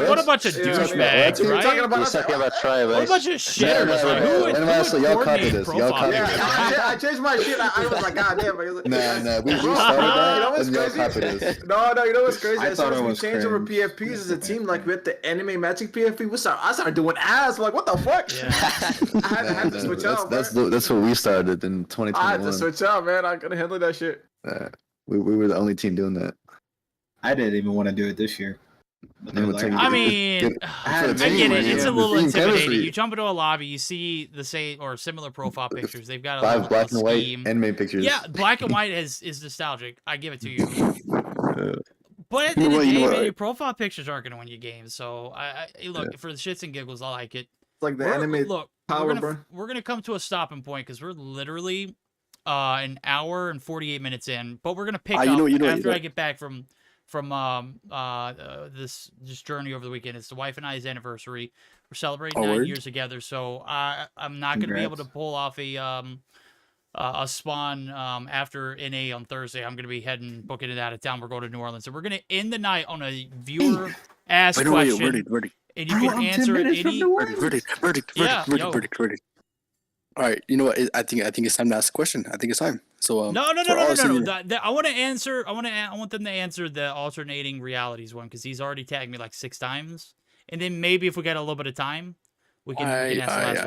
What a bunch of douchebags, You're right? talking about He's talking about Tribe. What a bunch of shitters. Like, who would Y'all copy coordinate this. Y'all profile copy pictures? this. I changed my shit. I was like, God damn. Nah, we started You know that what's and y'all crazy? copied this. No, you know what's crazy? I As soon thought as it we was changed over cringe. PFPs as a team, like with the anime magic PFP, I started doing ass. Like, what the fuck? Yeah. I had to switch out, bro. That's what we started in I had to 2021. switch out, man. I couldn't handle that shit. We were the only team doing that. I didn't even want to do it this year. But they Man, were we'll like, take I it. mean, I the team, get it. man. It's a The little team intimidating. chemistry. You jump into a lobby, you see the same or similar profile pictures. They've got a 5 little black and white scheme. anime pictures. Yeah, black and white is nostalgic. I give it to you. But at the You end know of the what, you day, know man, what? your profile pictures aren't going to win you games. So I look for the shits and giggles. I like it. It's like the We're- anime look, power, we're bro. gonna come to a stopping point because we're literally an hour and 48 minutes in. But we're gonna pick up after I get back from this journey over the weekend. It's the wife and I's anniversary. We're celebrating Oh, 9 word? years together, so I'm not gonna be able to Congrats. pull off a spawn after NA on Thursday. I'm gonna be booking it out of town. We're going to New Orleans, so we're gonna end the night on a viewer asked Wait, question, verdict. and you Bro, can I'm 10 answer it minutes from any. New Orleans. Verdict. All right, you know what? I think it's time to ask a question. I think it's time. So No. for all senior- I want to answer. I want them to answer the alternating realities one because he's already tagged me like 6 times, and then maybe if we got a little bit of time, we can ask the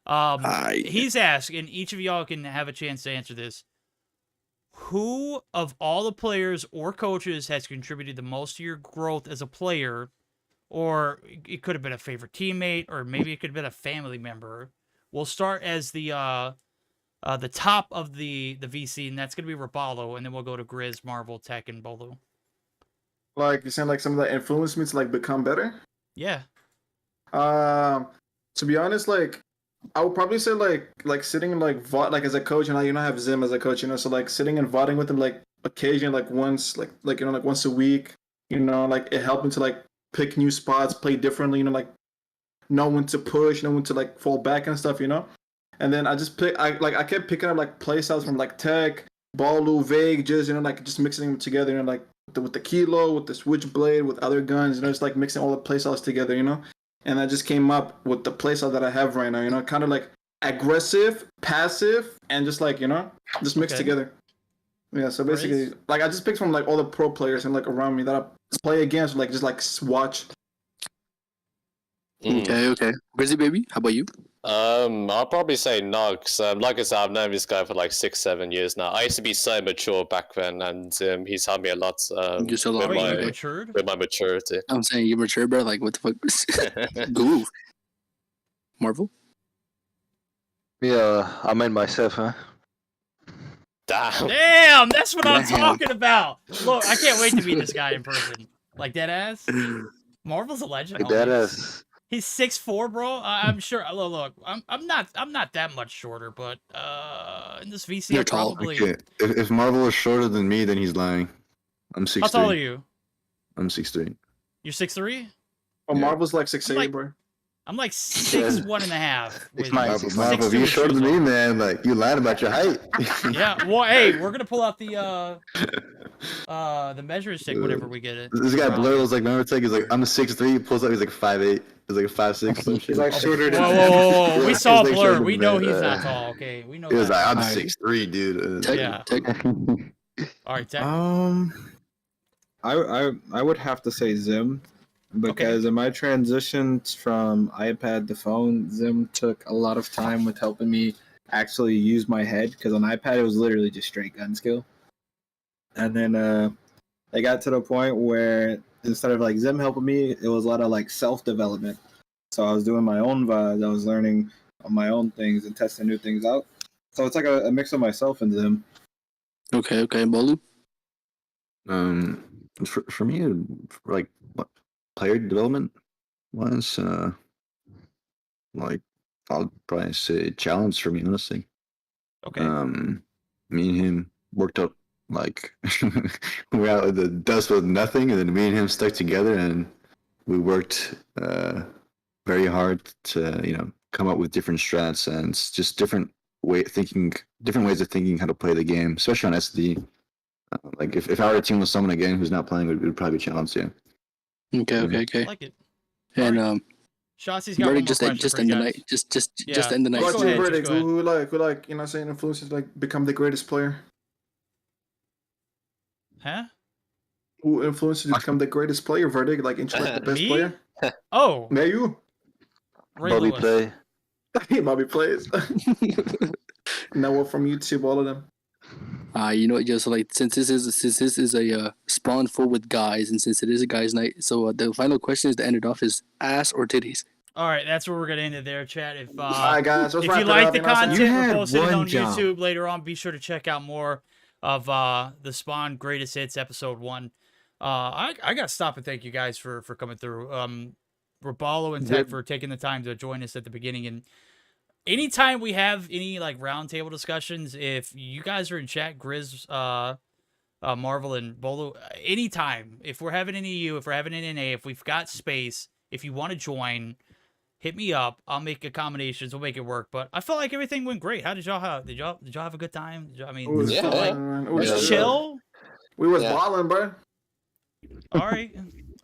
last one. He's asked, and each of y'all can have a chance to answer this. Who of all the players or coaches has contributed the most to your growth as a player, or it could have been a favorite teammate, or maybe it could have been a family member? We'll start as the top of the VC, and that's gonna be Rebalo, and then we'll go to Grizz, Mxrvel, Tech, and Bolu. Like you're saying, like some of that influenced me to like become better. Yeah. To be honest, like I would probably say like sitting and like like as a coach, and I have Zim as a coach, so like sitting and voting with him like occasionally like once like like once a week, like it helped me to like pick new spots, play differently, like know when to push, know when to like fall back and stuff, And then I kept picking up like play styles from like Tech, Bolu, Vague, just like just mixing them together, like with the Kilo, with the Switchblade, with other guns, just like mixing all the play styles together, And I just came up with the play style that I have right now, kind of like aggressive, passive, and just like just mixed together. Yeah, so basically, like I just picked from like all the pro players and like around me that I play against, like just like watch. Okay. Grizzy baby, how about you? I'll probably say Nugs. Like I said, I've known this guy for like 6-7 years now. I used to be so mature back then, and he's helped me a lot. You're so long. You matured? With my maturity. I'm saying you mature, bro. Like what the fuck? Go. Marvel. Yeah, I made myself, huh? Damn, that's what I'm talking about. Look, I can't wait to meet this guy in person. Like deadass. Marvel's a legend. Like deadass. He's 6'4", bro. I'm sure. Look, I'm not that much shorter, but in this VC, You're tall. probably. Okay. If Marvel is shorter than me, then he's lying. I'm 6'3". How tall are you? I'm 6'3". You're 6'3"? Oh, Marvel's like 6'8", bro. I'm like 6'1.5". Marvel, if you're shorter than me, man, like you lied about your height. Yeah. Well, hey, we're gonna pull out the measuring stick whenever we get it. This guy Blur was like, remember, he's like, I'm a 6'3". He pulls up, he's like 5'8". He's like a 5'6". He's like shorter than. Whoa. We saw Blur. We know he's not tall. Okay, we know. He was like, I'm 6'3", dude. Yeah. All right, Tech. I would have to say Zim, because in my transitions from iPad to phone, Zim took a lot of time with helping me actually use my head, because on iPad it was literally just straight gun skill. And then it got to the point where instead of like Zim helping me, it was a lot of like self-development. So I was doing my own VODs, I was learning on my own things and testing new things out. So it's like a mix of myself and Zim. Okay, Bolu. For me, like player development wise, like I'll probably say challenge for me, honestly. Okay. Me and him worked out like we were out of the dust with nothing, and then me and him stuck together, and we worked very hard to come up with different strats and just different ways of thinking how to play the game, especially on SD. Like if I were a team with someone again who's not playing, it would probably be challenged. Yeah. Okay. I like it. And Shotzy's got one more question just for end you the guys. night. Just end the night. What's Go your ahead, verdict? just go ahead. Who like saying influences like become the greatest player? Huh? Who influences you to become the greatest player? Verdict, like into like the best Me? player? Oh, Yeah, you. Ray Bobby Lewis. play. Bobby plays. Now what from YouTube? All of them. You know what? Just like since this is a spawn full with guys, and since it is a guys' night, so the final question is to end it off is ass or titties. All right, that's where we're gonna end it there, chat. If All right, guys, let's if wrap you it like up, the you know what I'm content, saying? You we're had posting it one on job. YouTube later on. Be sure to check out more of the Spawn Greatest Hits episode 1. I got to stop and thank you guys for coming through. Rebalo and Tech for taking the time to join us at the beginning. And anytime we have any like roundtable discussions, if you guys are in chat, Grizz, Mxrvel, and Bolu, anytime, if we're having an EU, if we're having an NA, if we've got space, if you want to join, hit me up. I'll make accommodations. We'll make it work. But I felt like everything went great. How did y'all have? Did y'all have a good time? I mean, It was did it feel like fun. It was just good. chill? We was Yeah. balling, bro. All right.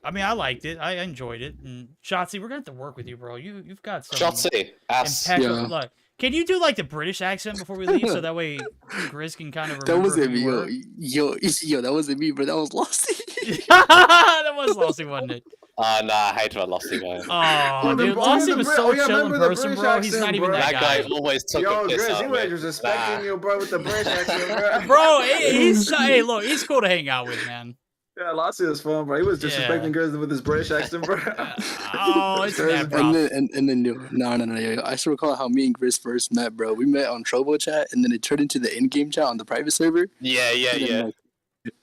I mean, I liked it. I enjoyed it. And Shotzy, we're gonna have to work with you, bro. You've got some Shotzy, ass. impeccable. Yeah. Look, can you do like the British accent before we leave, so that way Grizz can kind of That remember wasn't who me, you yo. were? Yo, that wasn't me, bro. That was Losty. That was Losty, wasn't it? Nah, I hate when Losty guy. Oh, dude, the- Losty the was Brit- so oh, yeah, chill in remember the person, British bro. He's not accent, even bro? that That guy. guy always took Yo, a piss Grizz, out he of was me. just respecting you, bro, with the British accent, bro. Bro, hey, look, he's cool to hang out with, man. Yeah, Lassie was fun, bro. He was Yeah. disrespecting Grizz with his British accent, bro. Oh, it's Crazy. that rough. And then yo. I still recall how me and Grizz first met, bro. We met on Trovo chat, and then it turned into the in-game chat on the private server. Yeah.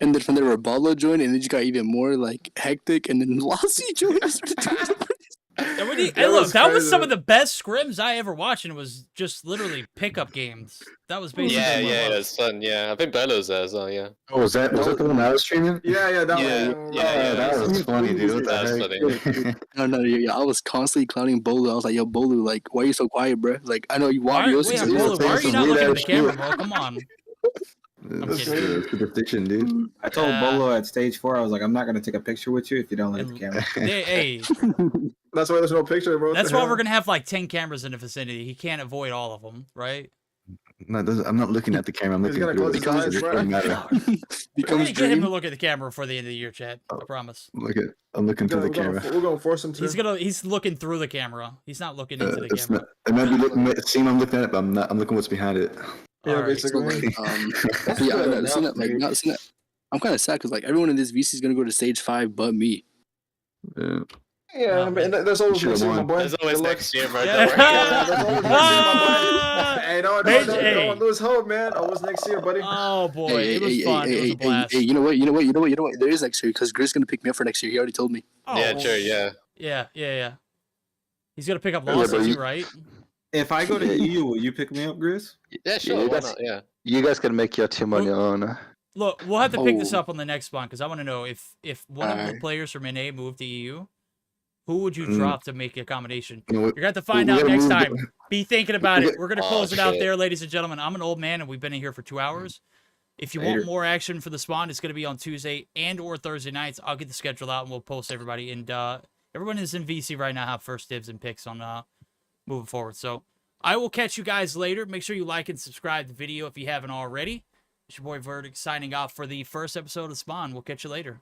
And then from there, Rebalo joined, and it just got even more like hectic. And then Lassie joined. And That look, was that was some crazy. of the best scrims I ever watched, and it was just literally pickup games. That was basically Yeah, what it it was. was fun. Yeah, I think Bolo was there as well. Yeah, Oh, was that the one I was streaming? Yeah, that Yeah, one. yeah, that was funny, dude. What That was the funny. heck? No, yo, I was constantly clowning Bolu. I was like, yo, Bolu, like, why are you so quiet, bro? Like, I know you want Why, me. wait, He's Bolo, why are you some not looking at weird-ass the camera, shit. bro? Come on. That's kidding. the superstition, dude. I told Bolo at stage 4, I was like, I'm not gonna take a picture with you if you don't look at the camera. Hey, That's why there's no picture, bro. What that's the why hell? we're gonna have like 10 cameras in the vicinity. He can't avoid all of them, right? No, I'm not looking at the camera. I'm He's looking gonna through close it. his eyes, It bro. doesn't matter. We're Becomes gonna get him to dream. look at the camera before the end of the year, chat. I promise. I'm looking through the We're camera. gonna force him to. He's looking through the camera. He's not looking into the It's camera. not, it might be looking. It seem I'm looking at it, but I'm not. I'm looking what's behind it. Yeah, All right. So, basically. like, yeah, I know, see that, like, not seeing that. I'm kind of sad because like everyone in this VC is gonna go to stage 5, but me. Yeah. Yeah, No, man, there's always Should've next year, my won. boy. There's always Good luck. next year, bro. Yeah. Don't worry. Yeah, there's always next year, my Ah! boy. Hey, don't lose hope, man. Always next year, buddy. Oh boy, it was fun. It was a blast. Hey, you know what? There is next year because Grizz gonna pick me up for next year. He already told me. Oh, Yeah, true. Yeah. Yeah. He's gonna pick up Yeah, Losty but too, you- right? If I go to EU, will you pick me up, Grizz? Yeah, sure. Yeah, Why that's- not? Yeah. You guys can make your team on your own. Look, we'll have to pick this Oh. up on the next spawn because I want to know if one of the Alright. players from NA moved to EU, who would you Mm. drop to make the accommodation? You know, You're gonna have to find we out gotta next move time. the- Be thinking about we it. We're gonna Oh, close it out shit. there, ladies and gentlemen. I'm an old man and we've been in here for 2 hours. If you Later. want more action for the spawn, it's gonna be on Tuesday and or Thursday nights. I'll get the schedule out and we'll post everybody. And everyone is in VC right now have first dibs and picks on moving forward. So I will catch you guys later. Make sure you like and subscribe to the video if you haven't already. It's your boy Verdict signing off for the first episode of Spawn. We'll catch you later.